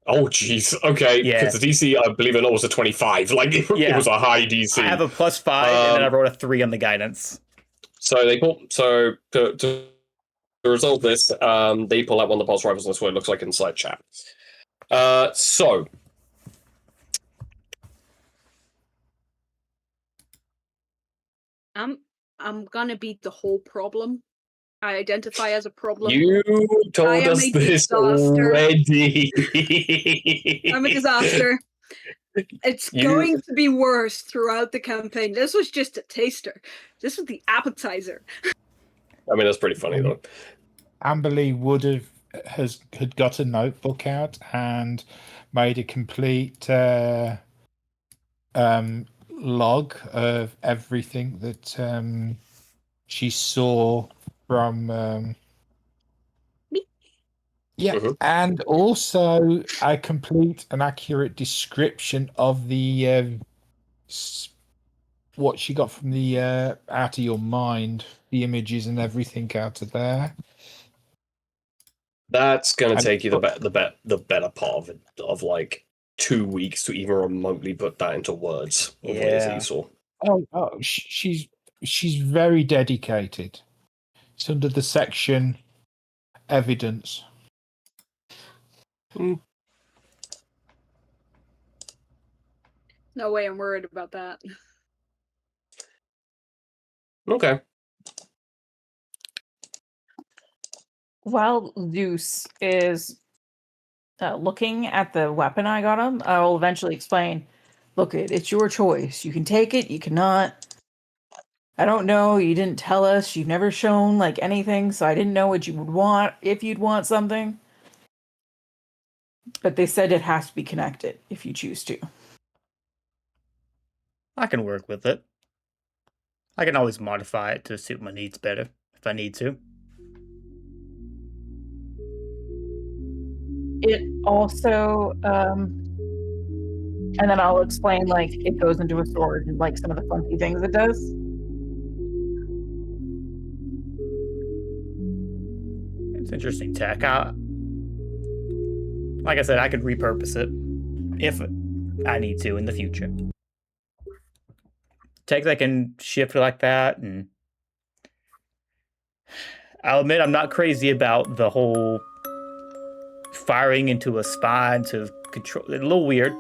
Oh, jeez. Okay, Yeah. because the DC, I believe it was a 25. Like, it was a high DC. I have a +5, and then I rolled a 3 on the guidance. So to resolve this, they pull out one of the pulse rifles, and that's what it looks like inside chat. So I'm gonna beat the whole problem. I identify as a problem. you told am us a this disaster. already. I'm a disaster. It's going to be worse throughout the campaign. This was just a taster. This was the appetizer. I mean, that's pretty funny though. Amber Lee had got a notebook out and made a complete log of everything that she saw from and also a complete and accurate description of the what she got from the out of your mind, the images and everything out of there. That's gonna take you the better part of like 2 weeks to even remotely put that into words. Of what it is that you saw. Oh, she's very dedicated. It's under the section evidence. No way I'm worried about that. Okay. While Zeus is looking at the weapon I got him, I will eventually explain, look, it's your choice. You can take it, you cannot. I don't know, you didn't tell us, you've never shown like anything, so I didn't know what you would want, if you'd want something. But they said it has to be connected if you choose to. I can work with it. I can always modify it to suit my needs better if I need to. It also, and then I'll explain, like, it goes into a sword and, like, some of the funky things it does. It's interesting tech. Like I said, I could repurpose it if I need to in the future. Tech that can shift like that, and I'll admit I'm not crazy about the whole firing into a spine to control. It's a little weird,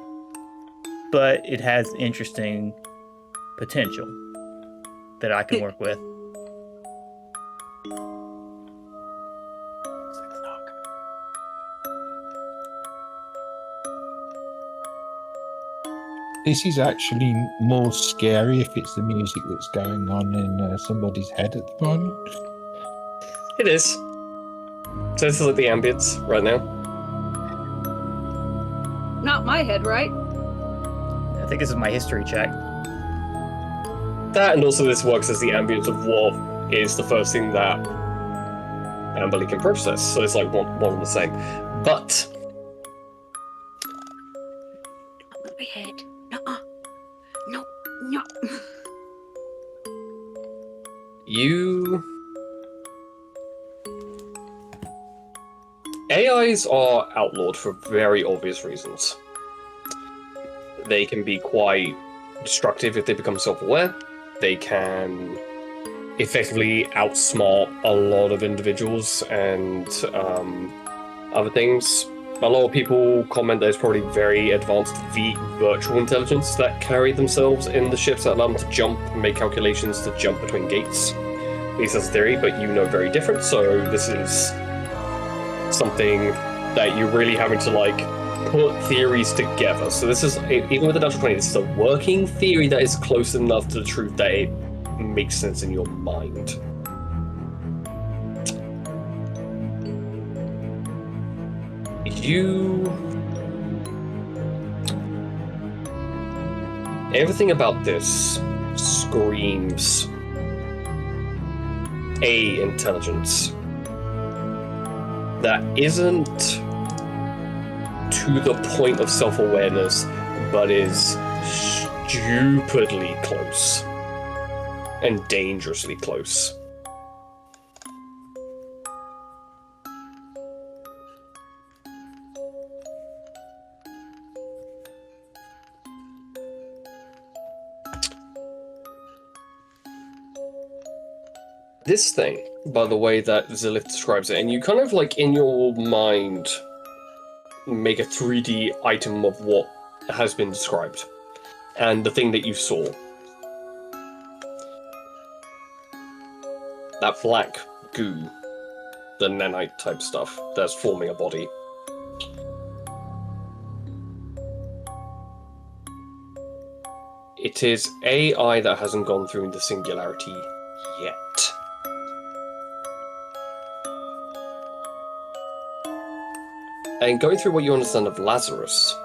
but it has interesting potential that I can work with. This is actually more scary if it's the music that's going on in somebody's head at the moment. It is. So this is like the ambience right now. Not my head, right? I think this is my history check. That, and also this works as the ambience of what is the first thing that Amberly can process. So it's like one and the same. But My head. Nuh-uh. No. No. AIs are outlawed for very obvious reasons. They can be quite destructive if they become self-aware. They can effectively outsmart a lot of individuals and other things. A lot of people comment that it's probably very advanced virtual intelligence that carry themselves in the ships that allow them to jump and make calculations to jump between gates. At least that's a theory, but you know very different, so this is something that you're really having to, like, put theories together. So this is, even with the Natural 20, this is a working theory that is close enough to the truth that it makes sense in your mind. Everything about this screams intelligence that isn't to the point of self-awareness, but is stupidly close and dangerously close. This thing, by the way that Zilith describes it, and you kind of, like, in your mind make a 3D item of what has been described and the thing that you saw. That black goo, the nanite type stuff that's forming a body. It is AI that hasn't gone through the singularity yet. And going through what you understand of Lazarus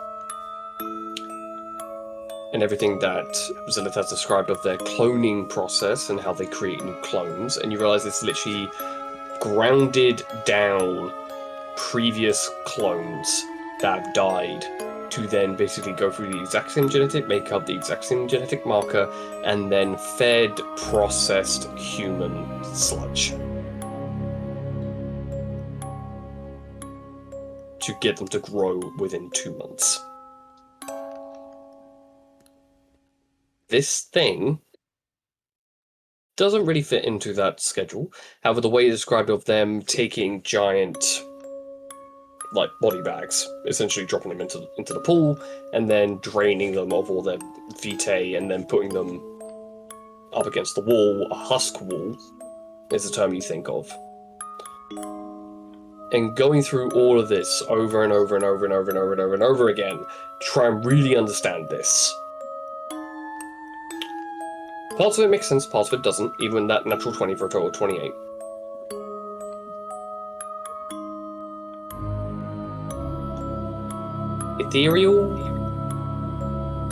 and everything that Zilith has described of their cloning process and how they create new clones, and you realize it's literally grounded down previous clones that have died to then basically go through the exact same genetic makeup, the exact same genetic marker, and then fed processed human sludge to get them to grow within 2 months. This thing doesn't really fit into that schedule. However, the way you described of them taking giant, like, body bags, essentially dropping them into the pool, and then draining them of all their vitae, and then putting them up against the wall, a husk wall, is the term you think of. And going through all of this over and over and over and over and over and over and over again, try and really understand this. Parts of it make sense, parts of it doesn't, even that natural 20 for a total of 28. Ethereal,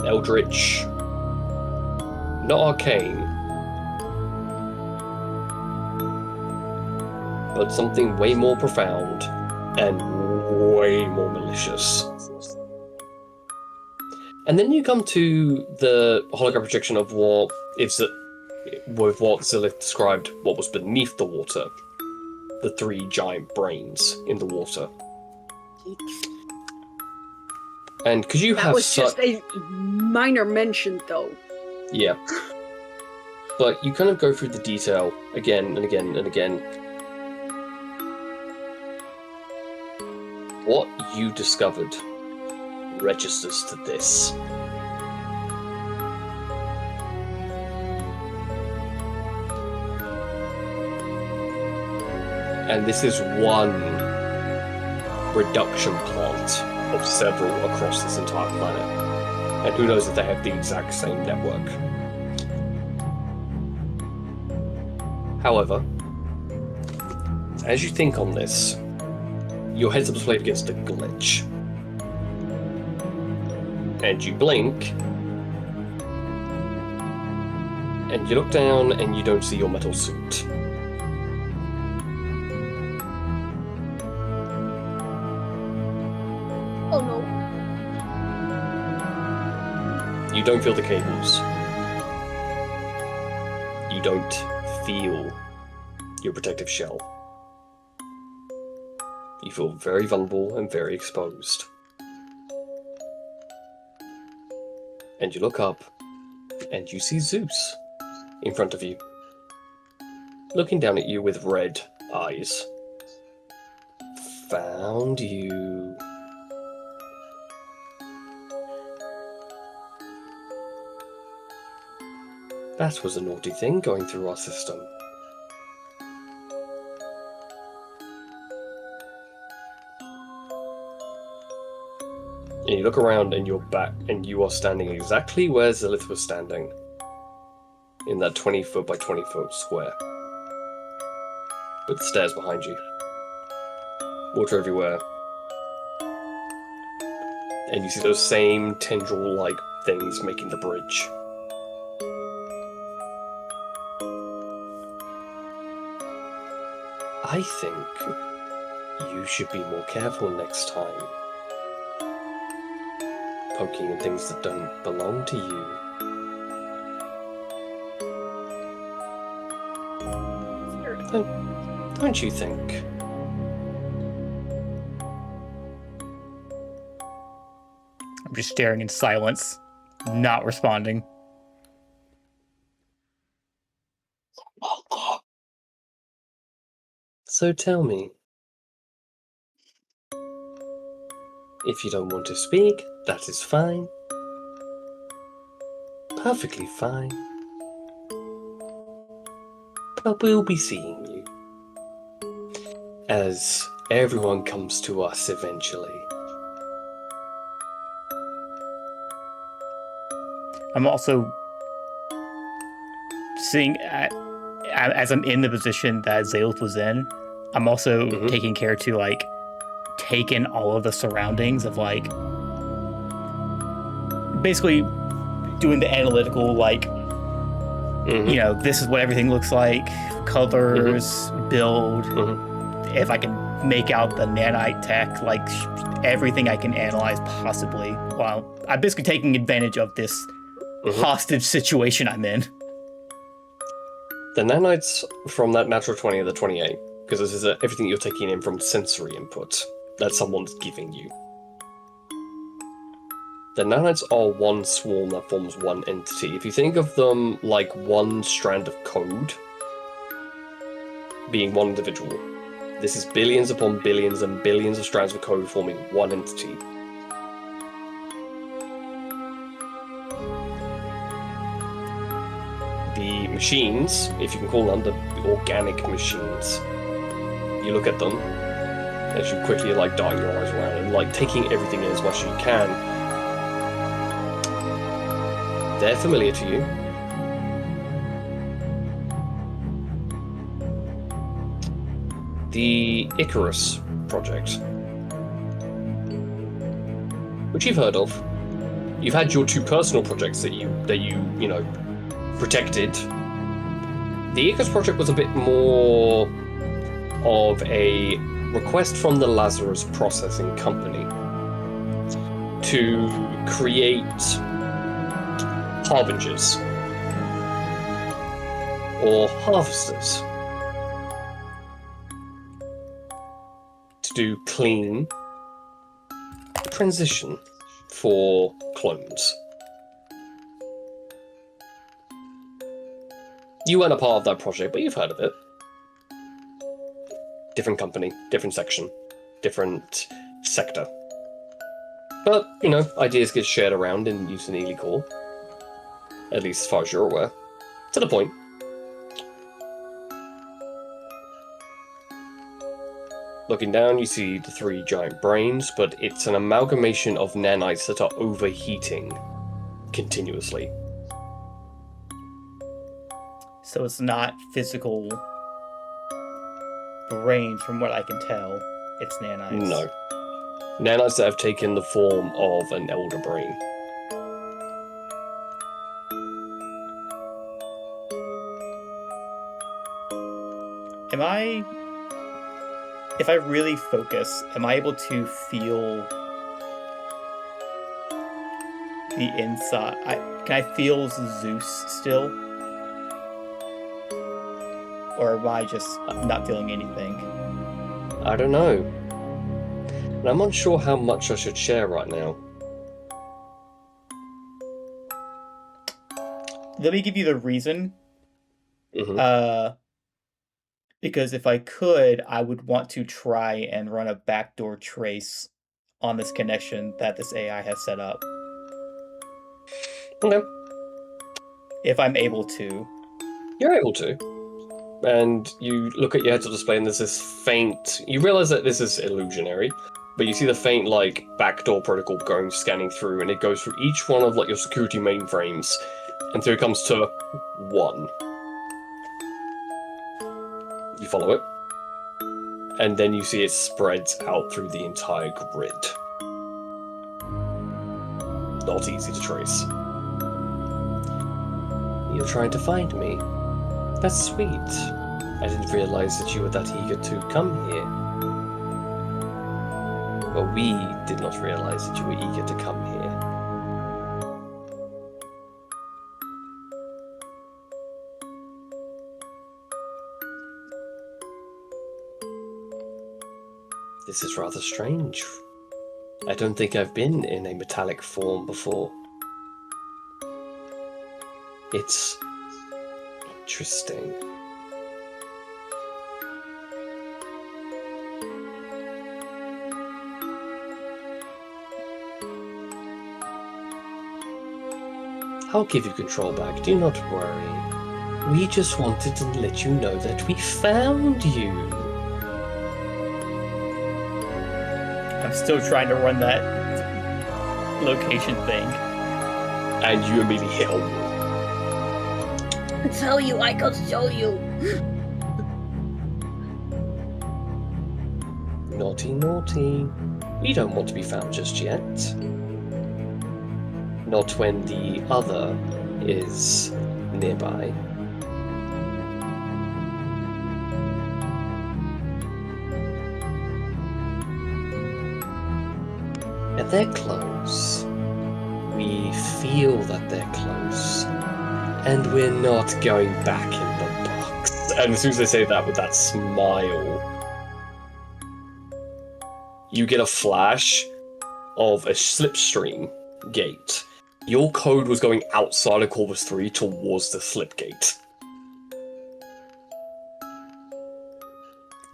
eldritch, not arcane, but something way more profound and way more malicious. And then you come to the hologram projection of what Zilith described what was beneath the water. The 3 giant brains in the water. And because you That have was just a minor mention, though. Yeah. But you kind of go through the detail again and again and again. What you discovered registers to this. And this is one reduction plot of several across this entire planet. And who knows if they have the exact same network. However, as you think on this, your head's up displayed against a glitch. And you blink, and you look down and you don't see your metal suit. Oh no. You don't feel the cables. You don't feel your protective shell. You feel very vulnerable and very exposed. And you look up, and you see Zeus in front of you, looking down at you with red eyes. Found you. That was a naughty thing going through our system. And you look around and you're back, and you are standing exactly where Zilith was standing. In that 20-foot by 20-foot square. With the stairs behind you. Water everywhere. And you see those same tendril-like things making the bridge. I think you should be more careful next time. Poking at things that don't belong to you. Don't you think? I'm just staring in silence, not responding. So tell me. If you don't want to speak, that is fine. Perfectly fine. But we'll be seeing you. As everyone comes to us eventually. I'm also seeing, as I'm in the position that Zaleth was in, I'm also taking care to, like, take in all of the surroundings of, like, basically doing the analytical, like, you know, this is what everything looks like, colors, build, if I can make out the nanite tech, like, everything I can analyze possibly. Well, I'm basically taking advantage of this hostage situation I'm in. The nanites from that natural 20 or the 28, because this is everything you're taking in from sensory input that someone's giving you. The nanites are one swarm that forms one entity. If you think of them like one strand of code being one individual, this is billions upon billions and billions of strands of code forming one entity. The machines, if you can call them, the organic machines, you look at them as you quickly like dart your eyes around and like taking everything in as much as you can. They're familiar to you. The Icarus project, which you've heard of. You've had your 2 personal projects that you know, protected. The Icarus project was a bit more of a request from the Lazarus Processing Company to create harbingers or harvesters to do clean transition for clones. You weren't a part of that project, but you've heard of it. Different company, different section, different sector. But, ideas get shared around in Usanili Corps. At least as far as you're aware. To the point. Looking down, you see the 3 giant brains, but it's an amalgamation of nanites that are overheating continuously. So it's not physical brains, from what I can tell. It's nanites. No. Nanites that have taken the form of an elder brain. If I really focus, am I able to feel the inside? Can I feel Zeus still? Or am I just not feeling anything? I don't know. And I'm unsure how much I should share right now. Let me give you the reason. Mm-hmm. Because if I could, I would want to try and run a backdoor trace on this connection that this AI has set up. Okay. If I'm able to. You're able to. And you look at your heads-up display and there's this faint... You realize that this is illusionary, but you see the faint, backdoor protocol scanning through, and it goes through each one of, your security mainframes, until it comes to 1. You follow it, and then you see it spreads out through the entire grid. Not easy to trace. You're trying to find me. That's sweet. I didn't realize that you were that eager to come here. Well, we did not realize that you were eager to come here. This is rather strange. I don't think I've been in a metallic form before. It's interesting. I'll give you control back, do not worry. We just wanted to let you know that we found you. I'm still trying to run that location thing. And you immediately hit a wall. I tell you, I can show you. Naughty, naughty. We don't want to be found just yet. Not when the other is nearby. And they're close. We feel that they're close. And we're not going back in the box. And as soon as they say that with that smile, you get a flash of a slipstream gate. Your code was going outside of Corvus 3 towards the slip gate.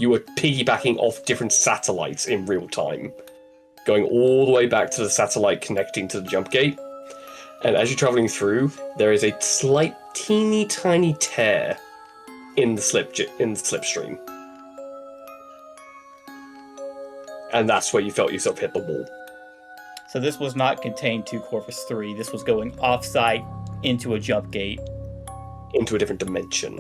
You were piggybacking off different satellites in real time, going all the way back to the satellite connecting to the jump gate. And as you're traveling through, there is a slight, teeny tiny tear in the slipstream. And that's where you felt yourself hit the wall. So this was not contained to Corvus 3. This was going off-site into a jump gate. Into a different dimension.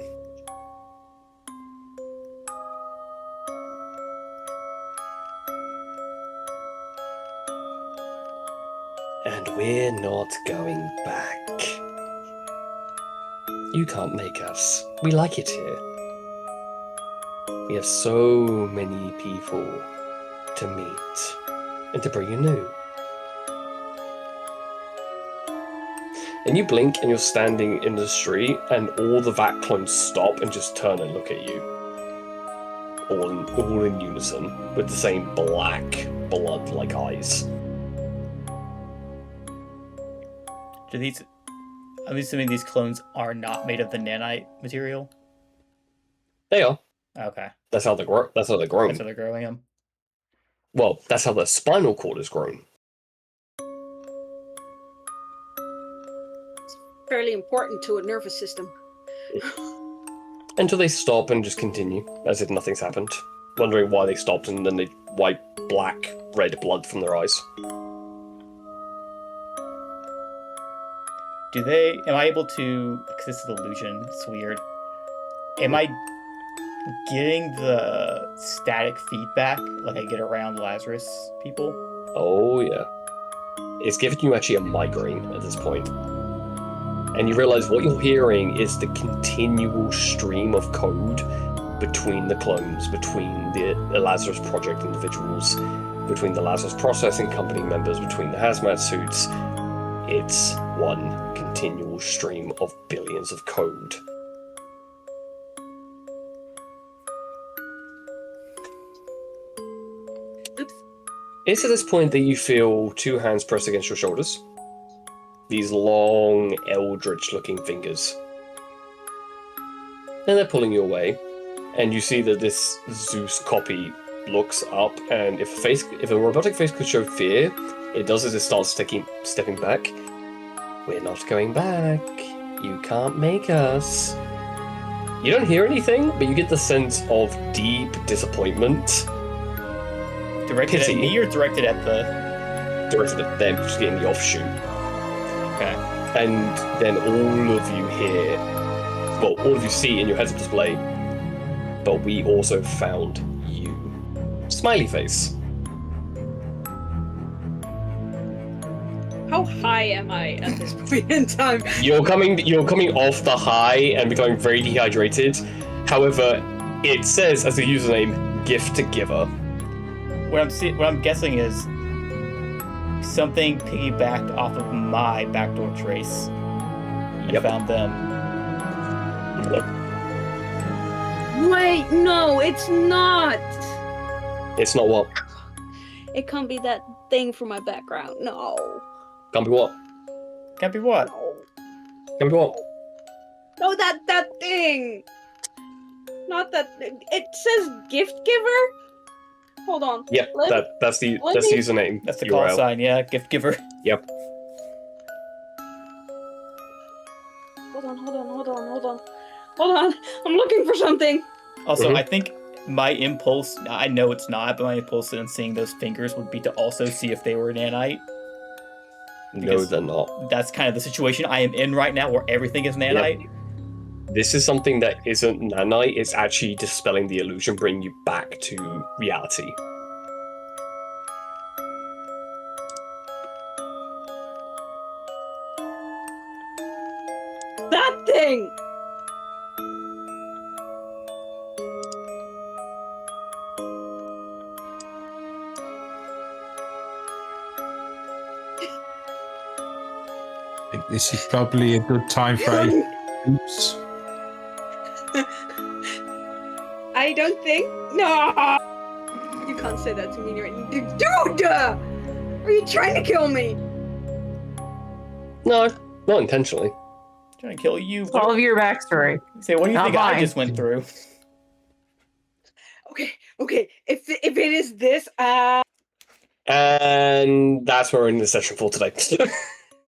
And we're not going back. You can't make us. We like it here. We have so many people to meet and to bring you new. And you blink and you're standing in the street and all the Vat clones stop and just turn and look at you. All in unison, with the same black, blood-like eyes. I'm assuming these clones are not made of the nanite material? They are. Okay. That's how they're grown. That's how they're growing them. Well, that's how their spinal cord is grown. Fairly important to a nervous system. Until they stop and just continue, as if nothing's happened. Wondering why they stopped, and then they wipe black, red blood from their eyes. Am I able to, because this is illusion, it's weird. Am I getting the static feedback like I get around Lazarus people? Oh, yeah. It's giving you actually a migraine at this point. And you realize what you're hearing is the continual stream of code between the clones, between the Lazarus Project individuals, between the Lazarus Processing Company members, between the hazmat suits. It's one continual stream of billions of code. Oops. It's at this point that you feel two hands pressed against your shoulders. These long, eldritch-looking fingers. And they're pulling you away. And you see that this Zeus copy looks up, and if a robotic face could show fear, it does as it starts stepping back. We're not going back. You can't make us. You don't hear anything, but you get the sense of deep disappointment. Directed Pity. at me or directed at the... Directed at them, just getting the offshoot. Okay. And then all of you hear, well, all of you see in your heads-up display, but we also found you. Smiley face. How high am I at this point in time? You're coming off the high and becoming very dehydrated. However, it says as a username, gift to giver. What I'm guessing is something piggybacked off of my backdoor trace and Yep. found them. Wait, no, it's not. It's not what? It can't be that thing from my background. No. Can't be what? Can't be what? No. Can't be what? No, that thing. Not that. It says gift giver. Hold on. Yeah, that's the let me- username. That's the URL. call sign, yeah. Gift giver. Yep. Hold on. I'm looking for something. Also, Mhm. I think my impulse, I know it's not, but my impulse in seeing those fingers would be to also see if they were nanite. No, Because- they're not. That's kind of the situation I am in right now, where everything is nanite. This is something that isn't nanite. It's actually dispelling the illusion, bringing you back to reality. That thing. I think this is probably a good time for a oops. I don't think. No. You can't say that to me, dude. Are you trying to kill me? No, not intentionally. Trying to kill you. All of your backstory. Say, what do you Not think I mine. just went through? Okay. If it is this, And that's where we're in the session for today.